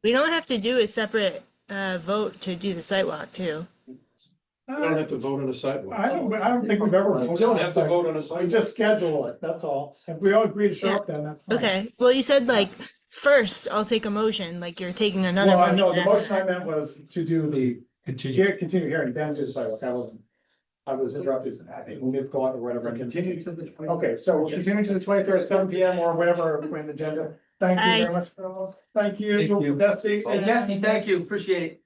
We don't have to do a separate vote to do the sidewalk too. You don't have to vote on the sidewalk. I don't think we've ever. You don't have to vote on a sidewalk. We just schedule it, that's all. If we all agree to show up, then that's fine. Okay, well, you said like, first, I'll take a motion, like you're taking another Well, I motion. know, the after motion I meant was to do the, continue hearing, then do the sidewalk. I was interrupted. I think we'll move on or whatever. Continue to the 23rd. Okay, so we'll continue to the 23rd, at 7 p.m. or whatever, when the agenda. Thank you very much, fellows. Thank you, Jesse. Hey, Jesse, thank you, appreciate it.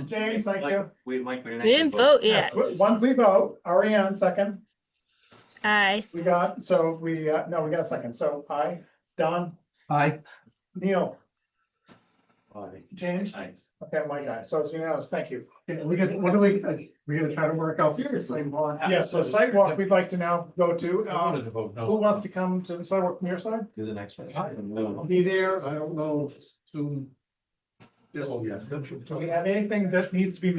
James, thank you. We We didn't vote yet. Once we vote, Ariane, second. Aye. We got a second. So I, Don, Aye. Neil, Aye. James. Aye. Okay, my guy. So it's unanimous. Thank you. We gonna try to work out seriously. Yes, so sidewalk we'd like to now go to. I wanted to vote Who no. wants to come to the sidewalk from your side? Do the next one. I'll be there, I don't know, soon. Just, Oh, yeah. Do we have anything that needs to be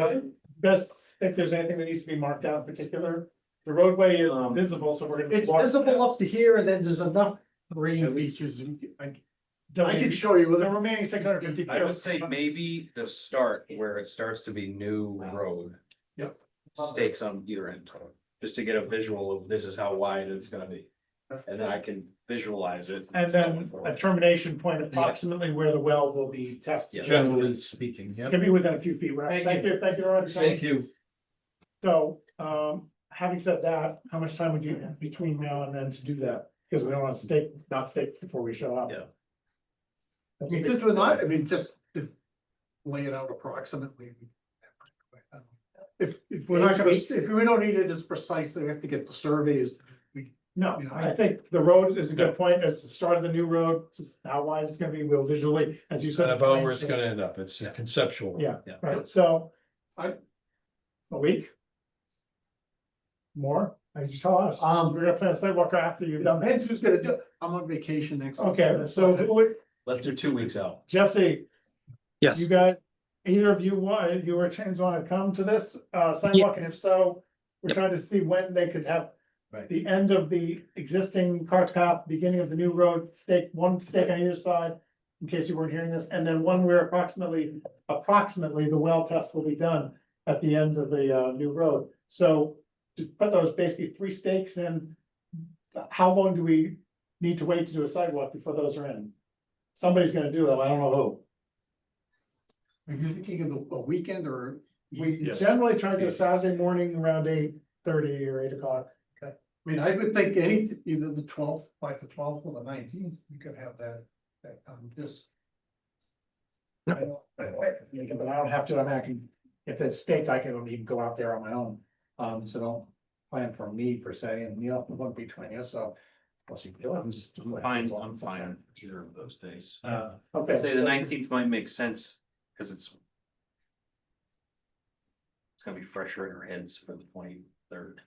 best, if there's anything that needs to be marked out in particular? The roadway is visible, so we're gonna. it's visible up to here and then there's enough terrain features. I can show you. The remaining 650 feet. I would say maybe the start where it starts to be new road. Yep. Stakes on either end, just to get a visual of this is how wide it's gonna be. And then I can visualize it. And then a termination point approximately where the well will be tested. Generally speaking, yeah. Can be within a few feet, right? Thank you very much. Thank you. So, having said that, how much time would you have between now and then to do that? Because we don't want to not stake before we show up. Yeah. I mean, since we're not, I mean, just to lay it out approximately. If we're not gonna, if we don't need it as precisely, we have to get the surveys. No, You know, I think the road is a good point. It's the start of the new road, just how wide it's gonna be, we'll visually, as you said. And about where it's gonna end up, it's conceptual. Yeah, Yeah. right, so. I- A week? More? You tell us. We're gonna plan a sidewalk after you've done that. Depends who's gonna do it. I'm on vacation next week. Okay, so Let's do 2 weeks out. Jesse, Yes. you got, either of you want, you or James want to come to this sidewalk, and if so, we're trying to see when they could have. Right. The end of the existing cart path, beginning of the new road, one stake on either side, in case you weren't hearing this, and then one where approximately the well test will be done at the end of the new road. So to put those basically 3 stakes in, how long do we need to wait to do a sidewalk before those are in? Somebody's gonna do it, I don't know who. Are you thinking of a weekend or? We Yes. generally try to do a Saturday morning around 8:30 or 8 o'clock. I mean, I would think either the 12th, like the 12th or the 19th, you could have that, just. But I don't have to, I can, if it's staked, I can even go out there on my own. So don't plan for me per se, and Neil won't be joining us, so. Plus you can just. I'm fine either of those days. Okay. I'd say the 19th might make sense, because it's gonna be fresher in our heads for the 23rd.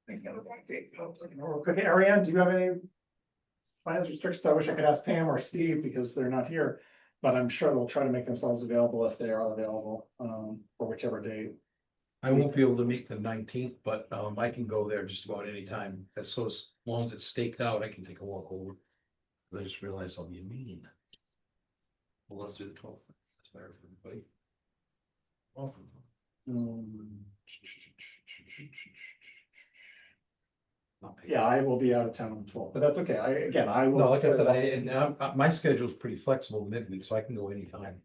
Okay, Ariane, do you have any plans, restrictions? I wish I could ask Pam or Steve because they're not here, but I'm sure they'll try to make themselves available if they are available, for whichever day. I won't be able to make the 19th, but I can go there just about any time. As long as it's staked out, I can take a walk over. I just realized I'll be in meeting. Well, let's do the 12th. That's better for everybody. Yeah, I will be out of town on the 12th, but that's okay. I will. No, like I said, my schedule's pretty flexible midweek, so I can go anytime.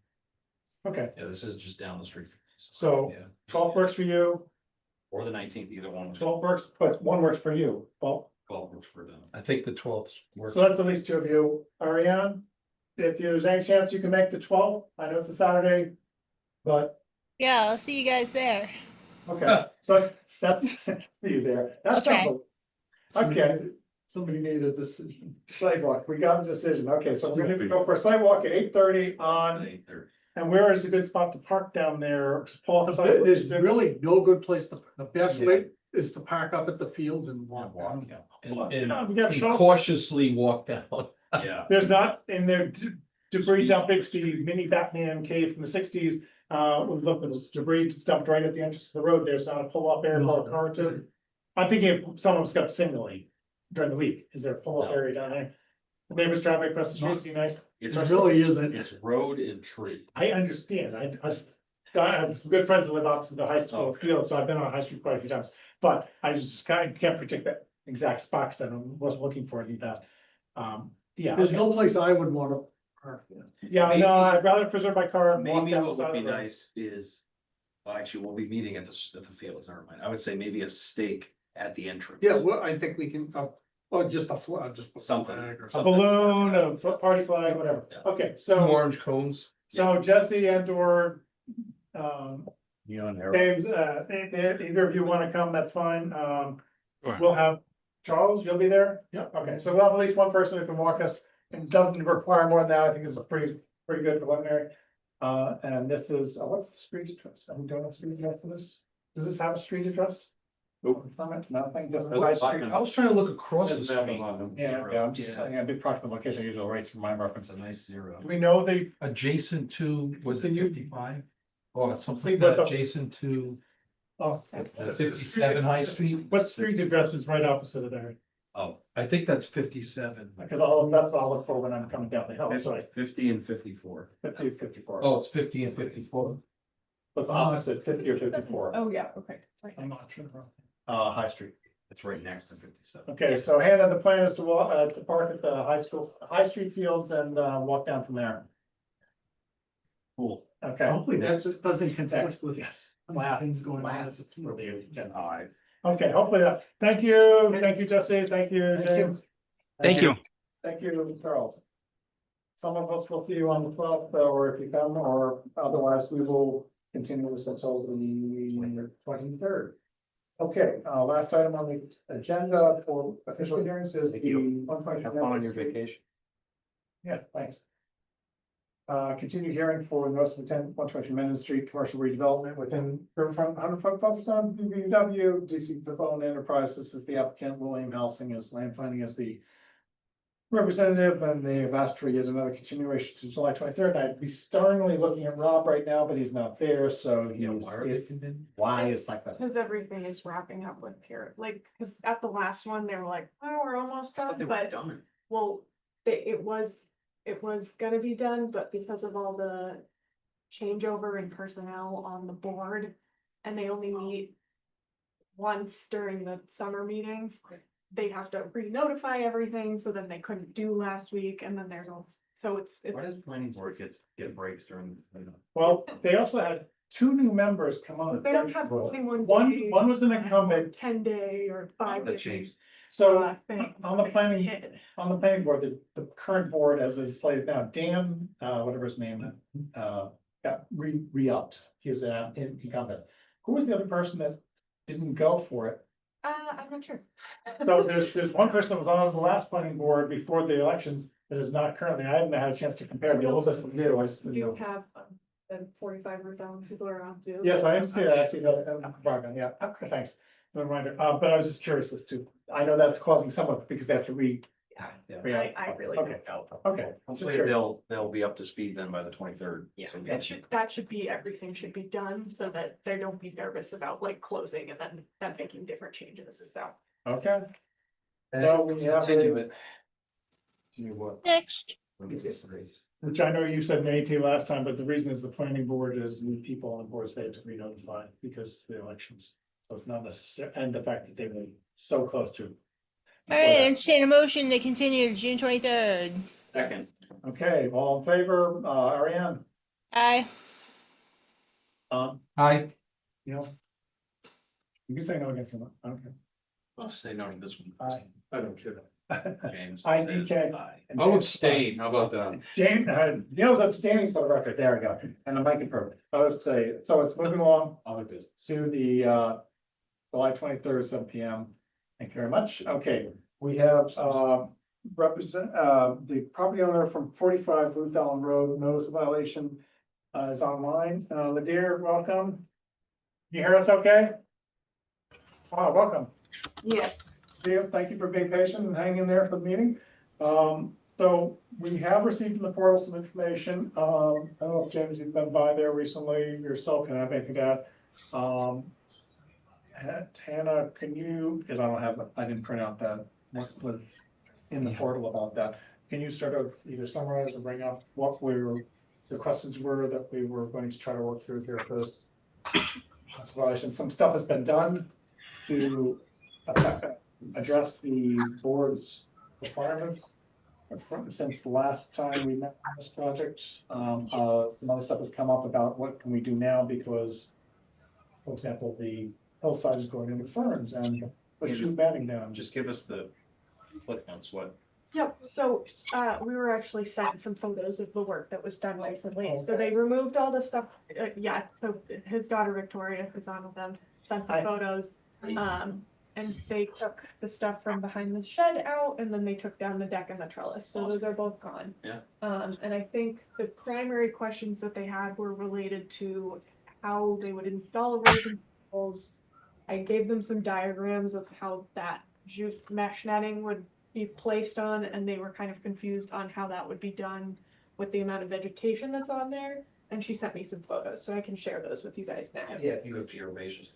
Okay, Yeah, this is just down the street. so Yeah. 12 works for you, Or the 19th, either one. 12 works, but one works for you. Well, 12 works for them. I think the 12th works. so that's at least two of you. Ariane, if there's any chance you can make the 12th, I know it's a Saturday, but, Yeah, I'll see you guys there. okay, so that's, see you there. I'll try. Okay, somebody made a decision. Sidewalk, we got a decision. Okay, so we're gonna go for a sidewalk at 8:30 on, 8:30. and where is a good spot to park down there? Paul, There's really no good place the best way is to park up at the fields and walk down. And we got shuttles. cautiously walk down. Yeah. There's not in there debris dumping, the mini Batman cave from the 60s. Look, there's debris dumped right at the entrance of the road. There's not a pull-up area for a car to. I'm thinking if someone's got singly during the week, is there a pull-up area down there? The neighbors driving across the street, see nice. It's It really isn't. It's road and tree. I understand. I have some good friends that live opposite the high school field, so I've been on High Street quite a few times. But I just can't predict that exact spot because I wasn't looking for it in the past. Yeah. There's okay. no place I would want to park. Yeah, Maybe- no, I'd rather preserve my car and walk Maybe down the what side would of be the road. nice is, well, actually, we'll be meeting at the fields, never mind. I would say maybe a stake at the entrance. Yeah, well, I think we can, or just a flag, just. put Something. flag or A something. balloon, a party flag, whatever. Yeah. Okay, Two so, orange cones. Jesse and or, Neon arrow. James, either of you want to come, that's fine. Sure. We'll have Charles, you'll be there? Yep. Okay, so we'll have at least one person who can walk us and doesn't require more than that. I think it's a pretty good preliminary. And this is, what's the street address? Are we doing a street address for this? Does this have a street address? Nothing, just High Street. I was trying to look across the street. Yeah, I'm just, a big approximate location, usual rates for my reference. It's a nice zero. Do we know the, Adjacent to, was it Can you- 55? Or something See, but the- adjacent to oh, 57 High Street? what street address is right opposite of there? Oh, I think that's 57. Because that's what I'll look for when I'm coming down the hill, sorry, 50 and 54. 50, 54. Oh, it's 50 and 54. What's opposite, 50 or 54? Oh, yeah, okay. Right. I'm not sure. High Street. It's right next to 57. Okay, so Hannah, the plan is to walk, to park at the High Street fields and, walk down from there. Cool. Okay. Hopefully that doesn't conflict with Yes. things going on. Okay, hopefully that, thank you, Jesse, thank you, Thank you. James. Thank you. Thank you, Charles. Some of us will see you on the 12th, or if you come, or otherwise we will continue this until the 23rd. Okay, last item on the agenda for official hearings is the 120. Have fun on your vacation. Yeah, thanks. Continue hearing for notice of intent, 123 Mendon Street, commercial redevelopment within Riverfront, 100-foot buffer zone, BBW, DC Development Enterprise. This is the applicant, William Helsing, is land planning as the representative, and they have asked for yet another continuation to July 23rd. I'd be sternly looking at Rob right now, but he's not there, so he's. Why is like that? Because everything is wrapping up with period, like, because at the last one, they were like, oh, we're almost done, but, well, it was gonna be done, but because of all the changeover in personnel on the board, and they only meet once during the summer meetings, they have to re-notify everything, so then they couldn't do last week, and then there's all, so Why does it's. planning board get breaks during? Well, they also had two new members come on. They don't have anyone. One was an incumbent. 10-day or 5 That day. changed. So thing. on the planning board, the current board as is slated now, Dan, whatever his name, got re-upped. He was an incumbent. Who was the other person that didn't go for it? I'm not sure. So there's one person that was on the last planning board before the elections that is not currently. I haven't had a chance to compare the oldest and new. You have, 45 or 1,000 people around too. Yes, I understand that. I see that. Yeah, okay, thanks. the reminder, but I was just curious as to, I know that's causing somewhat because they have to I really Okay. don't know. Okay. Hopefully they'll be up to speed then by the 23rd. Yeah, So that should be, everything should be done so that they don't be nervous about like closing and then making different changes, so. Okay. So we have continue a, it. You what? Next. which I know you said nay to last time, but the reason is the planning board is new people on the board, so they have to re-notify because of the elections. So it's not necessary, and the fact that they were so close to. All right, entertain a motion to continue to June 23rd. Second. Okay, all in favor, Ariane, Aye. Aye. you know. You can say no again for that, okay. I'll say no to this one. Aye. I don't care. James I, says DK. aye. I'll abstain, how about that? James, Neil's abstaining for the record, there we go, and the mic is perfect. I would say, so it's moving along Other business. to the July 23rd, 7 p.m. Thank you very much. Okay, we have represent the property owner from 45 Ruth Allen Road, notice of violation is online. Ladir, welcome. You hear us okay? Wow, welcome. Yes. Thank you for being patient and hanging in there for the meeting. So we have received in the portal some information. I don't know if James, you've been by there recently yourself, can I have anything to add? Hannah, can you, because I didn't print out that, what was in the portal about that. Can you sort of either summarize or bring up what the questions were that we were going to try to work through here for this violation? Some stuff has been done to address the board's requirements since the last time we met on this project. Some other stuff has come up about what can we do now because, for example, the hillside is going into ferns and the tree matting down. Just give us the cliff notes, what? Yep, so we were actually sent some photos of the work that was done recently. So they removed all the stuff, so his daughter Victoria, who's on with them, sent some photos. And they took the stuff from behind the shed out and then they took down the deck and the trellis. So those are both gone. Yeah. And I think the primary questions that they had were related to how they would install erosion controls. I gave them some diagrams of how that jute mesh netting would be placed on, and they were kind of confused on how that would be done with the amount of vegetation that's on there. And she sent me some photos, so I can share those with you guys now. Yeah, if you go to your basis.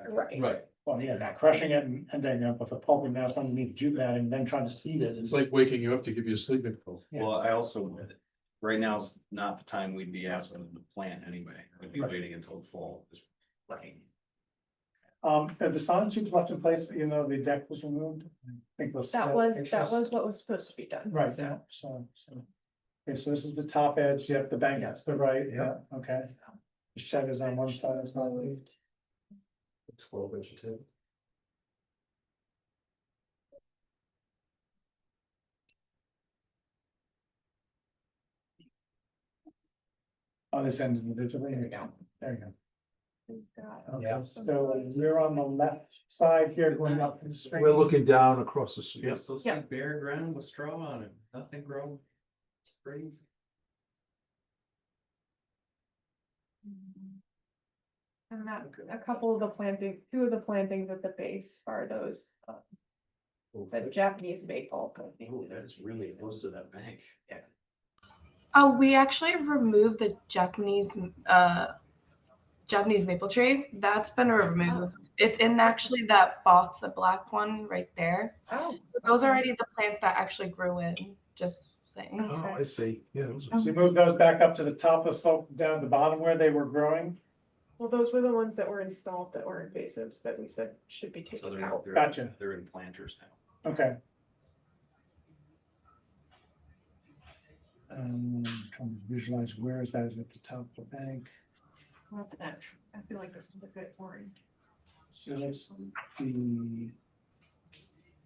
Right. Right, Well, yeah, not crushing it and ending up with a pulping mass underneath jute matting and then trying to seed it. it's like waking you up to give you a sleeping pill. Yeah. Well, I also, right now is not the time we'd be asking them to plant anyway. We'd be waiting until fall. Right. The sonotubes left in place, you know, the deck was removed. I think That was what was supposed to be done. Right, So. yeah, so. Okay, so this is the top edge, yep, the bank is the right, yeah, okay. The shed is on one side as well. 12 inch too. Oh, this ends individually, there you go, there you go. Yeah. Okay, so we're on the left side here going up the street. We're looking down across the street. Yeah, still see bare ground with straw on it, nothing grown. It's crazy. And that, a couple of the planting, two of the plantings at the base are those, the Japanese maple. Oh, that's really close to that bank. Yeah. Oh, we actually removed the Japanese maple tree. That's been removed. It's in actually that box, the black one right there. Oh. So those are already the plants that actually grew in, just saying. Oh, I see, yeah. those So are- you move those back up to the top of the slope, down the bottom where they were growing. Well, those were the ones that were installed that were invasives that we said should be So taken out. Gotcha. They're in planters now. Okay. Trying to visualize where is that at the top of the bank. Not that. I feel like this is a bit orange. So that's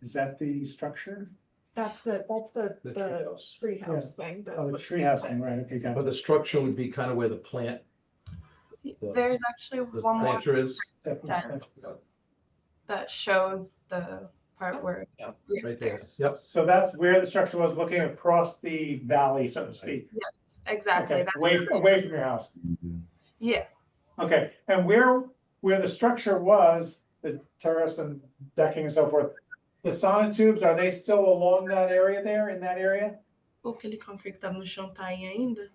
is that the structure? That's the treehouse. treehouse thing. Oh, the treehouse thing, right, okay, got But the structure would be kind of where the plant, There's actually the one more planter is, set that shows the part where. right there, yep. So that's where the structure was, looking across the valley, so to speak. Yes, exactly. Okay, That's away from your house. Yeah. Okay, and where the structure was, the terrace and decking and so forth. The sonotubes, are they still along that area there, in that area? Aquele concrete que tá no chão tá aí ainda?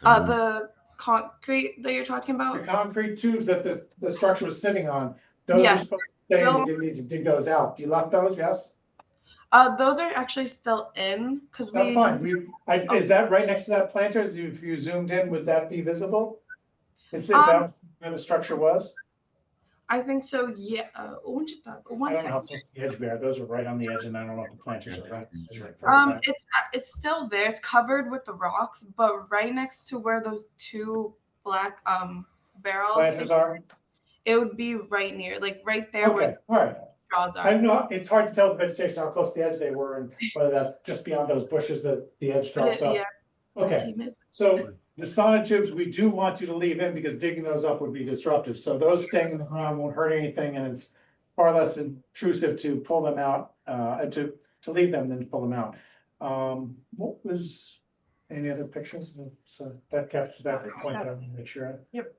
Ah, The concrete that you're talking The about? concrete tubes that the structure was sitting on, those are Yes. supposed to stay, Still- and you didn't need to dig those out. You left those, yes? Those are actually still in, because That's we. fine. Is that right next to that planter? If you zoomed in, would that be visible? If that was where the structure was? I think so, yeah. Onde tá? I One don't know how second. close the edge we are. Those are right on the edge, and I don't know if the planters are right. It's still there. It's covered with the rocks, but right next to where those two black barrels, Planters are? it would be right near, like right there Okay, where all right. straws are. I know, it's hard to tell the vegetation, how close the edge they were, and whether that's just beyond those bushes that the edge But drops off. yeah. Okay, so the sonotubes, we do want you to leave in because digging those up would be disruptive. So those staying in the ground won't hurt anything, and it's far less intrusive to pull them out, to leave them than to pull them out. What was, any other pictures? So that captures that point, I want to make sure. Yep.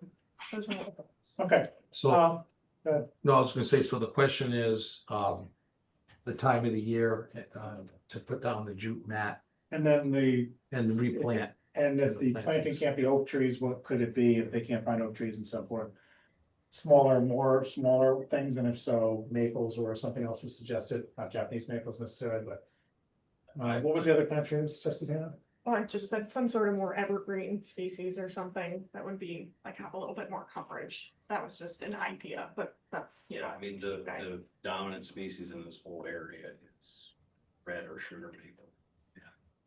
Those were all. Okay. So, Go ahead. no, I was gonna say, so the question is, the time of the year, to put down the jute mat And then and the replant. and if the planting can't be oak trees, what could it be if they can't find oak trees and so forth? Smaller things, and if so, maples or something else was suggested, not Japanese maples necessarily, but. What was the other kind of tree that was suggested, Hannah? Oh, I just said some sort of more evergreen species or something that would be like have a little bit more coverage. That was just an idea, but that's, you know. I mean, the dominant species in this whole area is red or sugar maple.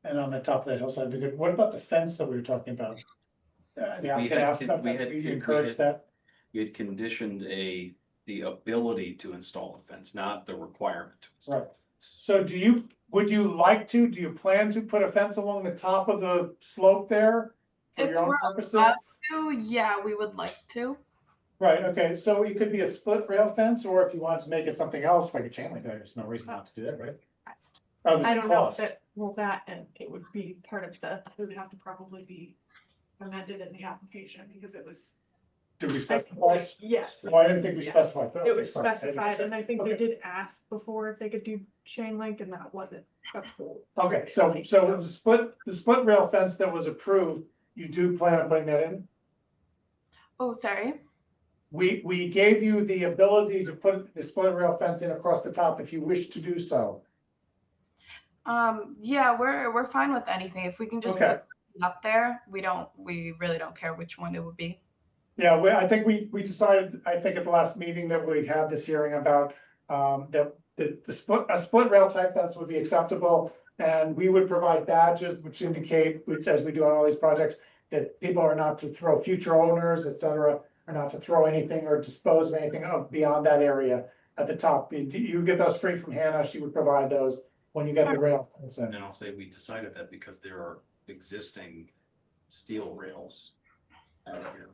And on the top of that hillside, be good. What about the fence that we were talking about? The applicant asked about that, we encourage that. We had conditioned the ability to install a fence, not the requirement to install. Right. So would you like to, do you plan to put a fence along the top of the slope there? For If your own we're purposes? allowed to, yeah, we would like to. Right, okay, so it could be a split rail fence, or if you wanted to make it something else, like a chain link, there's no reason not to do that, right? Other I than don't know cost. that, well, that, and it would be part of it would have to probably be amended in the application because it was. Did we specify? Yes. Well, I didn't think we Yeah. specified. It was Okay, fine. specified, and I think they Okay. did ask before if they could do chain link, and that wasn't. Okay, so the split rail fence that was approved, you do plan on putting that in? Oh, sorry. We gave you the ability to put the split rail fence in across the top if you wish to do so. Yeah, we're fine with anything. If we can just Okay. put something up there, we really don't care which one it would be. Yeah, I think we decided, I think at the last meeting that we had this hearing about, that a split rail type fence would be acceptable. And we would provide badges which indicate, which as we do on all these projects, that people are not to throw future owners, et cetera, are not to throw anything or dispose of anything beyond that area at the top. You get those free from Hannah, she would provide those when you get the rail fence in. And then I'll say we decided that because there are existing steel rails out here.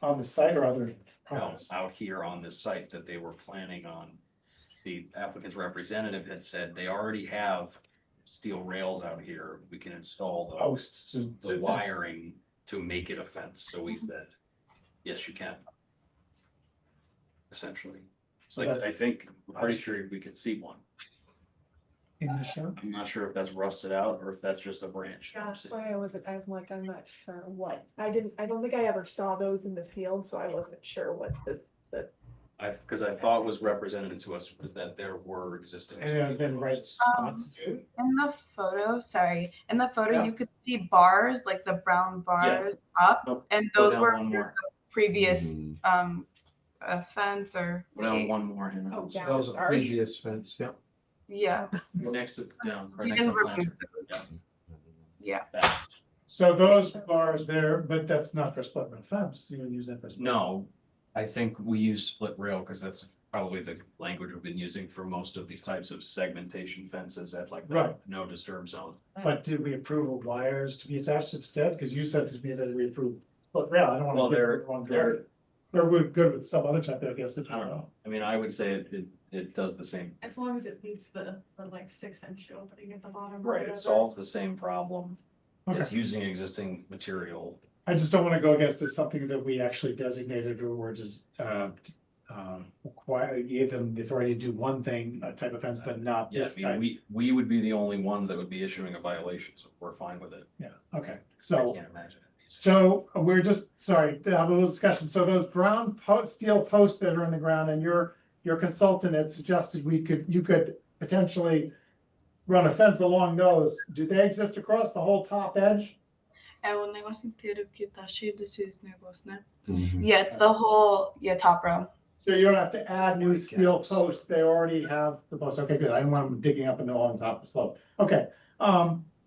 On the site or other? No, out here on this site that they were planning on. The applicant's representative had said they already have steel rails out here. We can install Posts. the wiring to make it a fence. So we said, yes, you can. Essentially. So Like, that's- I think, I'm pretty sure we could see one. In the show? I'm not sure if that's rusted out or if that's just a branch. Yeah, that's why I'm not sure what, I don't think I ever saw those in the field, so I wasn't sure what the. Because I thought was represented to us was that there were existing. And then been right spots too. In the photo, sorry, in the photo, Yeah. you could see bars, like the brown bars up, Nope. and Go those down were one more. the previous fence or. Go down one more. Hannah. Oh, That was a previous fence, yeah. Yeah. Next to, down, right We next didn't to the remove plant. those. Yeah. That. So those bars there, but that's not for split rail fence, you would use that for. No, I think we use split rail because that's probably the language we've been using for most of these types of segmentation fences at like the Right. no disturb zone. But did we approve of wires to be attached instead? Because you said to me that we approved split rail, I don't Well, want to they're- give one direction. Or we're good with some other type, I guess, if you I don't know. I mean, I would say it does the same. As long as it leaves the like 6-inch opening at the bottom. Right, it solves the same problem. It's Okay. using existing material. I just don't want to go against it, something that we actually designated or were just, gave them the authority to do one thing, a type of fence, but not Yeah, this I type. mean, we would be the only ones that would be issuing a violation, so we're fine with it. Yeah, okay, I so, can't imagine it. so we're just, sorry, to have a little discussion. So those brown steel posts that are in the ground and your consultant had suggested you could potentially run a fence along those. Do they exist across the whole top edge? É o negócio inteiro que tá cheio desses negócios, né? Mhm. Yeah, it's the whole, top row. So you don't have to add new steel posts, they already have the posts, okay, good, I didn't want them digging up and on top of the slope, okay.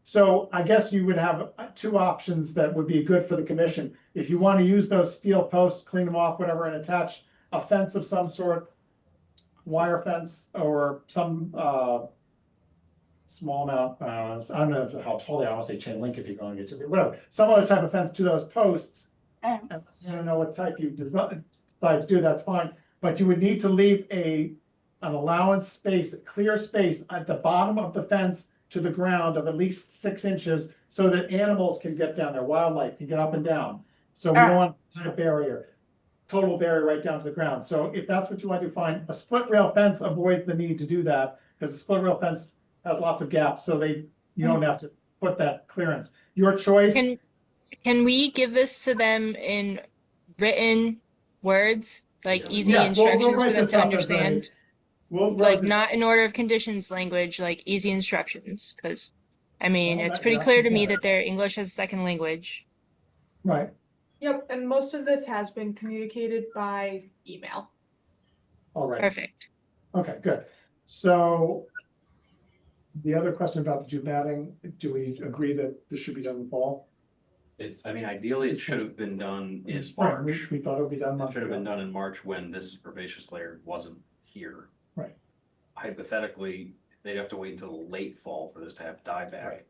So I guess you would have two options that would be good for the commission. If you want to use those steel posts, clean them off, whatever, and attach a fence of some sort, wire fence or some, small amount, I don't know how tall they are, I want to say chain link if you're going to get to, whatever, some other type of fence to those posts. Yeah. And I don't know what type you decide to do, that's fine, but you would need to leave an allowance space, a clear space at the bottom of the fence to the ground of at least 6 inches so that animals can get down there, wildlife can get up and down. So we don't want a barrier, total barrier right down to the ground. So if that's what you want to do, fine. A split rail fence avoids the need to do that because the split rail fence has lots of gaps, so you don't have to put that clearance. Your choice. Can we give this to them in written words, like easy Yes, we'll instructions write for them this to up as understand? We'll Like write not in order of conditions language, like easy instructions, because I mean, Well, it's that- pretty yeah, clear you to me can. that their English as a second language. Right, Yep, and most of this has been communicated by email. all right. Perfect. Okay, good. So the other question about the June matting, do we agree that this should be done in the fall? I mean, ideally, it should have been done in Spring, March. we thought it would be done. It months should have been ago. done in March when this herbaceous layer wasn't here. Right. Hypothetically, they'd have to wait until late fall for this to have dieback.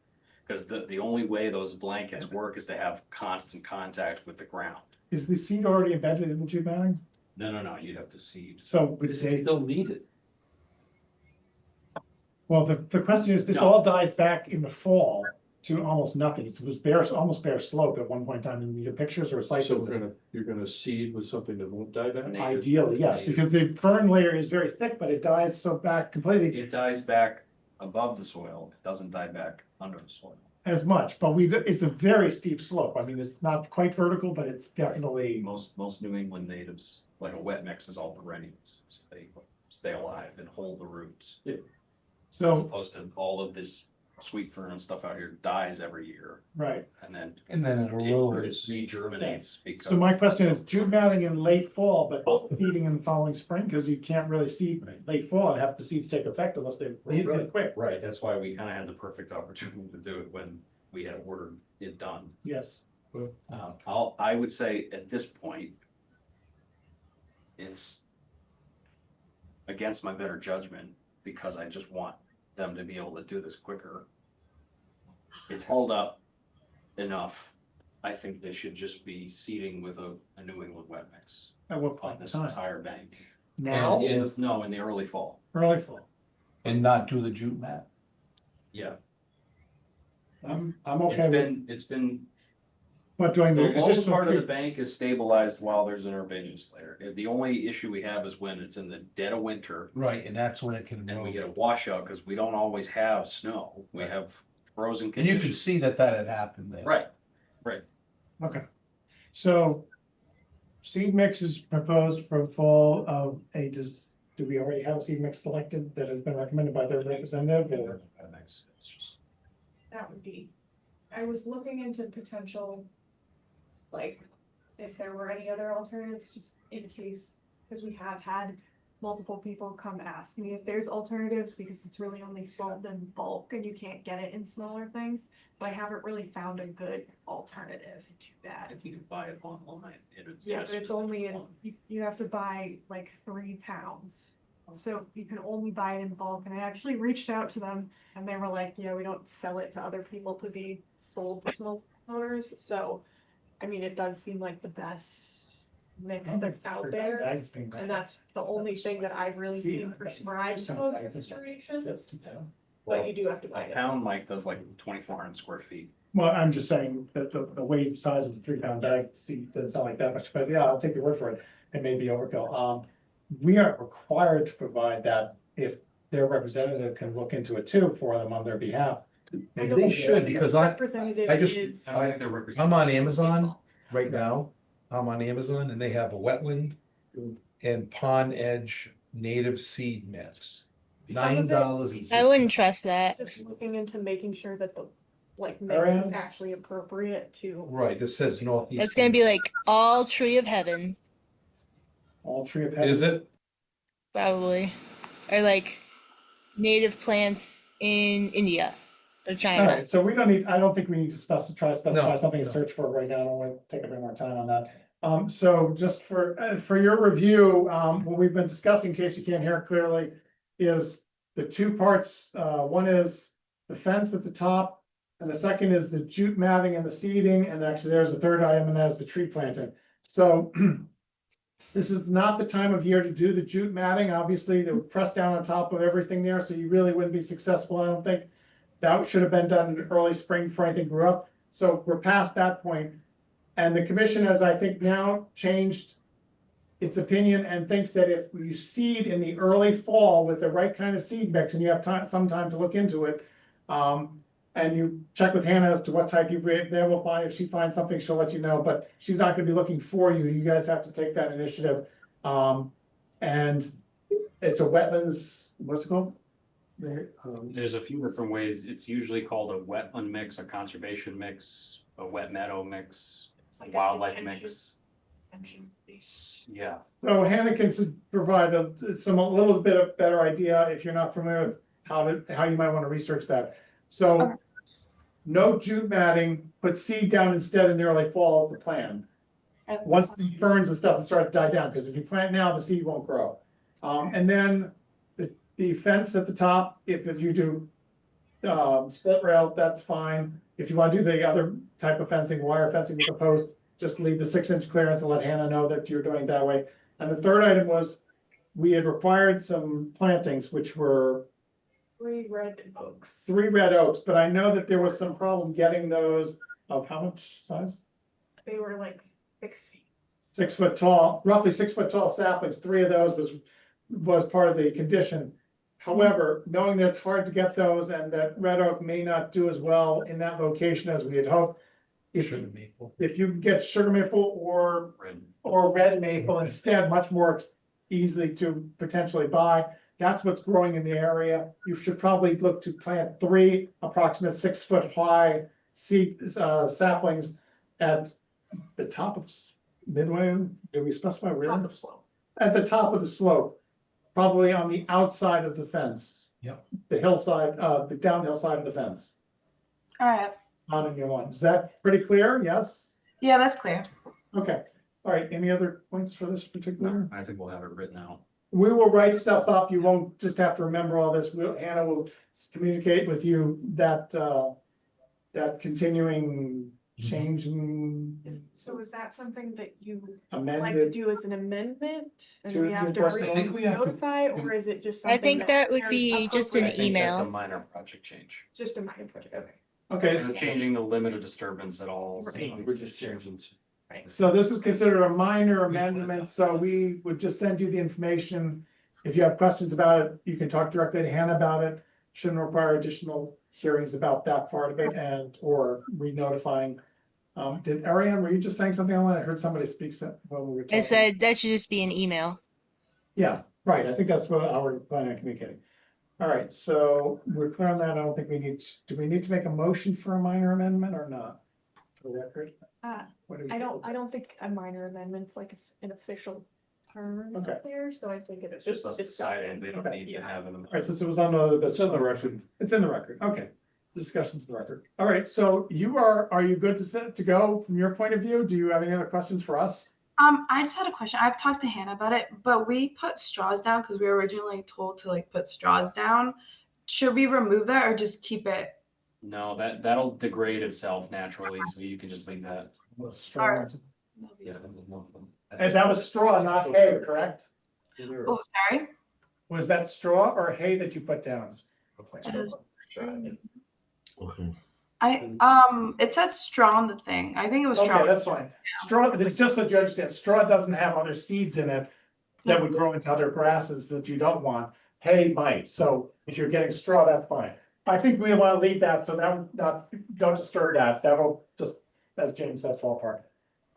Because the only way those blankets work is to have constant contact with the ground. Is the seed already embedded in the June matting? No, you'd have to seed. So would They they, still need it. well, the question is, this No. all dies back in the fall to almost nothing. It was bare, almost bare slope at one point in time in either pictures or sites. So you're gonna seed with something that won't die back? Ideally, yes, because the fern layer is very thick, but it dies so back completely It dies back above the soil. It doesn't die back under the soil. as much, but it's a very steep slope. I mean, it's not quite vertical, but it's definitely. Most New England natives, like a wet mix is all perennials, so they stay alive and hold the roots. As So, opposed to all of this sweet fern and stuff out here dies every year, right. and then it erodes. regerminates because. So my question is, June matting in late fall, but seeding in the following spring, because you can't really seed late fall and have the seeds take effect unless they really quick. Right, that's why we kind of had the perfect opportunity to do it when we had ordered it done. Yes. I would say at this point, it's against my better judgment, because I just want them to be able to do this quicker. It's held up enough. I think they should just be seeding with a New England wet mix At what point on in this time? entire bank. Now? In the early fall. Early fall. And not do the jute mat. Yeah. I'm okay with, It's been, but doing the the lower additional part of the treat- bank is stabilized while there's an herbaceous layer. The only issue we have is when it's in the dead of winter Right, and that's when it can and we erode. get a washout, because we don't always have snow. We have frozen And you conditions. could see that had happened there. Right. Okay. So seed mix is proposed for fall of ages. Do we already have a seed mix selected that has been recommended by their representative or? That would be, I was looking into potential, like, if there were any other alternatives, just in case, because we have had multiple people come ask me if there's alternatives, because it's really only sold in bulk and you can't get it in smaller things. But I haven't really found a good alternative to that. If you can buy it online, Yeah, but it's only in, you have to buy like 3 pounds. So you can only buy it in bulk. And I actually reached out to them and they were like, yeah, we don't sell it to other people to be sold to small owners. So, I mean, it does seem like the best mix that's out there. And that's the only thing that I've really seen prescribed for those restorations. But you do have to buy A it. pound Mike does like 2,400 square feet. Well, I'm just saying that the weight size of the 3 pound bag seed doesn't sound like that much, but yeah, I'll take your word for it. It may be overkill. we aren't required to provide that if their representative can look into it too for them on their behalf. And they should, because I just, I think they're representing. I'm on Amazon right now. I'm on Amazon and they have a wetland and pond edge native seed mix. $9. I wouldn't trust that. Just looking into making sure that the like mix Ariane? is actually appropriate to. Right, this says northeast. It's gonna be like all tree of heaven, All tree of heaven. Is it? probably, or like native plants in India or All China. right, so we don't need, I don't think we need to specify No, something to search for right now. I don't want to take up any more time on that. So just for your review, what we've been discussing, in case you can't hear clearly, is the two parts. One is the fence at the top, and the second is the jute matting and the seeding, and actually there's a third item, and that is the tree planting. So this is not the time of year to do the jute matting. Obviously, they would press down on top of everything there, so you really wouldn't be successful, I don't think. That should have been done in early spring before anything grew up. So we're past that point. And the commission has, I think, now changed its opinion and thinks that if you seed in the early fall with the right kind of seed mix, and you have some time to look into it, and you check with Hannah as to what type you bring, then we'll find, if she finds something, she'll let you know, but she's not gonna be looking for you. You guys have to take that initiative. And it's a wetlands, what's it called? There's a few different ways. It's usually called a wetland mix, a conservation mix, a wet meadow mix, a wildlife mix. Yeah. So Hannah can provide a little bit of better idea if you're not familiar with how you might want to research that. So no jute matting, put seed down instead in the early fall is the plan. Once the ferns and stuff start to die down, because if you plant now, the seed won't grow. And then the fence at the top, if you do split rail, that's fine. If you want to do the other type of fencing, wire fencing with a post, just leave the 6-inch clearance and let Hannah know that you're doing it that way. And the third item was, we had required some plantings, which were 3 red oaks. 3 red oaks, but I know that there was some problem getting those of how much size? They were like 6 feet. 6 foot tall, roughly 6 foot tall saplings. 3 of those was part of the condition. However, knowing that it's hard to get those and that red oak may not do as well in that location as we had hoped, if you can get sugar maple or red maple instead, much more easily to potentially buy. That's what's growing in the area. You should probably look to plant 3 approximate 6 foot high seed saplings at the top of midway. Do we specify where? Top of the slope. At the top of the slope, probably on the outside of the fence. Yep. The hillside, the downhill side of the fence. All right. On in your one. Is that pretty clear? Yes? Yeah, that's clear. Okay. All right. Any other points for this particular? I think we'll have it written out. We will write stuff up. You won't just have to remember all this. Hannah will communicate with you that, that continuing change in So is that something that you like to amended. do as an amendment? And To we the have to enforcement? I think we have to- notify, or is it just I something? think that would very be just an I think that's a email. minor project change. Just a minor project, okay. Okay. Isn't changing the limit of disturbance at all. We're just changing. So this is considered a minor amendment, so we would just send you the information. If you have questions about it, you can talk directly to Hannah about it. Shouldn't require additional hearings about that part of it or re-notifying. Did Ariane, were you just saying something online? I heard somebody speak while we were talking. I said that should just be an email. Yeah, right. I think that's how we're planning on communicating. All right, so we're clear on that. I don't think do we need to make a motion for a minor amendment or not? For the record? What do we I feel? don't think a minor amendment's like an official term Okay. there, so I think it's Just just. us deciding, they don't need to have them. All right, since it was on that's in the record. It's in the record. Okay. Discussion's in the record. All right, so are you good to go from your point of view? Do you have any other questions for us? I just had a question. I've talked to Hannah about it, but we put straws down because we were originally told to like put straws down. Should we remove that or just keep it? No, that'll degrade itself naturally, so you can just leave that. Straw. Yeah. And that was straw, not hay, correct? Oh, sorry. Was that straw or hay that you put down? It said straw on the thing. I think it was straw. Okay, that's fine. Straw, it's just so you understand, straw doesn't have other seeds in it. that would grow into other grasses that you don't want, hay might, so if you're getting straw, that's fine. I think we wanna leave that, so that, don't disturb that, that'll just, as James says, fall apart.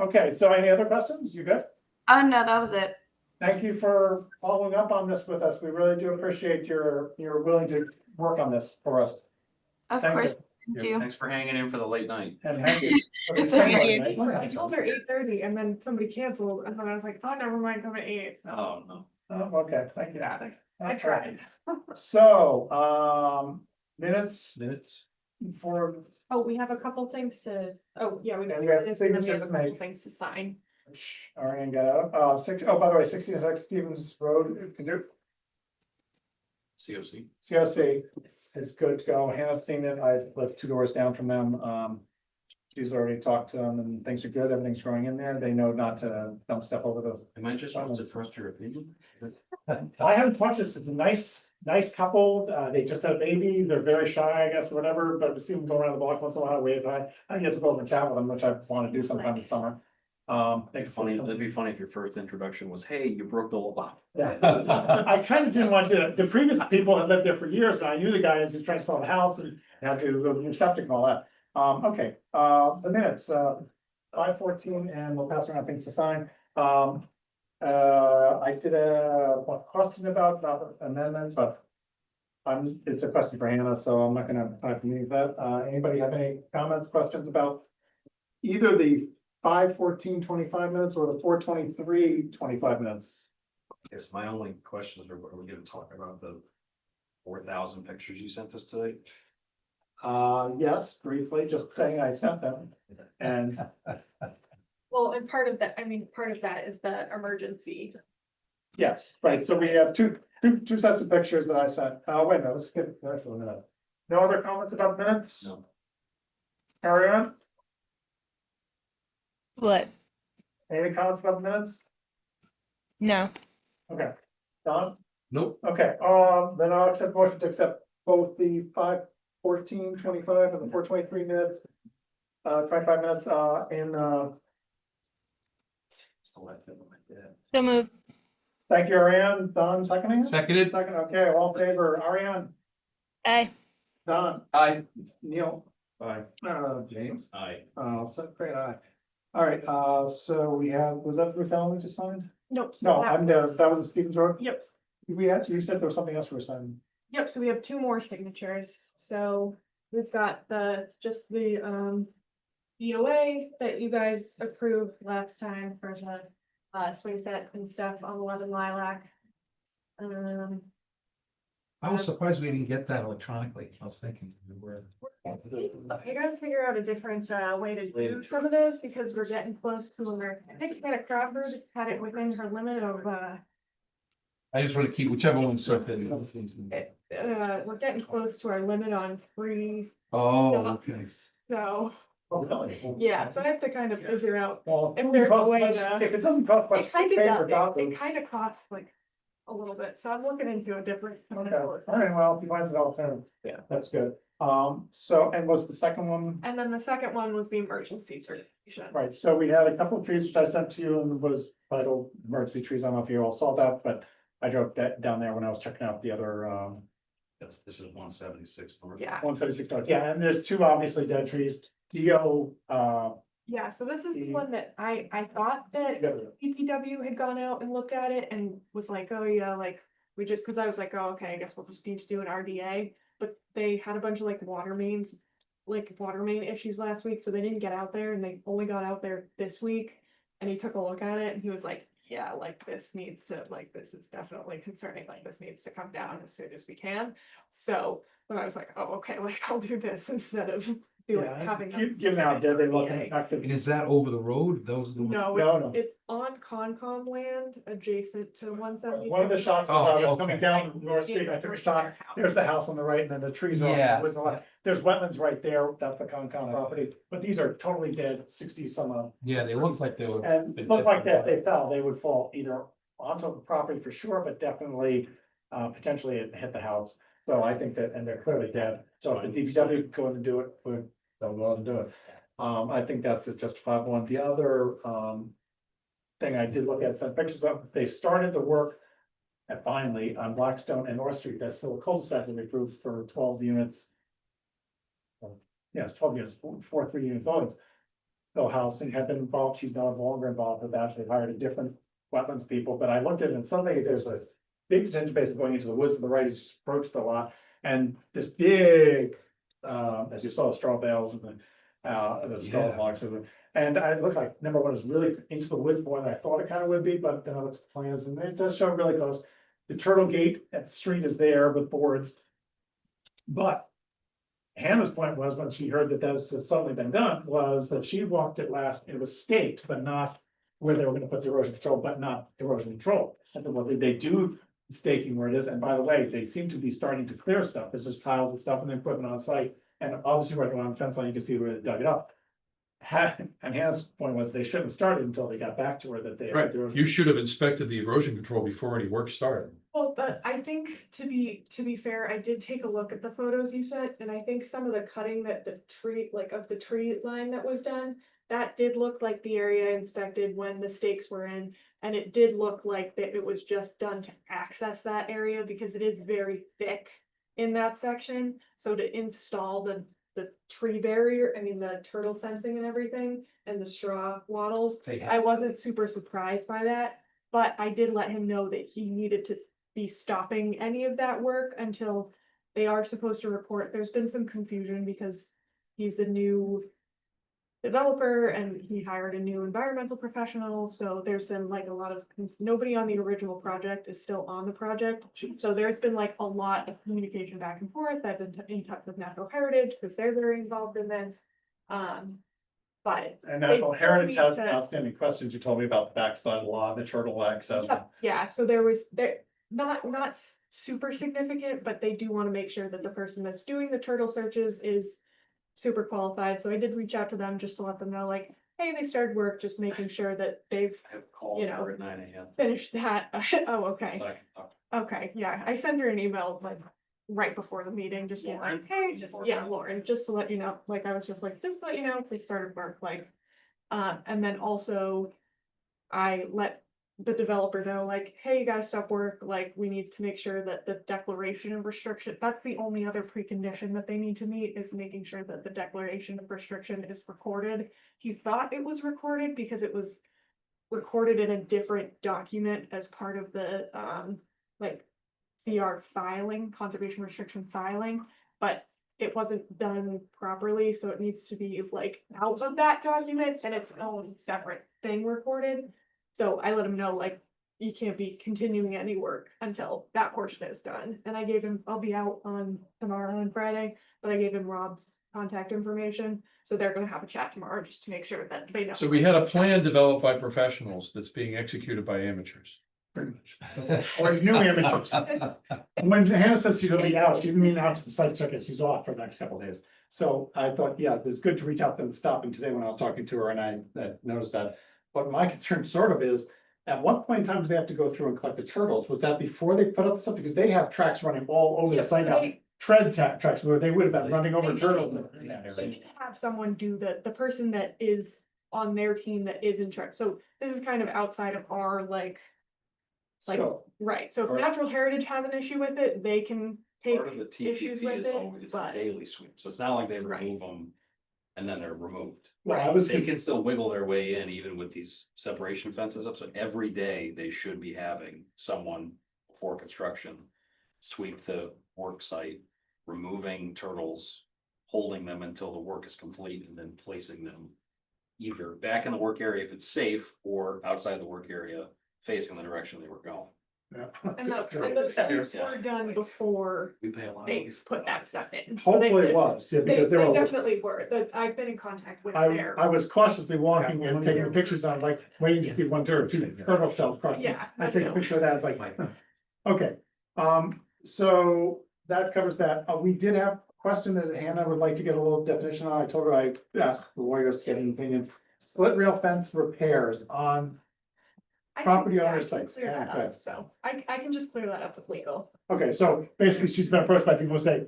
Okay, so any other questions? You good? No, that was it. Thank you for following up on this with us. We really do appreciate your willing to work on this for us. Of Thank course. you. Thank you. Thanks for hanging in for the late night. And thank you. It's Thank okay. you. I told her 8:30 and then somebody canceled and then I was like, oh, never mind, come at 8. So, Oh, no. Oh, okay, thank you. yeah, I tried. So, minutes for, Oh, we have a couple things to, oh, yeah, we got. We have minutes and then signatures to a couple make. Things to sign. Ariane got out, by the way, 66 Stevens Road, COC. COC is good to go. Hannah's seen it. I live 2 doors down from them. She's already talked to them and things are good. Everything's growing in there. They know not to, don't step over those. Am I just supposed to trust your opinion? I haven't touched this. It's a nice couple. They just had a baby. They're very shy, I guess, whatever, but we see them go around the block once in a while, wave hi. I get to go over and chat with them, which I want to do sometime this summer. It'd be funny if your first introduction was, hey, you broke the law. Yeah. I kind of didn't want to, the previous people had lived there for years, and I knew the guys who was trying to sell the house and had to go to the septic and all that. Okay, the minutes, 5:14, and we'll pass around things to sign. I did a question about, not an amendment, but it's a question for Hannah, so I'm not gonna leave that. Anybody have any comments, questions about either the 5:14:25 minutes or the 4:23:25 minutes? Yes, my only questions are we gonna talk about the 4,000 pictures you sent us today? Yes, briefly, just saying I sent them, and Well, and part of that is the emergency. yes, right, so we have two sets of pictures that I sent. Wait a minute, let's skip that for a minute. No other comments about minutes? No. Carry on. What? Any comments about minutes? No. Okay, Don? Nope. Okay, then I'll accept motion to accept both the 5:14:25 and the 4:23 minutes. 25 minutes, So move. thank you, Ariane. Don, seconding? Seconded. Second, okay, all in favor, Ariane, Aye. Don, Aye. Neil, Aye. James, Aye. so great, aye. All right, so we have, was that Ruth Ellen we just signed? Nope. so No, that was- that was the Stevens Road. Yep, You said there was something else we were signing. yep, so we have 2 more signatures, so we've got the DOA that you guys approved last time for the swing set and stuff on 11 Lilac. I was surprised we didn't get that electronically. I was thinking we were. I gotta figure out a different way to do some of those because we're getting close to where, I think Hannah Crawford had it within her limit of, I just want to keep whichever one sorted. we're getting close to our limit on free. Oh, okay. So, Oh, really? yeah, so I have to kind of figure out Well, if there's a way if to. it doesn't cost much It to kind pay of for does, it tacos. kind of costs like a little bit, so I'm looking into a different. Okay, all right, well, if he finds it alternative, Yeah. that's good. So, and was the second one, And then the second one was the emergency certification. right, so we had a couple of trees which I sent to you and was vital emergency trees. I don't know if you all saw that, but I drove that down there when I was checking out the other, This is 176 north. Yeah, 176 north. Yeah, and there's 2 obviously dead trees. Dio, yeah, so this is the The- one that I thought that DPW had gone out and looked at it and was like, oh yeah, like, we just, cause I was like, oh, okay, I guess we'll just need to do an RDA. But they had a bunch of like water main issues last week, so they didn't get out there and they only got out there this week. And he took a look at it and he was like, yeah, like this this is definitely concerning, like this needs to come down as soon as we can. So, then I was like, oh, okay, like I'll do this instead of having. them given how dead they look. RDA. And is that over the road? Those are the ones. No, No. it's on Concom land adjacent to 176. One of the shots, Oh, I was okay. coming down North Street, I took a shot, there's the house on the right, and then the trees are, Yeah. was a lot, there's wetlands right there, that's the Concom property, but these are totally dead, 60 some of. Yeah, they look like they were. And it looked like that, they fell, they would fall either onto the property for sure, but definitely, potentially it hit the house. So I think that, and they're clearly dead, so if the DPW could go in and do it, they'll go and do it. I think that's a justifiable one. The other, thing I did look at some pictures of, they started the work. And finally, on Blackstone and North Street, that's still a cul-de-sac that we approved for 12 units. Yes, 12 units, four 3-unit buildings. Bill Housing had been involved, he's no longer involved with that, they hired a different wetlands people, but I looked at it and suddenly there's a big detention basin going into the woods to the right, it's approached a lot, and this big, as you saw, straw bales and the straw Yeah. logs, and I looked like, number one, is really into the woods more than I thought it kind of would be, but then I looked at the plans and it does show really close. The turtle gate at the street is there with boards. But Hannah's point was, when she heard that that's suddenly been done, was that she walked it last, it was staked, but not where they were gonna put the erosion control, but not erosion control. And then what they do staking where it is, and by the way, they seem to be starting to clear stuff, there's just piles of stuff and equipment on site. And obviously right around the fence line, you can see where they dug it up. And Hannah's point was they shouldn't have started until they got back to her that they. Right, you should have inspected the erosion control before any work started. Well, but I think to be fair, I did take a look at the photos you sent, and I think some of the cutting that the tree, like of the tree line that was done, that did look like the area inspected when the stakes were in, and it did look like that it was just done to access that area because it is very thick in that section. So to install the tree barrier, I mean, the turtle fencing and everything, and the straw wattles, I wasn't super surprised by that. But I did let him know that he needed to be stopping any of that work until they are supposed to report. There's been some confusion because he's a new developer and he hired a new environmental professional. So there's been like a lot of, nobody on the original project is still on the project. So there's been like a lot of communication back and forth. I've been in touch with Natural Heritage because they're very involved in this. But And Natural they Heritage told has me to- outstanding questions. You told me about the backside law, the turtle access. Yeah, so there was, not super significant, but they do want to make sure that the person that's doing the turtle searches is super qualified. So I did reach out to them just to let them know, like, hey, they started work, just making sure that they've I have a call You know, for at 9 a.m. finished that. Oh, okay. But I can talk. Okay, yeah, I sent her an email like right before the meeting, just being like, hey, Lauren, just to let you know, like, I was just like, just to let you know, we started work, like, and then also I let the developer know, like, hey, you gotta stop work, like, we need to make sure that the declaration of restriction, that's the only other precondition that they need to meet, is making sure that the declaration of restriction is recorded. He thought it was recorded because it was recorded in a different document as part of the, like, CR filing, conservation restriction filing, but it wasn't done properly, so it needs to be like out of that document and its own separate thing recorded. So I let him know, like, you can't be continuing any work until that portion is done. And I gave him, I'll be out on tomorrow and Friday, but I gave him Rob's contact information. So they're gonna have a chat tomorrow just to make sure that they know. So we had a plan developed by professionals that's being executed by amateurs. Pretty much. Or new amateurs. When Hannah says she's gonna be out, she didn't mean out to the site check it, she's off for the next couple of days. So I thought, yeah, it was good to reach out to them, stop and today when I was talking to her and I noticed that. But my concern sort of is, at what point in time do they have to go through and collect the turtles? Was that before they put up the stuff? Because they have tracks running all over the Yes, site now. they- Tracks where they would have been running over turtles in that So area. you can have someone do the person that is on their team that is in charge. So this is kind of outside of our like, So, right, so if Part- Natural Heritage has an issue with it, they can take Part of the issues TPP with is it, always a but. daily sweep, so it's not like they remove them and then they're removed. well, I was, They can still wiggle their way in even with these separation fences up, so every day they should be having someone before construction sweep the work site, removing turtles, holding them until the work is complete, and then placing them either back in the work area if it's safe, or outside the work area facing the direction they were going. And those sweeps were done before We pay a lot. they put that stuff in. So they hopefully did- it was, yeah, They because there were. definitely were, I've been in contact with I their, was cautiously walking and taking pictures on, like, waiting to see one or two turtle shells cross. Yeah, I me take a too. picture of that, it's like, huh. Okay, so that covers that. We did have a question that Hannah would like to get a little definition on. I told her I asked the lawyers to get an opinion. Split rail fence repairs on I can- property yeah, I owner can sites. clear that Okay. up, so I can just clear that up with legal. Okay, so basically she's been approached by people who say,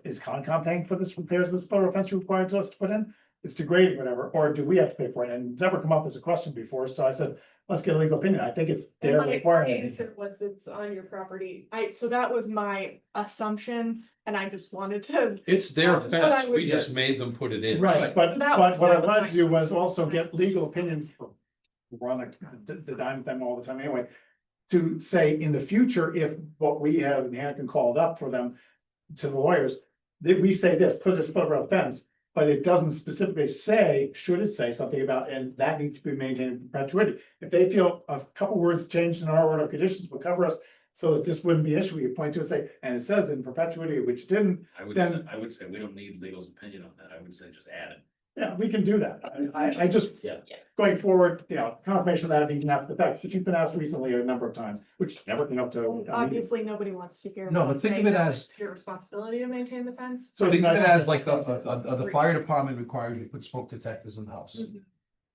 is Concom paying for this repairs of the split rail fence you're required to us to put in? it's degrading, whatever, or do we have to pay for it? And it's never come up as a question before, so I said, let's get a legal opinion. I think it's their My requirement. answer was it's on your property. So that was my assumption, and I just wanted to. It's their That's what I fence, we would- just made them put it in. Right, but, So that was- what I that was wanted my- to do was also get legal opinions from. We're on the dime with them all the time anyway. To say in the future, if what we have, and Hannah can call it up for them to the lawyers. That we say this, put a split rail fence, but it doesn't specifically say, should it say something about, and that needs to be maintained in perpetuity. If they feel a couple words changed in our order of conditions will cover us. So that this wouldn't be an issue, we could point to and say, and it says in perpetuity, which didn't, then. I would say we don't need legal's opinion on that. I would say just add it. Yeah, we can do that. I just, going forward, confirmation of that even after the fact, but you've been asked recently a number of times, which never came up to. Obviously, nobody wants to hear. No, me but think saying of it that as- It's your responsibility to maintain the fence. So Think of it as like the fire department requires you to put smoke detectors in the house. Mhm.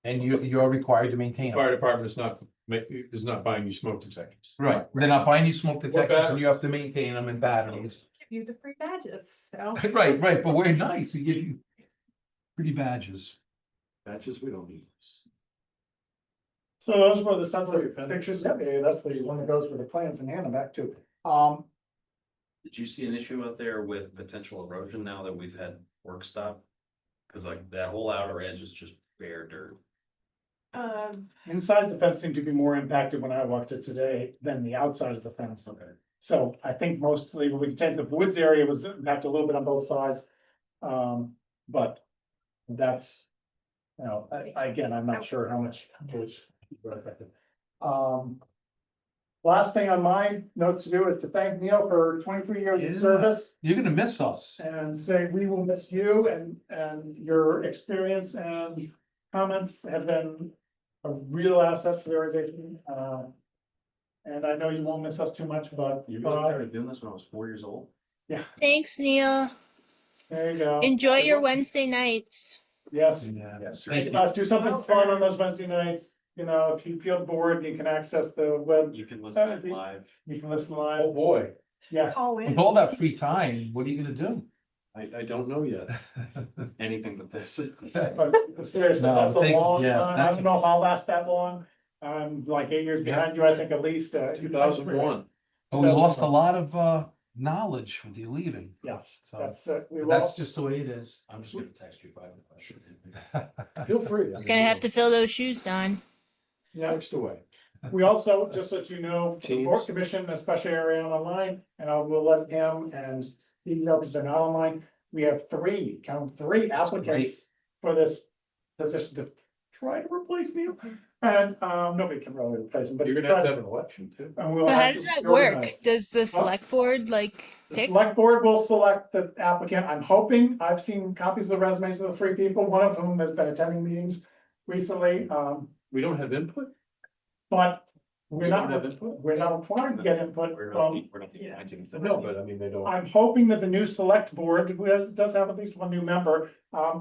And you're required to maintain Fire them. department is not buying you smoke detectors. Right, they're not buying you smoke detectors and batteries? you have to maintain them and batteries. Give you the free badges, so. Right, but we're nice, we give you pretty badges. Patches, we don't need. So those were the sunset pictures, yeah, that's the one that goes with the plans and hand them back to. Did you see an issue out there with potential erosion now that we've had work stop? Cause like that whole outer edge is just bare dirt. Inside the fence seemed to be more impacted when I walked it today than the outside of the fence. Okay. So I think mostly, we can take the woods area was impacted a little bit on both sides. But that's, again, I'm not sure how much was affected. Last thing on my notes to do is to thank Neil for 23 years of Yeah. service You're gonna miss us. and say we will miss you and your experience and comments have been a real asset to the organization. And I know you won't miss us too much, but You really started doing this when I was 4 years old? yeah, Thanks, Neil. there you go. Enjoy your Wednesday nights. Yes. Yes. Let's do something fun on those Wednesday nights. If you feel bored, you can access the web. You can listen Uh, live. You can listen Oh, live. boy, Yeah. Call in. With all that free time, what are you gonna do? I don't know yet. Anything but this. But seriously, No, that's a thank- long yeah, time. I that's- don't know if I'll last that long. I'm like 8 years behind you, I think at least. 2001. But we lost a lot of knowledge with you leaving. Yes, So that's, we that's lost. just the way it is. I'm just gonna text you if I have a question. Feel free. It's gonna have to fill those shoes, Don. Yeah, Text away. we also, just let you know, the Teams. board commission, especially Ariana online, and I will let him and Steve know because they're not online. We have count three applicants for this position to try to replace me. And, nobody can really replace him, but. You're to gonna have try to have an election too. and we'll So have how to does that work? organize. Does the select board like The pick? select board will select the applicant. I'm hoping, I've seen copies of the resumes of the three people, one of whom has been attending meetings recently, We don't have input? but We we're don't not, have input? we're not required to get input We're from. not, we're not implementing. No, but I mean, they don't. I'm hoping that the new select board, who does have at least one new member,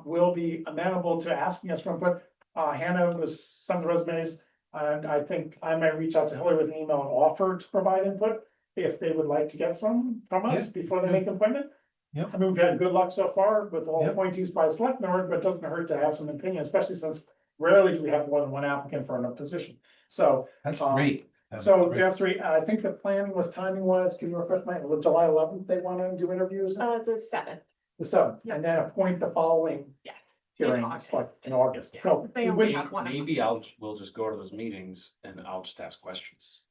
will be amenable to asking us for input. Hannah was sent the resumes, and I think I might reach out to Hillary with an email and offer to provide input if they would like to get some from us Yeah, before they make an appointment. Yep. I mean, we've had good luck so far with all Yep. appointees by the select board, but it doesn't hurt to have some opinion, especially since rarely do we have more than one applicant for a position. So, That's Um, great. That's so we great. have three. I think the planning was timing wise, can you refresh my, was July 11th, they want to do interviews? The 7th. The 7th, and then appoint the following Yes. hearing, it's like in August. So They we only would- have one. Maybe we'll just go to those meetings and I'll just ask questions.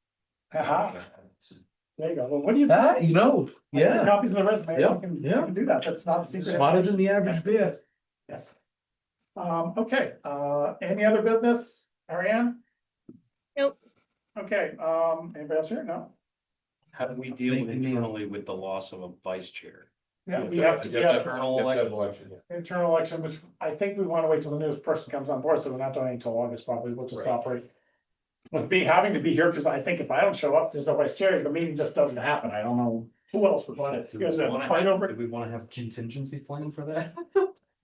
Aha, there you go. Well, what do you? That, think? yeah, Copies of the resume, Yeah, you can yeah. do that, that's not a secret. smarter than the average bear. Yes. Okay, any other business, Ariane? Nope. Okay, anybody else here? No? How do we deal Thank you, Neil. internally with the loss of a vice chair? Yeah, we have to, You have to have Internal an election. election, yeah. internal election, which I think we want to wait till the newest person comes on board, so we're not doing it until August probably, we'll just Right. operate. With me having to be here, because I think if I don't show up, there's no vice chair, the meeting just doesn't happen, I don't know who else would want it. Do You guys we have a wanna fight over do it? we wanna have contingency plan for that?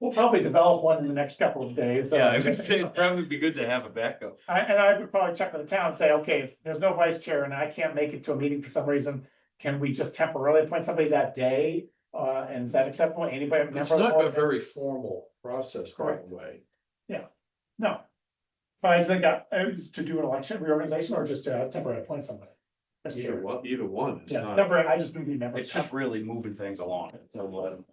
We'll probably develop one in the next couple of days. Yeah, I would say it'd probably be good to have a backup. And I would probably check with the town and say, okay, if there's no vice chair and I can't make it to a meeting for some reason, can we just temporarily appoint somebody that day? And is that acceptable? Anybody? It's member of the not board? a very formal process right away. No. But I think to do an election reorganization or just temporary appoint somebody. That's Either true. one, either one. It's Yeah, not- temporary, I just need members. It's just really moving things along. So,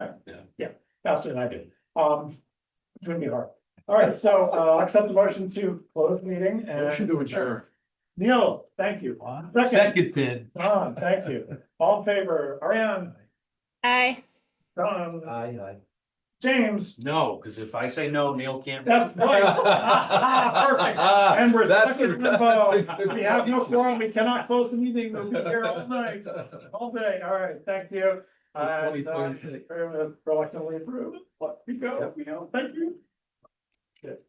Faster than I did. It's gonna be hard. All right, so I'll accept the motion to close the meeting and. Motion to adjourn. Neil, thank you. Second bid. Don, thank you. All in favor, Ariane, Aye. Don, Aye. James. no, because if I say no, Neil can't. That's right. Perfect. And we're That's stuck in good. limbo. That's good. We have no quorum. We cannot close the meeting. We'll be here all night, all day. All right, thank you. And, 2026. reluctantly approved. Let me go. Thank you.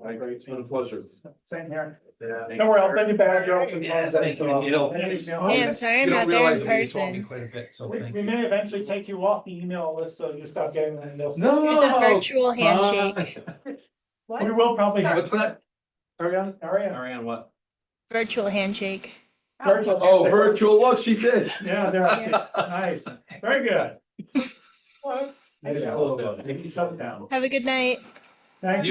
I agree, it's been a pleasure. Same here. Yeah. Don't worry, I'll send you back. Yes, thank you, Neil. Hey, I'm sorry I'm not there in person. Quite a bit, so We thank we you. may eventually take you off the email list, so you stop getting the emails. No. There's a virtual handshake. We will probably have. What's that? Ariane. Ariane, what? Virtual handshake. Virtual. Oh, virtual, look, she did. Yeah, there, Yeah. nice, very good. Well, that's- Shut it down. Have a good night. Thank you.